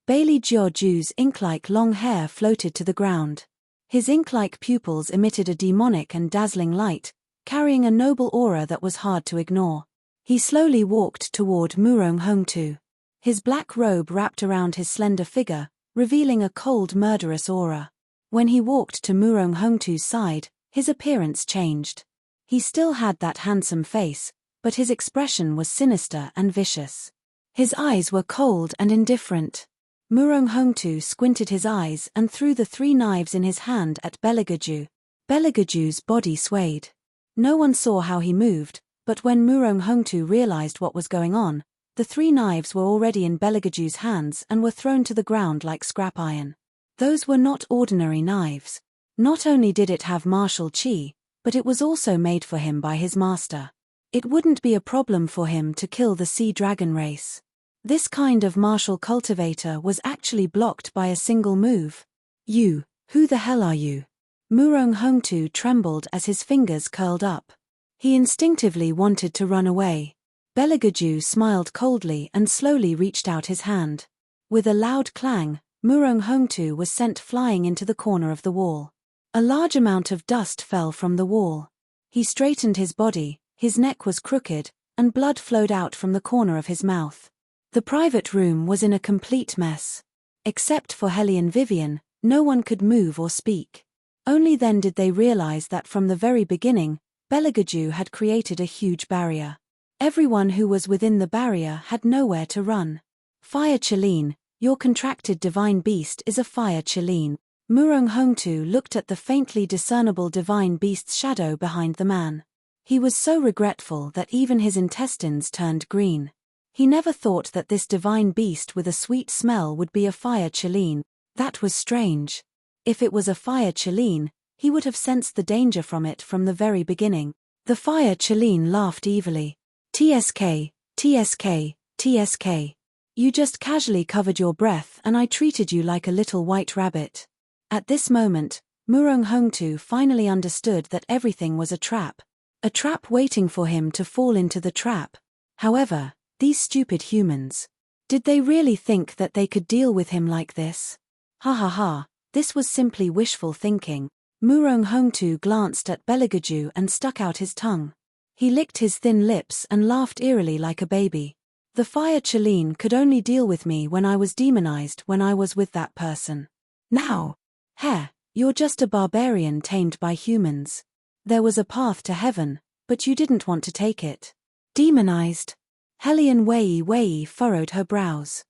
Bailey Jiaoju's ink-like long hair floated to the ground. His ink-like pupils emitted a demonic and dazzling light, carrying a noble aura that was hard to ignore. He slowly walked toward Murong Hongtu. His black robe wrapped around his slender figure, revealing a cold, murderous aura. When he walked to Murong Hongtu's side, his appearance changed. He still had that handsome face, but his expression was sinister and vicious. His eyes were cold and indifferent. Murong Hongtu squinted his eyes and threw the 3 knives in his hand at Beligaju. Beligaju's body swayed. No one saw how he moved, but when Murong Hongtu realized what was going on, the 3 knives were already in Beligaju's hands and were thrown to the ground like scrap iron. Those were not ordinary knives. Not only did it have martial qi, but it was also made for him by his master. It wouldn't be a problem for him to kill the sea dragon race. This kind of martial cultivator was actually blocked by a single move. You, who the hell are you? Murong Hongtu trembled as his fingers curled up. He instinctively wanted to run away. Beligaju smiled coldly and slowly reached out his hand. With a loud clang, Murong Hongtu was sent flying into the corner of the wall. A large amount of dust fell from the wall. He straightened his body, his neck was crooked, and blood flowed out from the corner of his mouth. The private room was in a complete mess. Except for Helly and Vivian, no one could move or speak. Only then did they realize that from the very beginning, Beligaju had created a huge barrier. Everyone who was within the barrier had nowhere to run. Fire Chileen, your contracted divine beast is a fire Chileen. Murong Hongtu looked at the faintly discernible divine beast's shadow behind the man. He was so regretful that even his intestines turned green. He never thought that this divine beast with a sweet smell would be a fire Chileen. That was strange. If it was a fire Chileen, he would have sensed the danger from it from the very beginning. The fire Chileen laughed evilly. TSK, TSK, TSK. You just casually covered your breath and I treated you like a little white rabbit. At this moment, Murong Hongtu finally understood that everything was a trap. A trap waiting for him to fall into the trap. However, these stupid humans. Did they really think that they could deal with him like this? Ha ha ha, this was simply wishful thinking. Murong Hongtu glanced at Beligaju and stuck out his tongue. He licked his thin lips and laughed eerily like a baby. The fire Chileen could only deal with me when I was demonized when I was with that person. Now, you're just a barbarian tamed by humans. There was a path to heaven, but you didn't want to take it. Demonized. Hellion Wei furrowed her brows.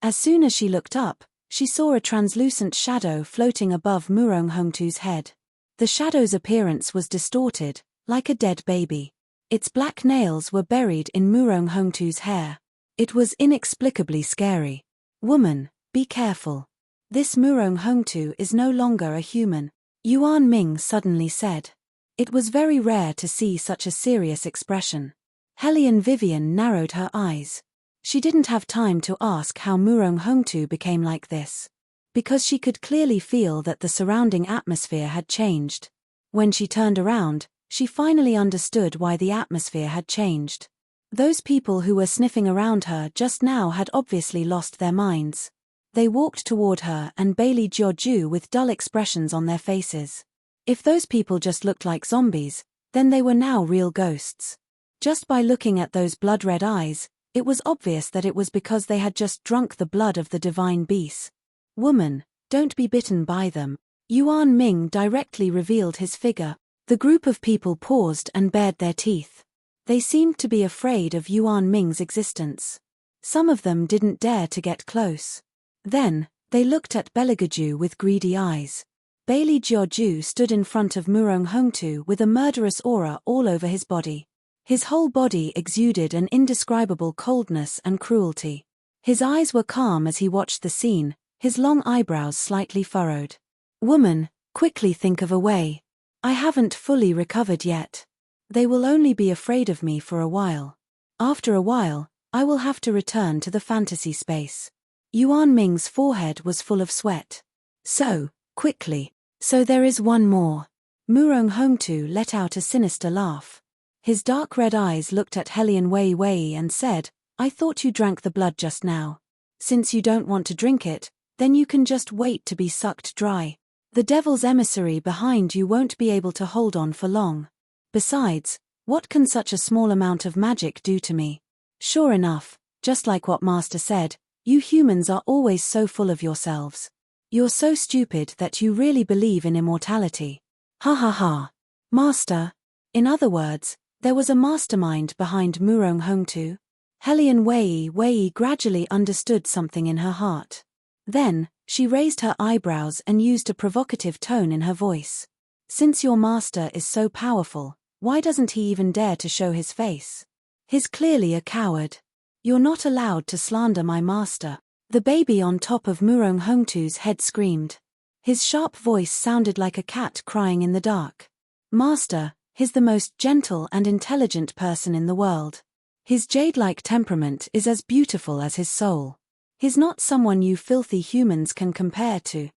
As soon as she looked up, she saw a translucent shadow floating above Murong Hongtu's head. The shadow's appearance was distorted, like a dead baby. Its black nails were buried in Murong Hongtu's hair. It was inexplicably scary. Woman, be careful. This Murong Hongtu is no longer a human, Yuan Ming suddenly said. It was very rare to see such a serious expression. Hellion Vivian narrowed her eyes. She didn't have time to ask how Murong Hongtu became like this. Because she could clearly feel that the surrounding atmosphere had changed. When she turned around, she finally understood why the atmosphere had changed. Those people who were sniffing around her just now had obviously lost their minds. They walked toward her and Bailey Jiaoju with dull expressions on their faces. If those people just looked like zombies, then they were now real ghosts. Just by looking at those blood-red eyes, It was obvious that it was because they had just drunk the blood of the divine beasts. Woman, don't be bitten by them. Yuan Ming directly revealed his figure. The group of people paused and bared their teeth. They seemed to be afraid of Yuan Ming's existence. Some of them didn't dare to get close. Then, they looked at Beligaju with greedy eyes. Bailey Jiaoju stood in front of Murong Hongtu with a murderous aura all over his body. His whole body exuded an indescribable coldness and cruelty. His eyes were calm as he watched the scene, his long eyebrows slightly furrowed. Woman, quickly think of a way. I haven't fully recovered yet. They will only be afraid of me for a while. After a while, I will have to return to the fantasy space. Yuan Ming's forehead was full of sweat. So, quickly. So there is one more. Murong Hongtu let out a sinister laugh. His dark red eyes looked at Helian Wei Wei and said, I thought you drank the blood just now. Since you don't want to drink it, then you can just wait to be sucked dry. The devil's emissary behind you won't be able to hold on for long. Besides, what can such a small amount of magic do to me? Sure enough, just like what Master said, you humans are always so full of yourselves. You're so stupid that you really believe in immortality. Ha ha ha. Master. In other words, there was a mastermind behind Murong Hongtu. Helian Wei Wei gradually understood something in her heart. Then, she raised her eyebrows and used a provocative tone in her voice. Since your master is so powerful, why doesn't he even dare to show his face? He's clearly a coward. You're not allowed to slander my master. The baby on top of Murong Hongtu's head screamed. His sharp voice sounded like a cat crying in the dark. Master, he's the most gentle and intelligent person in the world. His jade-like temperament is as beautiful as his soul. He's not someone you filthy humans can compare to.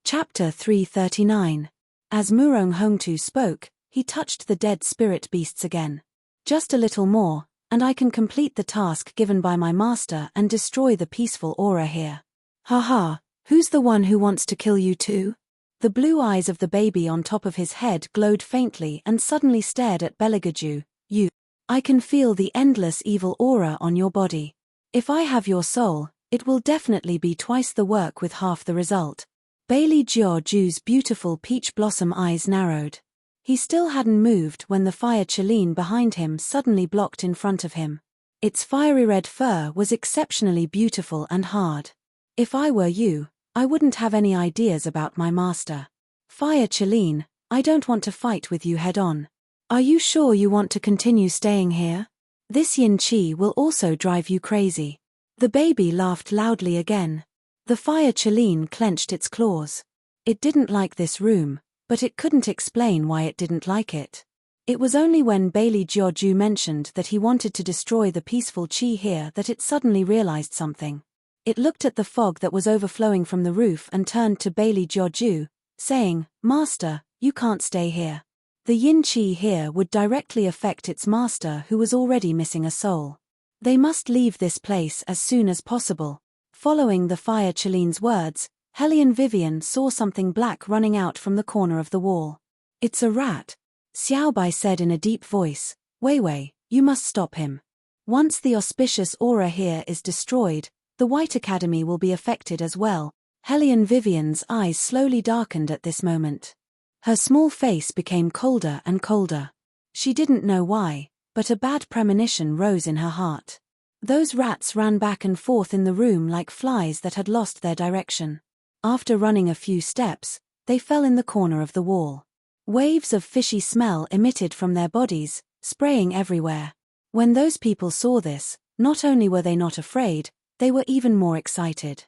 Chapter 339. As Murong Hongtu spoke, he touched the dead spirit beasts again. Just a little more, and I can complete the task given by my master and destroy the peaceful aura here. Ha ha, who's the one who wants to kill you too? The blue eyes of the baby on top of his head glowed faintly and suddenly stared at Beligaju. You. I can feel the endless evil aura on your body. If I have your soul, it will definitely be twice the work with half the result. Bailey Jiaoju's beautiful peach blossom eyes narrowed. He still hadn't moved when the fire Chelene behind him suddenly blocked in front of him. Its fiery red fur was exceptionally beautiful and hard. If I were you, I wouldn't have any ideas about my master. Fire Chelene, I don't want to fight with you head-on. Are you sure you want to continue staying here? This yin qi will also drive you crazy. The baby laughed loudly again. The fire Chelene clenched its claws. It didn't like this room, but it couldn't explain why it didn't like it. It was only when Bailey Jiaoju mentioned that he wanted to destroy the peaceful qi here that it suddenly realized something. It looked at the fog that was overflowing from the roof and turned to Bailey Jiaoju, saying, Master, you can't stay here. The yin qi here would directly affect its master who was already missing a soul. They must leave this place as soon as possible. Following the fire Chelene's words, Helian Vivian saw something black running out from the corner of the wall. It's a rat, Xiaobai said in a deep voice. Wei Wei, you must stop him. Once the auspicious aura here is destroyed, the White Academy will be affected as well. Helian Vivian's eyes slowly darkened at this moment. Her small face became colder and colder. She didn't know why, but a bad premonition rose in her heart. Those rats ran back and forth in the room like flies that had lost their direction. After running a few steps, they fell in the corner of the wall. Waves of fishy smell emitted from their bodies, spraying everywhere. When those people saw this, not only were they not afraid, they were even more excited.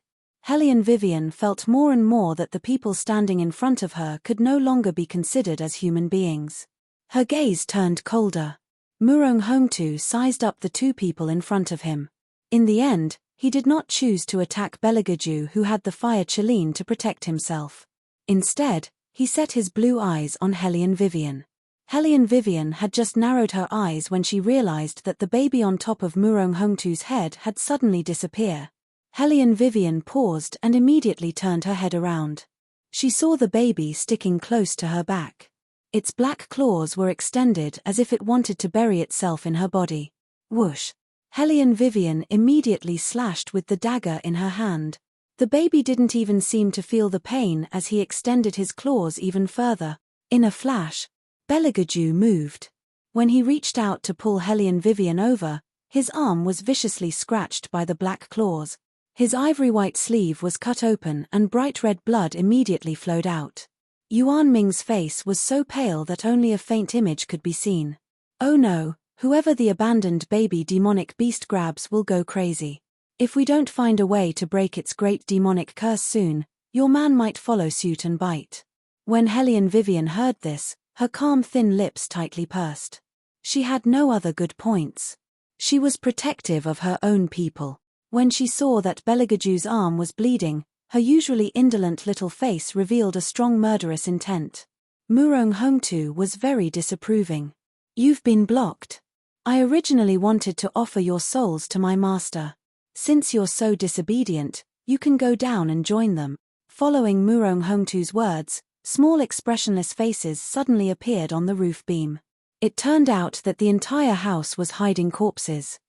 Helian Vivian felt more and more that the people standing in front of her could no longer be considered as human beings. Her gaze turned colder. Murong Hongtu sized up the two people in front of him. In the end, he did not choose to attack Beligaju who had the fire Chelene to protect himself. Instead, he set his blue eyes on Helian Vivian. Helian Vivian had just narrowed her eyes when she realized that the baby on top of Murong Hongtu's head had suddenly disappeared. Helian Vivian paused and immediately turned her head around. She saw the baby sticking close to her back. Its black claws were extended as if it wanted to bury itself in her body. Whoosh! Hellion Vivian immediately slashed with the dagger in her hand. The baby didn't even seem to feel the pain as he extended his claws even further. In a flash, Beligaju moved. When he reached out to pull Hellion Vivian over, his arm was viciously scratched by the black claws. His ivory-white sleeve was cut open and bright red blood immediately flowed out. Yuan Ming's face was so pale that only a faint image could be seen. Oh no, whoever the abandoned baby demonic beast grabs will go crazy. If we don't find a way to break its great demonic curse soon, your man might follow suit and bite. When Hellion Vivian heard this, her calm thin lips tightly pursed. She had no other good points. She was protective of her own people. When she saw that Beligaju's arm was bleeding, her usually indolent little face revealed a strong murderous intent. Murong Hongtu was very disapproving. You've been blocked. I originally wanted to offer your souls to my master. Since you're so disobedient, you can go down and join them. Following Murong Hongtu's words, small expressionless faces suddenly appeared on the roof beam. It turned out that the entire house was hiding corpses.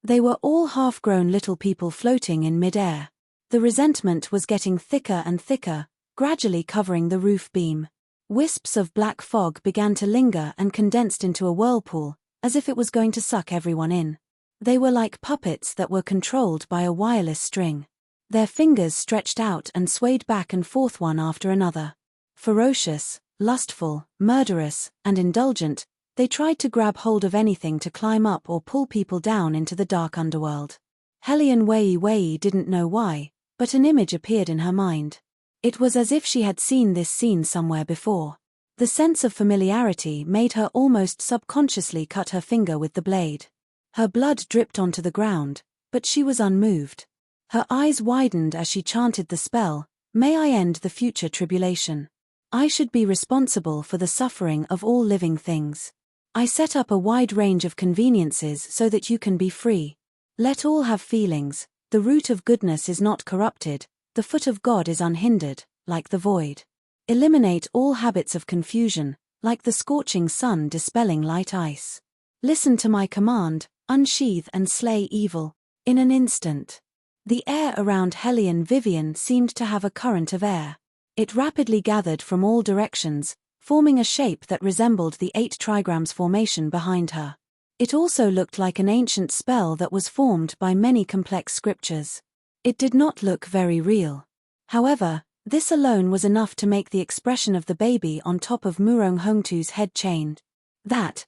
They were all half-grown little people floating in mid-air. The resentment was getting thicker and thicker, gradually covering the roof beam. Wisps of black fog began to linger and condensed into a whirlpool, as if it was going to suck everyone in. They were like puppets that were controlled by a wireless string. Their fingers stretched out and swayed back and forth one after another. Ferocious, lustful, murderous, and indulgent, they tried to grab hold of anything to climb up or pull people down into the dark underworld. Hellion Wei didn't know why, but an image appeared in her mind. It was as if she had seen this scene somewhere before. The sense of familiarity made her almost subconsciously cut her finger with the blade. Her blood dripped onto the ground, but she was unmoved. Her eyes widened as she chanted the spell, "May I end the future tribulation. I should be responsible for the suffering of all living things. I set up a wide range of conveniences so that you can be free. Let all have feelings, the root of goodness is not corrupted, the foot of God is unhindered, like the void. Eliminate all habits of confusion, like the scorching sun dispelling light ice. Listen to my command, unsheathe and slay evil." In an instant, the air around Hellion Vivian seemed to have a current of air. It rapidly gathered from all directions, forming a shape that resembled the 8 trigrams formation behind her. It also looked like an ancient spell that was formed by many complex scriptures. It did not look very real. However, this alone was enough to make the expression of the baby on top of Murong Hongtu's head change. That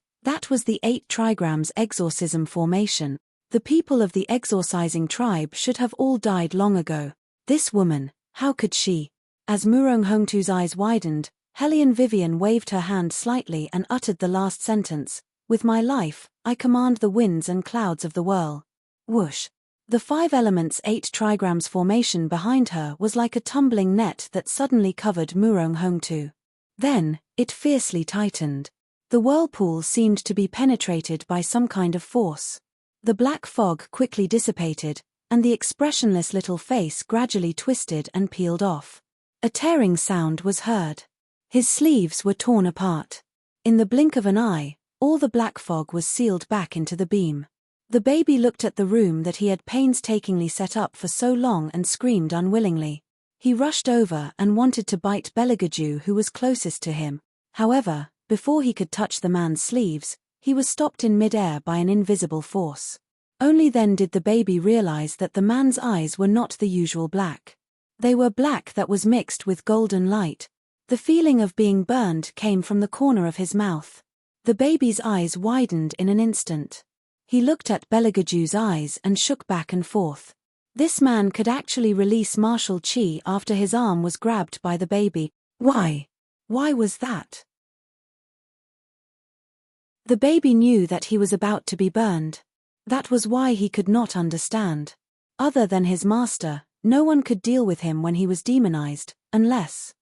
was the 8 trigrams exorcism formation. The people of the exorcising tribe should have all died long ago. This woman, how could she? As Murong Hongtu's eyes widened, Hellion Vivian waved her hand slightly and uttered the last sentence, "With my life, I command the winds and clouds of the whirl." Whoosh! The 5 elements 8 trigrams formation behind her was like a tumbling net that suddenly covered Murong Hongtu. Then, it fiercely tightened. The whirlpool seemed to be penetrated by some kind of force. The black fog quickly dissipated, and the expressionless little face gradually twisted and peeled off. A tearing sound was heard. His sleeves were torn apart. In the blink of an eye, all the black fog was sealed back into the beam. The baby looked at the room that he had painstakingly set up for so long and screamed unwillingly. He rushed over and wanted to bite Beligaju, who was closest to him. However, before he could touch the man's sleeves, he was stopped in mid-air by an invisible force. Only then did the baby realize that the man's eyes were not the usual black. They were black that was mixed with golden light. The feeling of being burned came from the corner of his mouth. The baby's eyes widened in an instant. He looked at Beligaju's eyes and shook back and forth. This man could actually release martial chi after his arm was grabbed by the baby. Why? Why was that? The baby knew that he was about to be burned. That was why he could not understand. Other than his master, no one could deal with him when he was demonized, unless...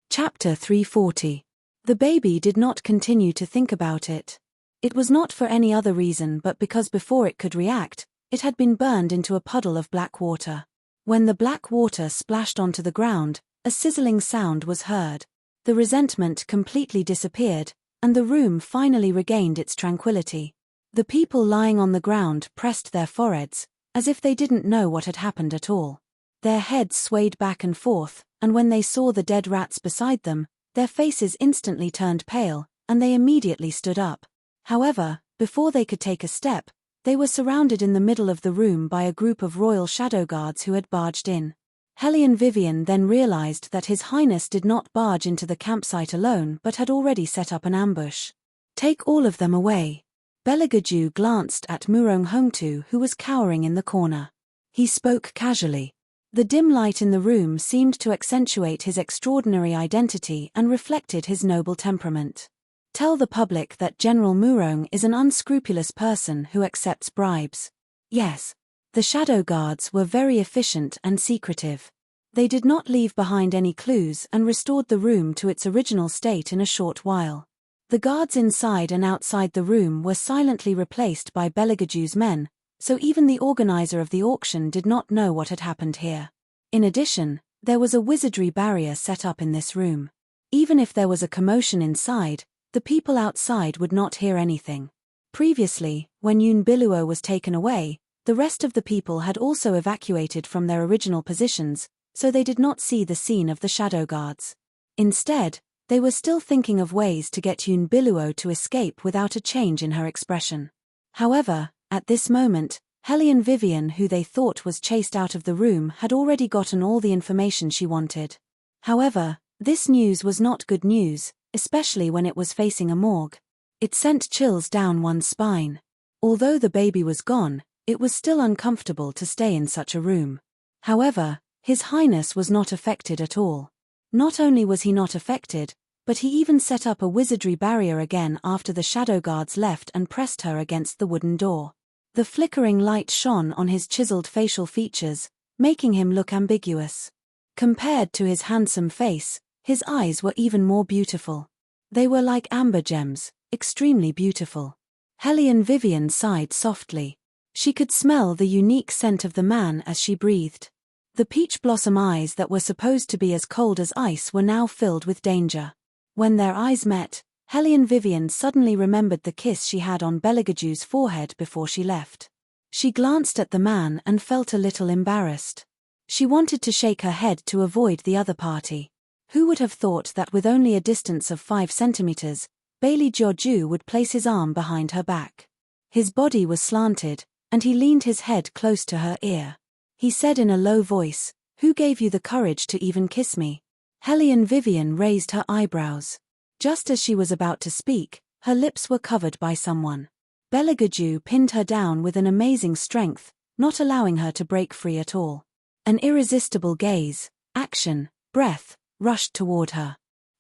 Chapter 340. The baby did not continue to think about it. It was not for any other reason but because before it could react, it had been burned into a puddle of black water. When the black water splashed onto the ground, a sizzling sound was heard. The resentment completely disappeared, and the room finally regained its tranquility. The people lying on the ground pressed their foreheads, as if they didn't know what had happened at all. Their heads swayed back and forth, and when they saw the dead rats beside them, their faces instantly turned pale, and they immediately stood up. However, before they could take a step, they were surrounded in the middle of the room by a group of royal shadow guards who had barged in. Hellion Vivian then realized that His Highness did not barge into the campsite alone but had already set up an ambush. "Take all of them away." Beligaju glanced at Murong Hongtu, who was cowering in the corner. He spoke casually. The dim light in the room seemed to accentuate his extraordinary identity and reflected his noble temperament. "Tell the public that General Murong is an unscrupulous person who accepts bribes." Yes. The shadow guards were very efficient and secretive. They did not leave behind any clues and restored the room to its original state in a short while. The guards inside and outside the room were silently replaced by Beligaju's men, so even the organizer of the auction did not know what had happened here. In addition, there was a wizardry barrier set up in this room. Even if there was a commotion inside, the people outside would not hear anything. Previously, when Unveils was taken away, the rest of the people had also evacuated from their original positions, so they did not see the scene of the shadow guards. Instead, they were still thinking of ways to get Unveils to escape without a change in her expression. However, at this moment, Hellion Vivian, who they thought was chased out of the room, had already gotten all the information she wanted. However, this news was not good news, especially when it was facing a morgue. It sent chills down one's spine. Although the baby was gone, it was still uncomfortable to stay in such a room. However, His Highness was not affected at all. Not only was he not affected, but he even set up a wizardry barrier again after the shadow guards left and pressed her against the wooden door. The flickering light shone on his chiseled facial features, making him look ambiguous. Compared to his handsome face, his eyes were even more beautiful. They were like amber gems, extremely beautiful. Hellion Vivian sighed softly. She could smell the unique scent of the man as she breathed. The peach blossom eyes that were supposed to be as cold as ice were now filled with danger. When their eyes met, Hellion Vivian suddenly remembered the kiss she had on Beligaju's forehead before she left. She glanced at the man and felt a little embarrassed. She wanted to shake her head to avoid the other party. Who would have thought that with only a distance of 5 centimeters, Bailey Georgiou would place his arm behind her back. His body was slanted, and he leaned his head close to her ear. He said in a low voice, "Who gave you the courage to even kiss me?" Hellion Vivian raised her eyebrows. Just as she was about to speak, her lips were covered by someone. Beligaju pinned her down with an amazing strength, not allowing her to break free at all. An irresistible gaze, action, breath, rushed toward her.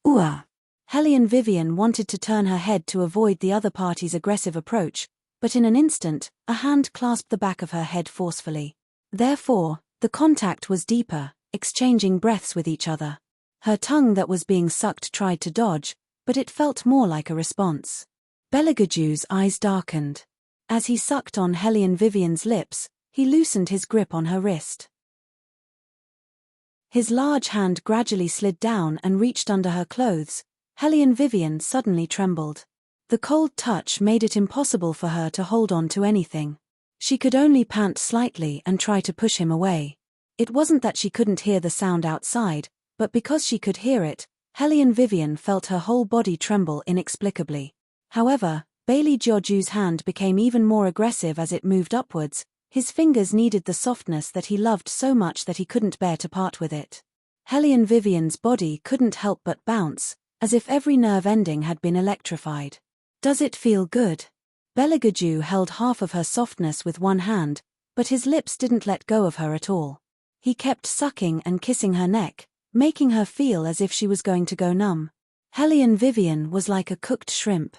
"Ooh!" Hellion Vivian wanted to turn her head to avoid the other party's aggressive approach, but in an instant, a hand clasped the back of her head forcefully. Therefore, the contact was deeper, exchanging breaths with each other. Her tongue that was being sucked tried to dodge, but it felt more like a response. Beligaju's eyes darkened. As he sucked on Hellion Vivian's lips, he loosened his grip on her wrist. His large hand gradually slid down and reached under her clothes. Hellion Vivian suddenly trembled. The cold touch made it impossible for her to hold on to anything. She could only pant slightly and try to push him away. It wasn't that she couldn't hear the sound outside, but because she could hear it, Hellion Vivian felt her whole body tremble inexplicably. However, Bailey Georgiou's hand became even more aggressive as it moved upwards. His fingers needed the softness that he loved so much that he couldn't bear to part with it. Hellion Vivian's body couldn't help but bounce, as if every nerve ending had been electrified. "Does it feel good?" Beligaju held half of her softness with one hand, but his lips didn't let go of her at all. He kept sucking and kissing her neck, making her feel as if she was going to go numb. Hellion Vivian was like a cooked shrimp.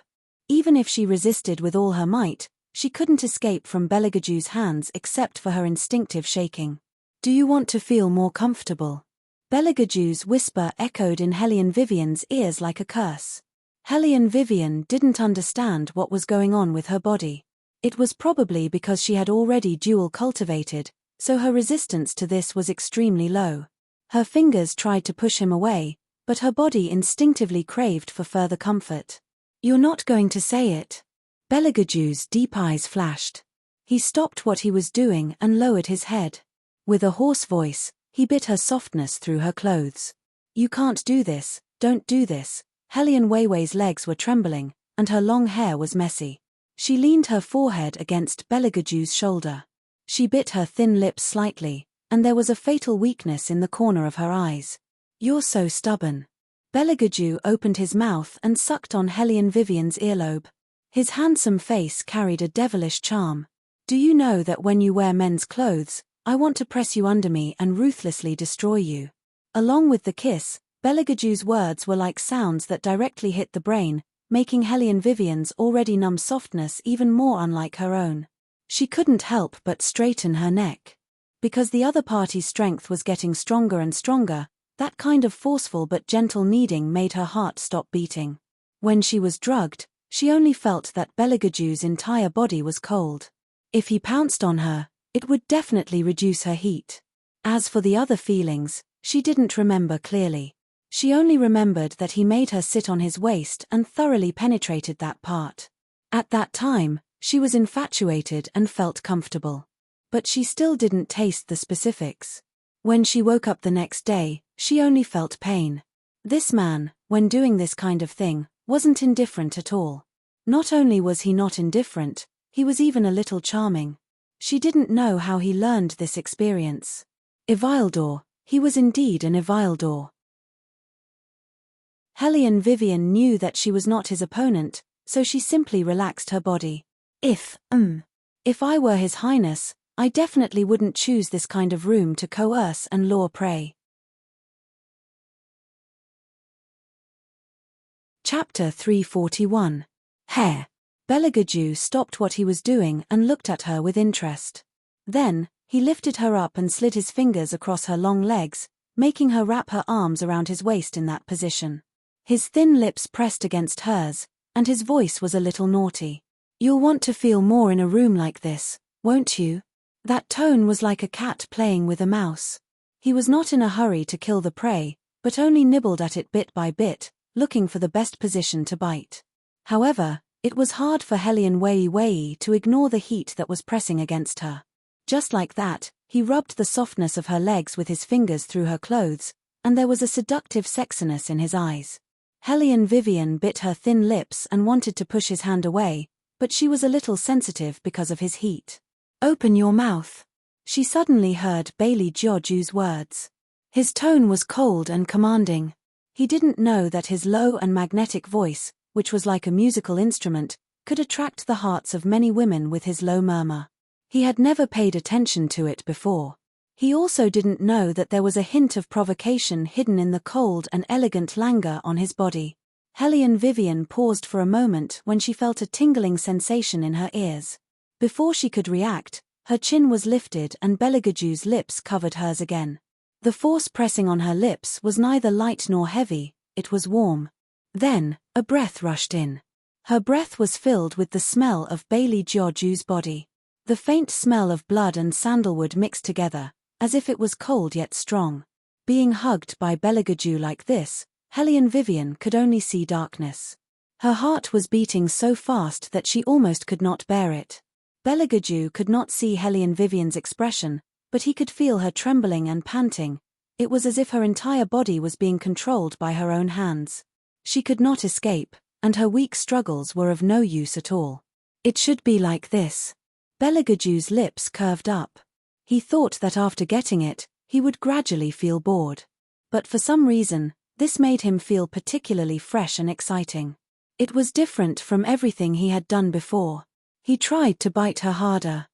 Even if she resisted with all her might, she couldn't escape from Beligaju's hands except for her instinctive shaking. "Do you want to feel more comfortable?" Beligaju's whisper echoed in Hellion Vivian's ears like a curse. Hellion Vivian didn't understand what was going on with her body. It was probably because she had already dual cultivated, so her resistance to this was extremely low. Her fingers tried to push him away, but her body instinctively craved for further comfort. "You're not going to say it?" Belagaju's deep eyes flashed. He stopped what he was doing and lowered his head. With a hoarse voice, he bit her softness through her clothes. "You can't do this, don't do this." Helion Weiwei's legs were trembling, and her long hair was messy. She leaned her forehead against Belagaju's shoulder. She bit her thin lips slightly, and there was a fatal weakness in the corner of her eyes. "You're so stubborn." Belagaju opened his mouth and sucked on Helion Vivian's earlobe. His handsome face carried a devilish charm. "Do you know that when you wear men's clothes, I want to press you under me and ruthlessly destroy you?" Along with the kiss, Belagaju's words were like sounds that directly hit the brain, making Helion Vivian's already numb softness even more unlike her own. She couldn't help but straighten her neck. Because the other party's strength was getting stronger and stronger, that kind of forceful but gentle kneading made her heart stop beating. When she was drugged, she only felt that Belagaju's entire body was cold. If he pounced on her, it would definitely reduce her heat. As for the other feelings, she didn't remember clearly. She only remembered that he made her sit on his waist and thoroughly penetrated that part. At that time, she was infatuated and felt comfortable. But she still didn't taste the specifics. When she woke up the next day, she only felt pain. This man, when doing this kind of thing, wasn't indifferent at all. Not only was he not indifferent, he was even a little charming. She didn't know how he learned this experience. Evildor, he was indeed an Evildor. Helion Vivian knew that she was not his opponent, so she simply relaxed her body. If I were His Highness, I definitely wouldn't choose this kind of room to coerce and lure prey. Chapter 341. Hair. Belagaju stopped what he was doing and looked at her with interest. Then, he lifted her up and slid his fingers across her long legs, making her wrap her arms around his waist in that position. His thin lips pressed against hers, and his voice was a little naughty. "You'll want to feel more in a room like this, won't you?" That tone was like a cat playing with a mouse. He was not in a hurry to kill the prey, but only nibbled at it bit by bit, looking for the best position to bite. However, it was hard for Helion Weiwei to ignore the heat that was pressing against her. Just like that, he rubbed the softness of her legs with his fingers through her clothes, and there was a seductive sexiness in his eyes. Helion Vivian bit her thin lips and wanted to push his hand away, but she was a little sensitive because of his heat. "Open your mouth." She suddenly heard Bailey Georgiou's words. His tone was cold and commanding. He didn't know that his low and magnetic voice, which was like a musical instrument, could attract the hearts of many women with his low murmur. He had never paid attention to it before. He also didn't know that there was a hint of provocation hidden in the cold and elegant languor on his body. Helion Vivian paused for a moment when she felt a tingling sensation in her ears. Before she could react, her chin was lifted and Belagaju's lips covered hers again. The force pressing on her lips was neither light nor heavy, it was warm. Then, a breath rushed in. Her breath was filled with the smell of Bailey Georgiou's body. The faint smell of blood and sandalwood mixed together, as if it was cold yet strong. Being hugged by Belagaju like this, Helion Vivian could only see darkness. Her heart was beating so fast that she almost could not bear it. Belagaju could not see Helion Vivian's expression, but he could feel her trembling and panting. It was as if her entire body was being controlled by her own hands. She could not escape, and her weak struggles were of no use at all. "It should be like this." Belagaju's lips curved up. He thought that after getting it, he would gradually feel bored. But for some reason, this made him feel particularly fresh and exciting. It was different from everything he had done before. He tried to bite her harder.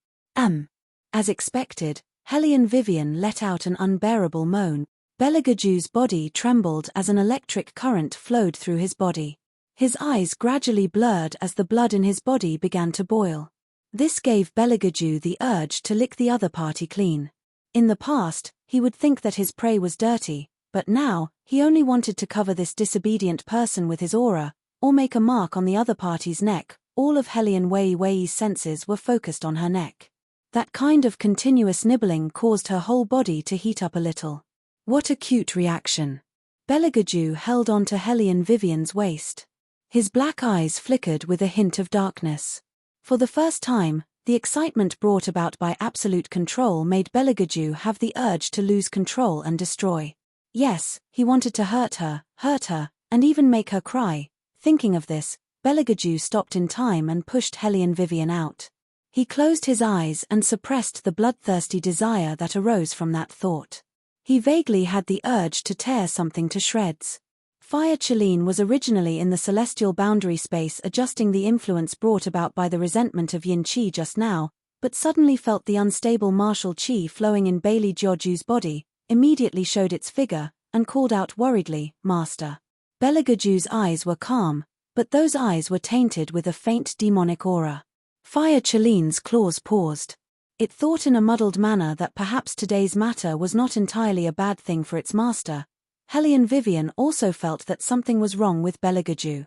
As expected, Helion Vivian let out an unbearable moan. Belagaju's body trembled as an electric current flowed through his body. His eyes gradually blurred as the blood in his body began to boil. This gave Belagaju the urge to lick the other party clean. In the past, he would think that his prey was dirty, but now, he only wanted to cover this disobedient person with his aura, or make a mark on the other party's neck. All of Helion Weiwei's senses were focused on her neck. That kind of continuous nibbling caused her whole body to heat up a little. What a cute reaction. Belagaju held on to Hellion Vivian's waist. His black eyes flickered with a hint of darkness. For the first time, the excitement brought about by absolute control made Belagaju have the urge to lose control and destroy. Yes, he wanted to hurt her, and even make her cry. Thinking of this, Belagaju stopped in time and pushed Hellion Vivian out. He closed his eyes and suppressed the bloodthirsty desire that arose from that thought. He vaguely had the urge to tear something to shreds. Fire Chelene was originally in the celestial boundary space adjusting the influence brought about by the resentment of Yin Qi just now, but suddenly felt the unstable martial qi flowing in Bailey Jioju's body, immediately showed its figure, and called out worriedly, "Master." Belagaju's eyes were calm, but those eyes were tainted with a faint demonic aura. Fire Chelene's claws paused. It thought in a muddled manner that perhaps today's matter was not entirely a bad thing for its master. Hellion Vivian also felt that something was wrong with Belagaju.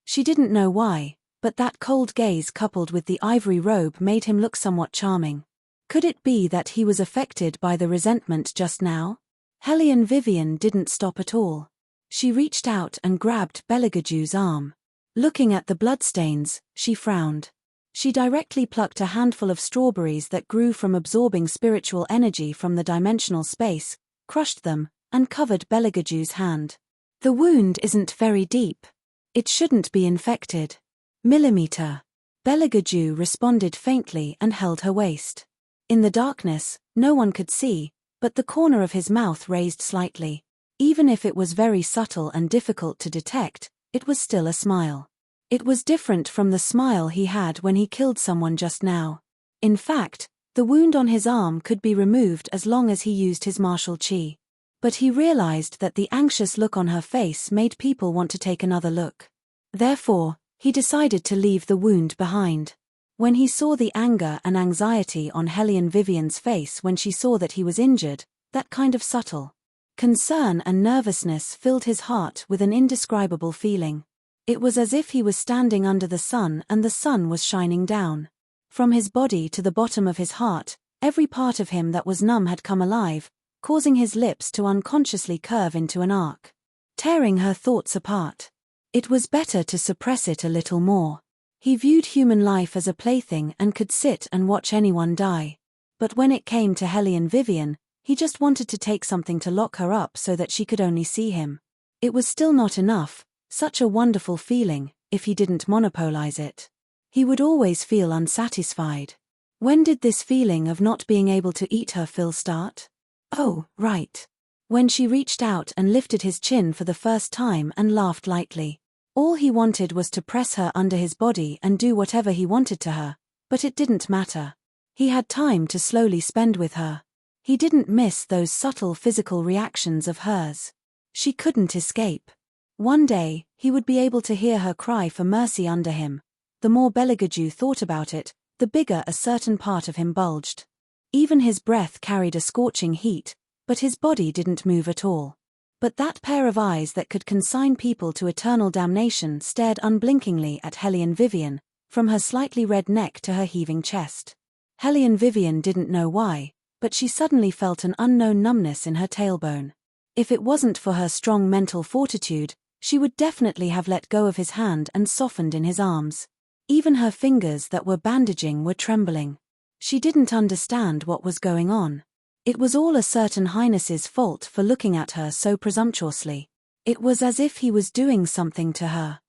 She didn't know why, but that cold gaze coupled with the ivory robe made him look somewhat charming. Could it be that he was affected by the resentment just now? Hellion Vivian didn't stop at all. She reached out and grabbed Belagaju's arm. Looking at the bloodstains, she frowned. She directly plucked a handful of strawberries that grew from absorbing spiritual energy from the dimensional space, crushed them, and covered Belagaju's hand. The wound isn't very deep. It shouldn't be infected. Millimeter. Belagaju responded faintly and held her waist. In the darkness, no one could see, but the corner of his mouth raised slightly. Even if it was very subtle and difficult to detect, it was still a smile. It was different from the smile he had when he killed someone just now. In fact, the wound on his arm could be removed as long as he used his martial qi. But he realized that the anxious look on her face made people want to take another look. Therefore, he decided to leave the wound behind. When he saw the anger and anxiety on Hellion Vivian's face when she saw that he was injured, that kind of subtle concern and nervousness filled his heart with an indescribable feeling. It was as if he was standing under the sun and the sun was shining down. From his body to the bottom of his heart, every part of him that was numb had come alive, causing his lips to unconsciously curve into an arc, tearing her thoughts apart. It was better to suppress it a little more. He viewed human life as a plaything and could sit and watch anyone die. But when it came to Hellion Vivian, he just wanted to take something to lock her up so that she could only see him. It was still not enough, such a wonderful feeling, if he didn't monopolize it. He would always feel unsatisfied. When did this feeling of not being able to eat her fill start? Oh, right. When she reached out and lifted his chin for the first time and laughed lightly. All he wanted was to press her under his body and do whatever he wanted to her, but it didn't matter. He had time to slowly spend with her. He didn't miss those subtle physical reactions of hers. She couldn't escape. One day, he would be able to hear her cry for mercy under him. The more Belagaju thought about it, the bigger a certain part of him bulged. Even his breath carried a scorching heat, but his body didn't move at all. But that pair of eyes that could consign people to eternal damnation stared unblinkingly at Hellion Vivian, from her slightly red neck to her heaving chest. Hellion Vivian didn't know why, but she suddenly felt an unknown numbness in her tailbone. If it wasn't for her strong mental fortitude, she would definitely have let go of his hand and softened in his arms. Even her fingers that were bandaging were trembling. She didn't understand what was going on. It was all a certain highness's fault for looking at her so presumptuously. It was as if he was doing something to her.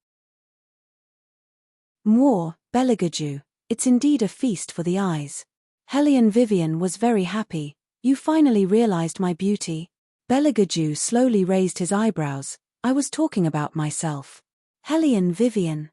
More, Belagaju, it's indeed a feast for the eyes. Hellion Vivian was very happy. You finally realized my beauty. Belagaju slowly raised his eyebrows. I was talking about myself. Hellion Vivian.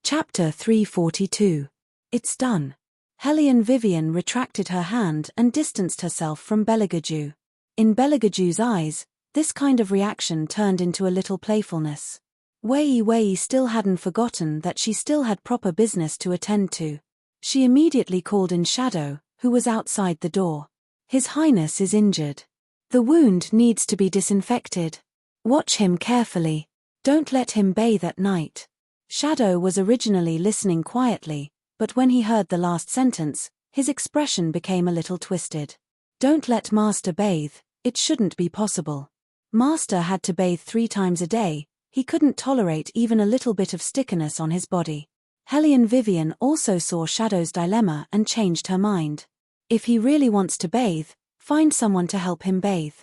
Chapter 342. It's done. Hellion Vivian retracted her hand and distanced herself from Belagaju. In Belagaju's eyes, this kind of reaction turned into a little playfulness. Wei still hadn't forgotten that she still had proper business to attend to. She immediately called in Shadow, who was outside the door. His Highness is injured. The wound needs to be disinfected. Watch him carefully. Don't let him bathe at night. Shadow was originally listening quietly, but when he heard the last sentence, his expression became a little twisted. Don't let Master bathe, it shouldn't be possible. Master had to bathe 3 times a day, he couldn't tolerate even a little bit of stickiness on his body. Hellion Vivian also saw Shadow's dilemma and changed her mind. If he really wants to bathe, find someone to help him bathe.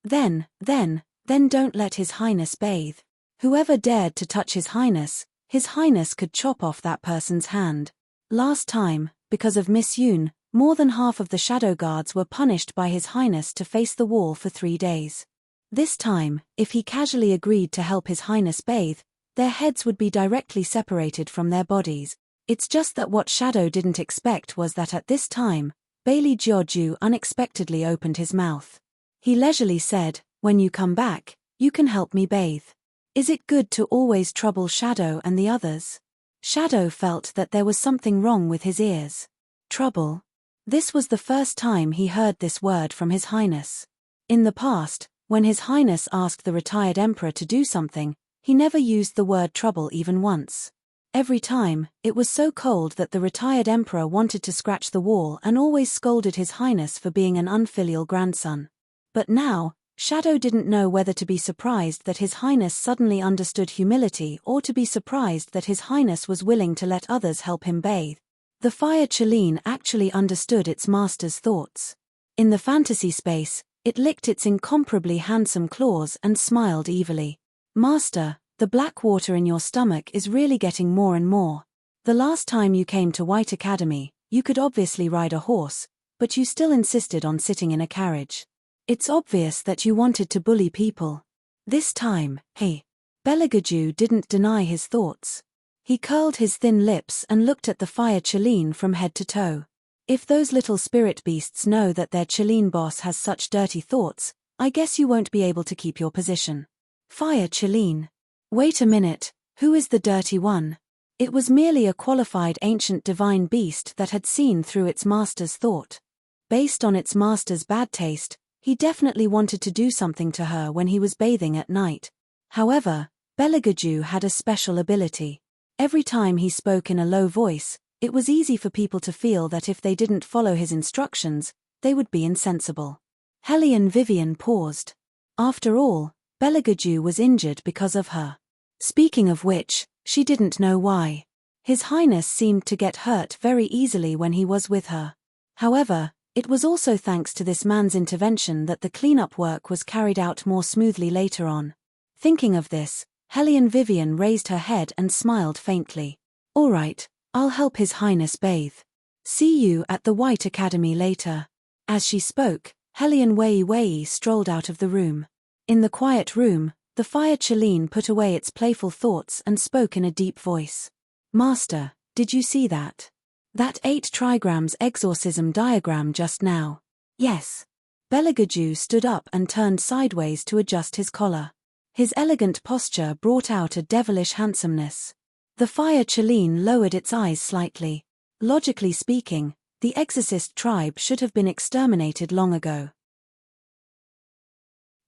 Then don't let His Highness bathe. Whoever dared to touch His Highness could chop off that person's hand. Last time, because of Miss Yoon, more than half of the Shadow Guards were punished by His Highness to face the wall for 3 days. This time, if he casually agreed to help His Highness bathe, their heads would be directly separated from their bodies. It's just that what Shadow didn't expect was that at this time, Bailey Jiaoju unexpectedly opened his mouth. He leisurely said, "When you come back, you can help me bathe." Is it good to always trouble Shadow and the others? Shadow felt that there was something wrong with his ears. Trouble? This was the first time he heard this word from His Highness. In the past, when His Highness asked the retired emperor to do something, he never used the word trouble even once. Every time, it was so cold that the retired emperor wanted to scratch the wall and always scolded His Highness for being an unfilial grandson. But now, Shadow didn't know whether to be surprised that His Highness suddenly understood humility or to be surprised that His Highness was willing to let others help him bathe. The fire Cheline actually understood its master's thoughts. In the fantasy space, it licked its incomparably handsome claws and smiled evilly. "Master, the black water in your stomach is really getting more and more. The last time you came to White Academy, you could obviously ride a horse, but you still insisted on sitting in a carriage. It's obvious that you wanted to bully people. This time, hey." Beligaju didn't deny his thoughts. He curled his thin lips and looked at the fire Cheline from head to toe. If those little spirit beasts know that their Cheline boss has such dirty thoughts, I guess you won't be able to keep your position. Fire Cheline. Wait a minute, who is the dirty one? It was merely a qualified ancient divine beast that had seen through its master's thought. Based on its master's bad taste, he definitely wanted to do something to her when he was bathing at night. However, Beligaju had a special ability. Every time he spoke in a low voice, it was easy for people to feel that if they didn't follow his instructions, they would be insensible. Hellion Vivian paused. After all, Beligaju was injured because of her. Speaking of which, she didn't know why. His Highness seemed to get hurt very easily when he was with her. However, it was also thanks to this man's intervention that the cleanup work was carried out more smoothly later on. Thinking of this, Hellion Vivian raised her head and smiled faintly. "All right, I'll help His Highness bathe. See you at the White Academy later." As she spoke, Hellion Wei Wei strolled out of the room. In the quiet room, the fire Cheline put away its playful thoughts and spoke in a deep voice. "Master, did you see that? That 8 trigrams exorcism diagram just now?" "Yes." Beligaju stood up and turned sideways to adjust his collar. His elegant posture brought out a devilish handsomeness. The fire Cheline lowered its eyes slightly. Logically speaking, the exorcist tribe should have been exterminated long ago.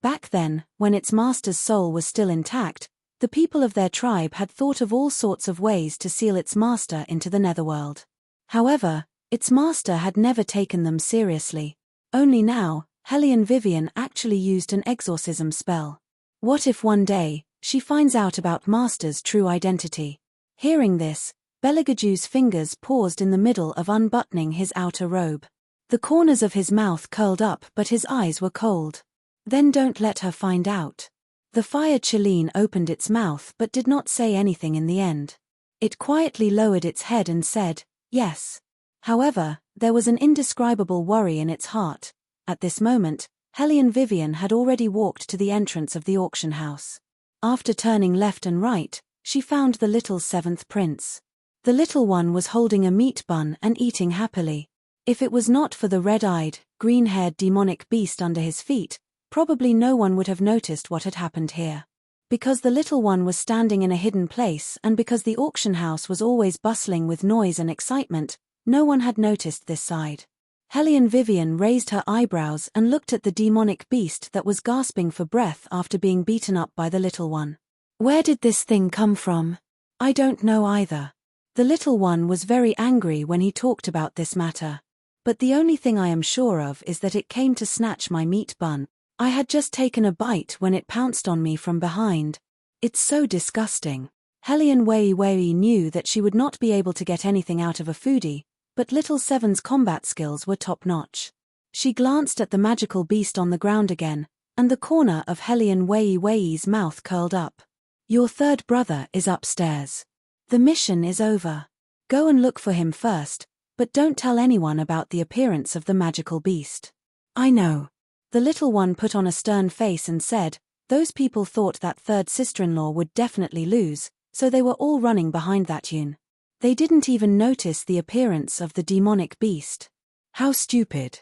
Back then, when its master's soul was still intact, the people of their tribe had thought of all sorts of ways to seal its master into the netherworld. However, its master had never taken them seriously. Only now, Hellion Vivian actually used an exorcism spell. What if one day, she finds out about Master's true identity? Hearing this, Beligaju's fingers paused in the middle of unbuttoning his outer robe. The corners of his mouth curled up but his eyes were cold. "Then don't let her find out." The fire Cheline opened its mouth but did not say anything in the end. It quietly lowered its head and said, "Yes." However, there was an indescribable worry in its heart. At this moment, Hellion Vivian had already walked to the entrance of the auction house. After turning left and right, she found the little 7th prince. The little one was holding a meat bun and eating happily. If it was not for the red-eyed, green-haired demonic beast under his feet, probably no one would have noticed what had happened here. Because the little one was standing in a hidden place and because the auction house was always bustling with noise and excitement, no one had noticed this side. Hellion Vivian raised her eyebrows and looked at the demonic beast that was gasping for breath after being beaten up by the little one. Where did this thing come from? I don't know either. The little one was very angry when he talked about this matter. But the only thing I am sure of is that it came to snatch my meat bun. I had just taken a bite when it pounced on me from behind. It's so disgusting. Helion Wei knew that she would not be able to get anything out of a foodie, but Little Seven's combat skills were top-notch. She glanced at the magical beast on the ground again, and the corner of Helion Wei's mouth curled up. Your third brother is upstairs. The mission is over. Go and look for him first, but don't tell anyone about the appearance of the magical beast. I know. The little one put on a stern face and said, those people thought that third sister-in-law would definitely lose, so they were all running behind that Yun. They didn't even notice the appearance of the demonic beast. How stupid.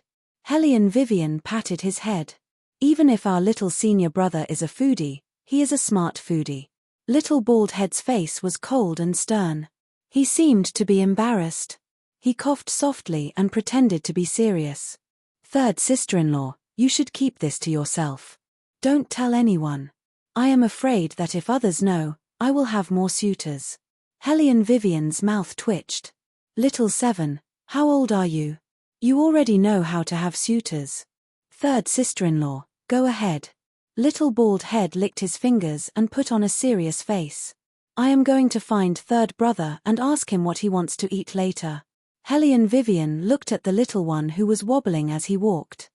Helion Vivian patted his head. Even if our little senior brother is a foodie, he is a smart foodie. Little Bald Head's face was cold and stern. He seemed to be embarrassed. He coughed softly and pretended to be serious. Third sister-in-law, you should keep this to yourself. Don't tell anyone. I am afraid that if others know, I will have more suitors. Helion Vivian's mouth twitched. Little Seven, how old are you? You already know how to have suitors. Third sister-in-law, go ahead. Little Bald Head licked his fingers and put on a serious face. I am going to find third brother and ask him what he wants to eat later. Helion Vivian looked at the little one who was wobbling as he walked.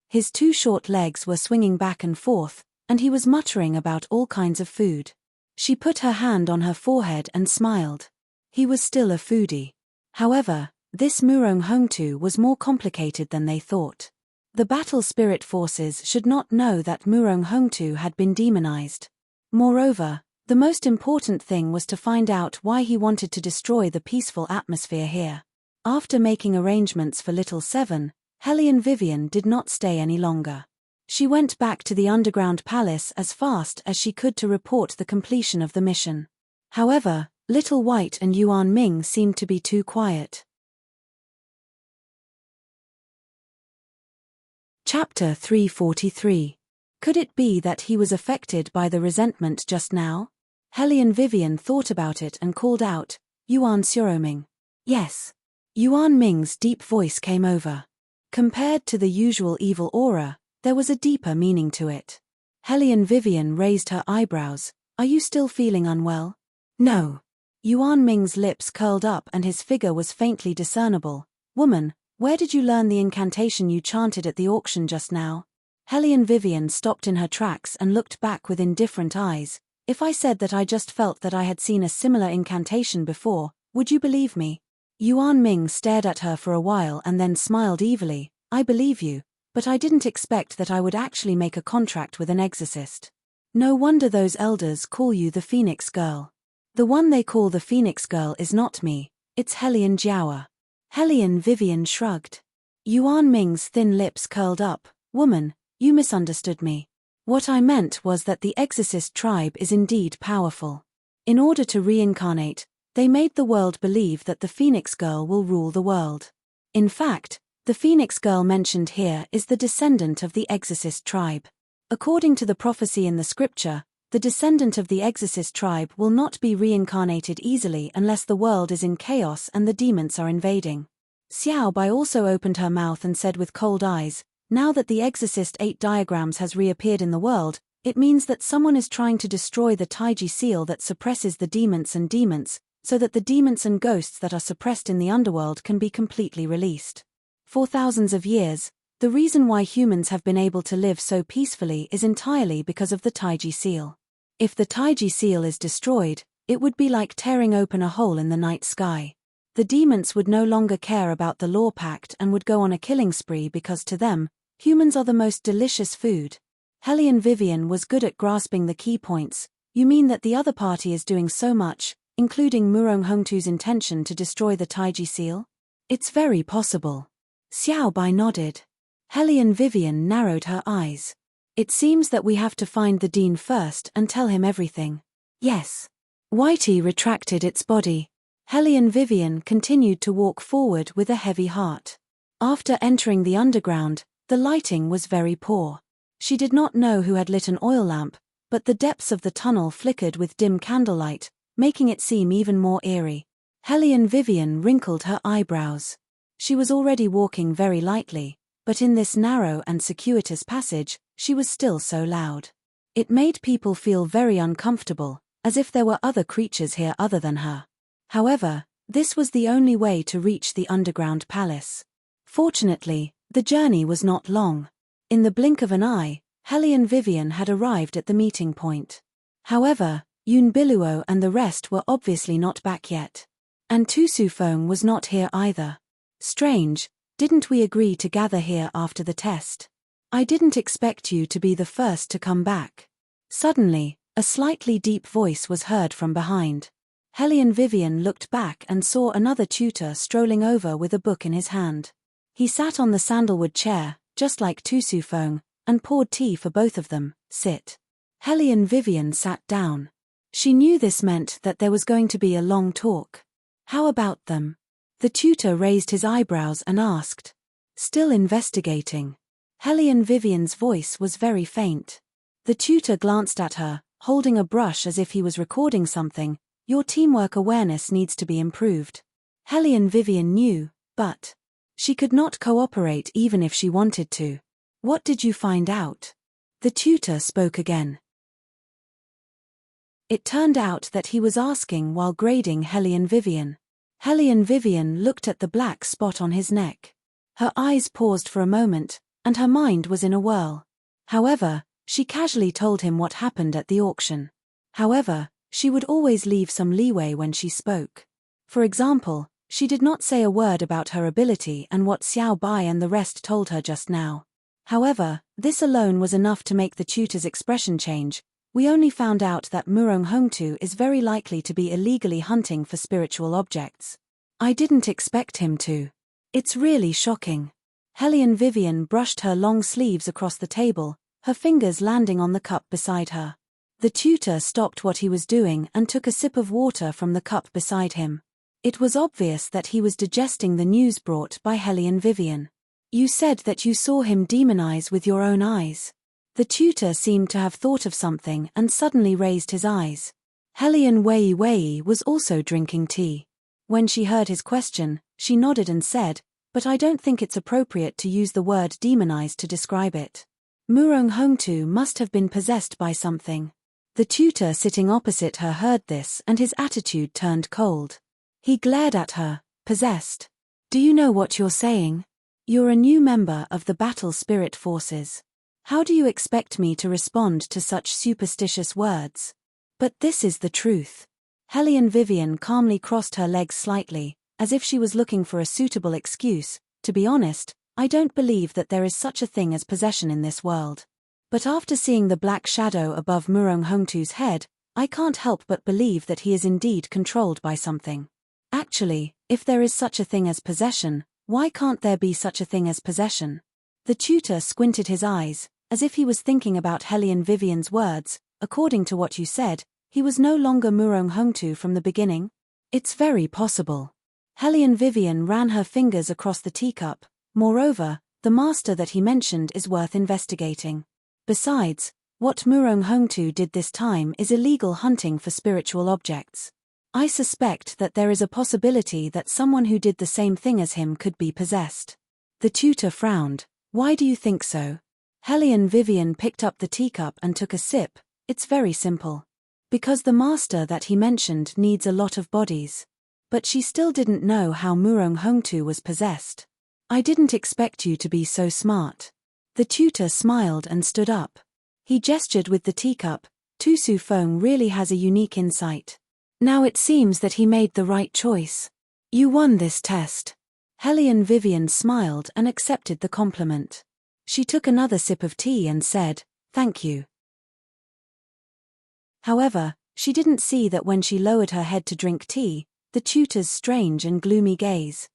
His two short legs were swinging back and forth, and he was muttering about all kinds of food. She put her hand on her forehead and smiled. He was still a foodie. However, this Murong Hongtu was more complicated than they thought. The battle spirit forces should not know that Murong Hongtu had been demonized. Moreover, the most important thing was to find out why he wanted to destroy the peaceful atmosphere here. After making arrangements for Little Seven, Helion Vivian did not stay any longer. She went back to the underground palace as fast as she could to report the completion of the mission. However, Little White and Yuan Ming seemed to be too quiet. Chapter 343. Could it be that he was affected by the resentment just now? Helion Vivian thought about it and called out, Yuan Xiaoming. Yes. Yuan Ming's deep voice came over. Compared to the usual evil aura, there was a deeper meaning to it. Helion Vivian raised her eyebrows. Are you still feeling unwell? No. Yuan Ming's lips curled up and his figure was faintly discernible. Woman, where did you learn the incantation you chanted at the auction just now? Helion Vivian stopped in her tracks and looked back with indifferent eyes. If I said that I just felt that I had seen a similar incantation before, would you believe me? Yuan Ming stared at her for a while and then smiled evilly. I believe you, but I didn't expect that I would actually make a contract with an exorcist. No wonder those elders call you the Phoenix Girl. The one they call the Phoenix Girl is not me, it's Helion Jiawa. Helion Vivian shrugged. Yuan Ming's thin lips curled up. Woman, you misunderstood me. What I meant was that the exorcist tribe is indeed powerful. In order to reincarnate, they made the world believe that the Phoenix Girl will rule the world. In fact, the Phoenix Girl mentioned here is the descendant of the exorcist tribe. According to the prophecy in the scripture, the descendant of the exorcist tribe will not be reincarnated easily unless the world is in chaos and the demons are invading. Xiao Bai also opened her mouth and said with cold eyes, now that the Exorcist 8 diagrams has reappeared in the world, it means that someone is trying to destroy the Taiji seal that suppresses the demons, so that the demons and ghosts that are suppressed in the underworld can be completely released. For thousands of years, the reason why humans have been able to live so peacefully is entirely because of the Taiji seal. If the Taiji seal is destroyed, it would be like tearing open a hole in the night sky. The demons would no longer care about the law pact and would go on a killing spree because to them, humans are the most delicious food. Helion Vivian was good at grasping the key points. You mean that the other party is doing so much, including Murong Hongtu's intention to destroy the Taiji seal? It's very possible. Xiao Bai nodded. Helion Vivian narrowed her eyes. It seems that we have to find the dean first and tell him everything. Yes. Whitey retracted its body. Helion Vivian continued to walk forward with a heavy heart. After entering the underground, the lighting was very poor. She did not know who had lit an oil lamp, but the depths of the tunnel flickered with dim candlelight, making it seem even more eerie. Hellion Vivian wrinkled her eyebrows. She was already walking very lightly, but in this narrow and circuitous passage, she was still so loud. It made people feel very uncomfortable, as if there were other creatures here other than her. However, this was the only way to reach the underground palace. Fortunately, the journey was not long. In the blink of an eye, Hellion Vivian had arrived at the meeting point. However, Unveils and the rest were obviously not back yet. And Tusufeng was not here either. Strange, didn't we agree to gather here after the test? I didn't expect you to be the first to come back. Suddenly, a slightly deep voice was heard from behind. Hellion Vivian looked back and saw another tutor strolling over with a book in his hand. He sat on the sandalwood chair, just like Tusufeng, and poured tea for both of them. Sit. Hellion Vivian sat down. She knew this meant that there was going to be a long talk. How about them? The tutor raised his eyebrows and asked. Still investigating. Hellion Vivian's voice was very faint. The tutor glanced at her, holding a brush as if he was recording something. Your teamwork awareness needs to be improved. Hellion Vivian knew, but she could not cooperate even if she wanted to. What did you find out? The tutor spoke again. It turned out that he was asking while grading Hellion Vivian. Hellion Vivian looked at the black spot on his neck. Her eyes paused for a moment, and her mind was in a whirl. However, she casually told him what happened at the auction. However, she would always leave some leeway when she spoke. For example, she did not say a word about her ability and what Xiao Bai and the rest told her just now. However, this alone was enough to make the tutor's expression change. We only found out that Murong Hongtu is very likely to be illegally hunting for spiritual objects. I didn't expect him to. It's really shocking. Hellion Vivian brushed her long sleeves across the table, her fingers landing on the cup beside her. The tutor stopped what he was doing and took a sip of water from the cup beside him. It was obvious that he was digesting the news brought by Hellion Vivian. You said that you saw him demonize with your own eyes. The tutor seemed to have thought of something and suddenly raised his eyes. Hellion Wei was also drinking tea. When she heard his question, she nodded and said, but I don't think it's appropriate to use the word demonize to describe it. Murong Hongtu must have been possessed by something. The tutor sitting opposite her heard this and his attitude turned cold. He glared at her, possessed. Do you know what you're saying? You're a new member of the Battle Spirit Forces. How do you expect me to respond to such superstitious words? But this is the truth. Hellion Vivian calmly crossed her legs slightly, as if she was looking for a suitable excuse. To be honest, I don't believe that there is such a thing as possession in this world. But after seeing the black shadow above Murong Hongtu's head, I can't help but believe that he is indeed controlled by something. Actually, if there is such a thing as possession, why can't there be such a thing as possession? The tutor squinted his eyes, as if he was thinking about Hellion Vivian's words. According to what you said, he was no longer Murong Hongtu from the beginning? It's very possible. Hellion Vivian ran her fingers across the teacup. Moreover, the master that he mentioned is worth investigating. Besides, what Murong Hongtu did this time is illegal hunting for spiritual objects. I suspect that there is a possibility that someone who did the same thing as him could be possessed. The tutor frowned. Why do you think so? Hellion Vivian picked up the teacup and took a sip. It's very simple. Because the master that he mentioned needs a lot of bodies. But she still didn't know how Murong Hongtu was possessed. I didn't expect you to be so smart. The tutor smiled and stood up. He gestured with the teacup. Tusufeng really has a unique insight. Now it seems that he made the right choice. You won this test. Hellion Vivian smiled and accepted the compliment. She took another sip of tea and said, thank you. However, she didn't see that when she lowered her head to drink tea, the tutor's strange and gloomy gaze.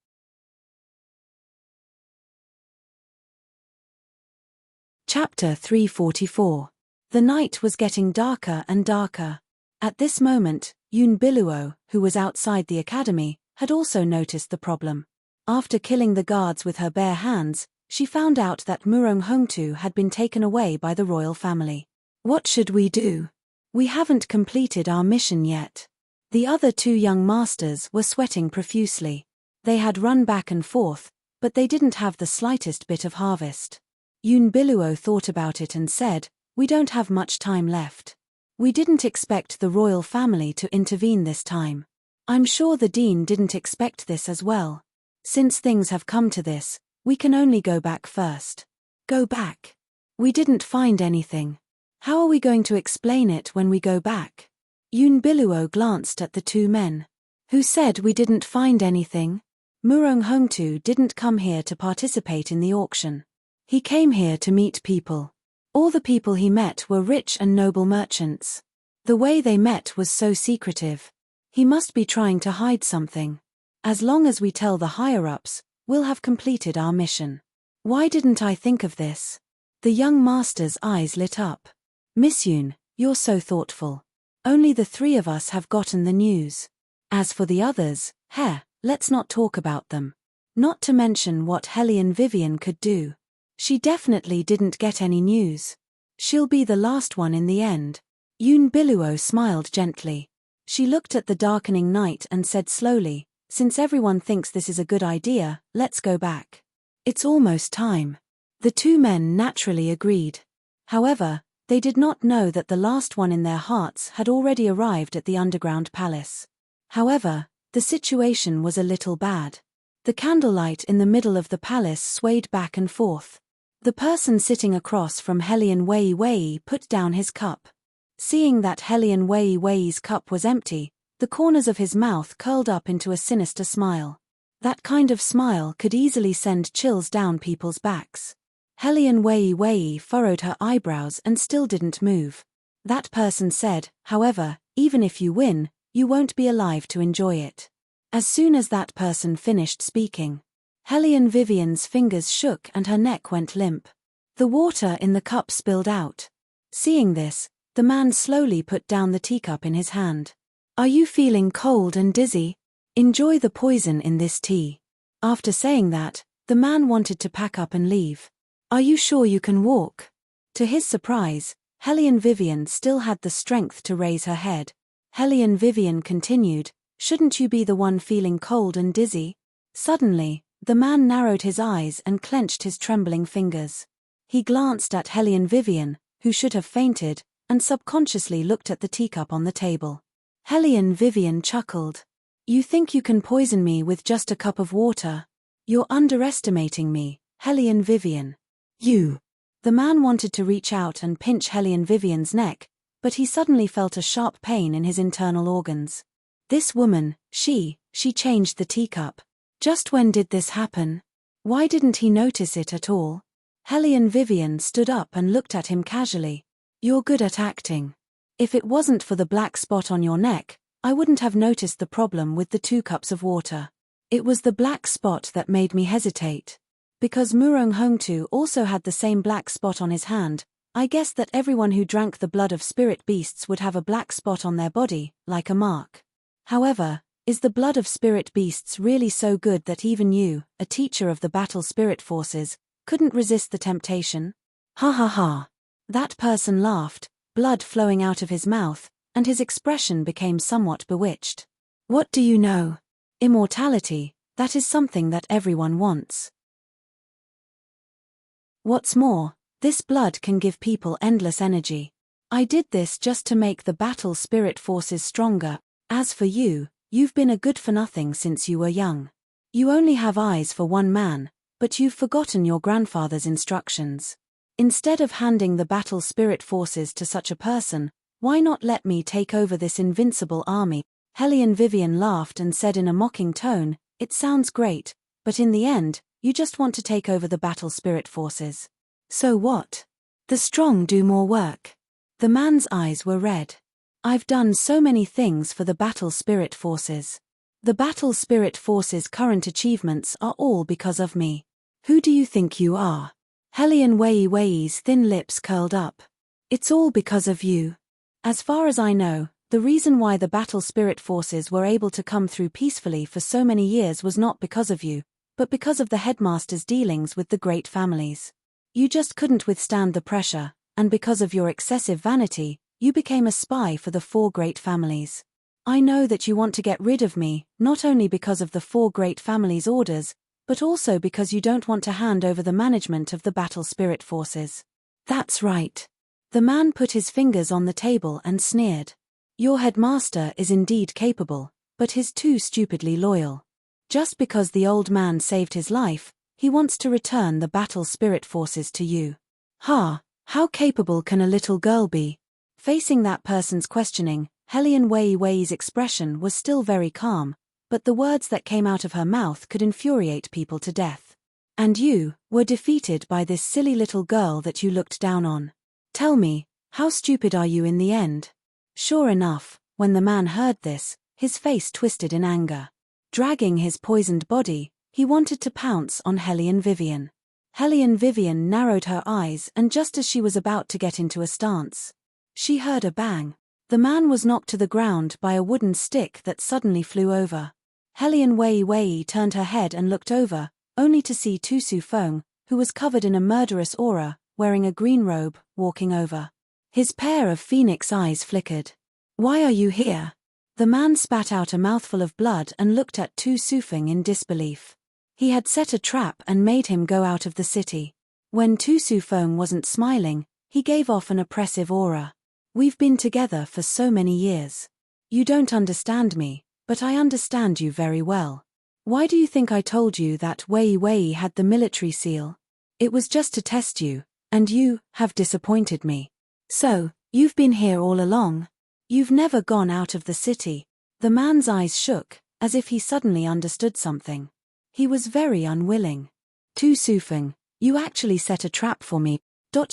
Chapter 344. The night was getting darker and darker. At this moment, Unveils, who was outside the academy, had also noticed the problem. After killing the guards with her bare hands, she found out that Murong Hongtu had been taken away by the royal family. What should we do? We haven't completed our mission yet. The other two young masters were sweating profusely. They had run back and forth, but they didn't have the slightest bit of harvest. Unveils thought about it and said, "We don't have much time left. We didn't expect the royal family to intervene this time. I'm sure the dean didn't expect this as well. Since things have come to this, we can only go back first." Go back? We didn't find anything. How are we going to explain it when we go back? Unveils glanced at the two men. Who said we didn't find anything? Murong didn't come here to participate in the auction. He came here to meet people. All the people he met were rich and noble merchants. The way they met was so secretive. He must be trying to hide something. As long as we tell the higher-ups, we'll have completed our mission. Why didn't I think of this? The young master's eyes lit up. Miss Yun, you're so thoughtful. Only the three of us have gotten the news. As for the others, let's not talk about them. Not to mention what Hellion Vivian could do. She definitely didn't get any news. She'll be the last one in the end. Unveils smiled gently. She looked at the darkening night and said slowly, "Since everyone thinks this is a good idea, let's go back. It's almost time." The two men naturally agreed. However, they did not know that the last one in their hearts had already arrived at the underground palace. However, the situation was a little bad. The candlelight in the middle of the palace swayed back and forth. The person sitting across from Hellion Wei put down his cup. Seeing that Hellion Wei's cup was empty, the corners of his mouth curled up into a sinister smile. That kind of smile could easily send chills down people's backs. Hellion Wei furrowed her eyebrows and still didn't move. That person said, "However, even if you win, you won't be alive to enjoy it." As soon as that person finished speaking, Hellion Vivian's fingers shook and her neck went limp. The water in the cup spilled out. Seeing this, the man slowly put down the teacup in his hand. "Are you feeling cold and dizzy? Enjoy the poison in this tea." After saying that, the man wanted to pack up and leave. "Are you sure you can walk?" To his surprise, Hellion Vivian still had the strength to raise her head. Hellion Vivian continued, "Shouldn't you be the one feeling cold and dizzy?" Suddenly, the man narrowed his eyes and clenched his trembling fingers. He glanced at Hellion Vivian, who should have fainted, and subconsciously looked at the teacup on the table. Hellion Vivian chuckled. "You think you can poison me with just a cup of water? You're underestimating me, Hellion Vivian." "You." The man wanted to reach out and pinch Hellion Vivian's neck, but he suddenly felt a sharp pain in his internal organs. This woman, she changed the teacup. Just when did this happen? Why didn't he notice it at all? Hellion Vivian stood up and looked at him casually. "You're good at acting. If it wasn't for the black spot on your neck, I wouldn't have noticed the problem with the 2 cups of water. It was the black spot that made me hesitate. Because Murong also had the same black spot on his hand, I guessed that everyone who drank the blood of spirit beasts would have a black spot on their body, like a mark. However, is the blood of spirit beasts really so good that even you, a teacher of the battle spirit forces, couldn't resist the temptation?" "Ha ha ha." That person laughed, blood flowing out of his mouth, and his expression became somewhat bewitched. "What do you know? Immortality, that is something that everyone wants. What's more, this blood can give people endless energy. I did this just to make the battle spirit forces stronger. As for you, you've been a good-for-nothing since you were young. You only have eyes for one man, but you've forgotten your grandfather's instructions. Instead of handing the battle spirit forces to such a person, why not let me take over this invincible army?" Hellion Vivian laughed and said in a mocking tone, "It sounds great, but in the end, you just want to take over the battle spirit forces. So what? The strong do more work." The man's eyes were red. "I've done so many things for the battle spirit forces. The battle spirit forces' current achievements are all because of me. Who do you think you are?" Hellion Wei's thin lips curled up. "It's all because of you. As far as I know, the reason why the battle spirit forces were able to come through peacefully for so many years was not because of you, but because of the headmaster's dealings with the great families. You just couldn't withstand the pressure, and because of your excessive vanity, you became a spy for the 4 great families. I know that you want to get rid of me, not only because of the 4 great families' orders, but also because you don't want to hand over the management of the battle spirit forces. That's right. The man put his fingers on the table and sneered. Your headmaster is indeed capable, but he's too stupidly loyal. Just because the old man saved his life, he wants to return the battle spirit forces to you. Ha, how capable can a little girl be? Facing that person's questioning, Helian Wei Wei's expression was still very calm, but the words that came out of her mouth could infuriate people to death. And you were defeated by this silly little girl that you looked down on. Tell me, how stupid are you in the end? Sure enough, when the man heard this, his face twisted in anger. Dragging his poisoned body, he wanted to pounce on Helian Vivian. Helian Vivian narrowed her eyes, and just as she was about to get into a stance, she heard a bang. The man was knocked to the ground by a wooden stick that suddenly flew over. Helian Wei Wei turned her head and looked over, only to see Tu Su Feng, who was covered in a murderous aura, wearing a green robe, walking over. His pair of phoenix eyes flickered. Why are you here? The man spat out a mouthful of blood and looked at Tu Su Feng in disbelief. He had set a trap and made him go out of the city. When Tu Su Feng wasn't smiling, he gave off an oppressive aura. We've been together for so many years. You don't understand me, but I understand you very well. Why do you think I told you that Wei Wei had the military seal? It was just to test you, and you have disappointed me. So, you've been here all along? You've never gone out of the city. The man's eyes shook, as if he suddenly understood something. He was very unwilling. Tu Su Feng, you actually set a trap for me.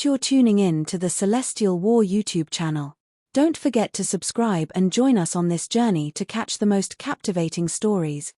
You're tuning in to the Celestial War YouTube channel. Don't forget to subscribe and join us on this journey to catch the most captivating stories.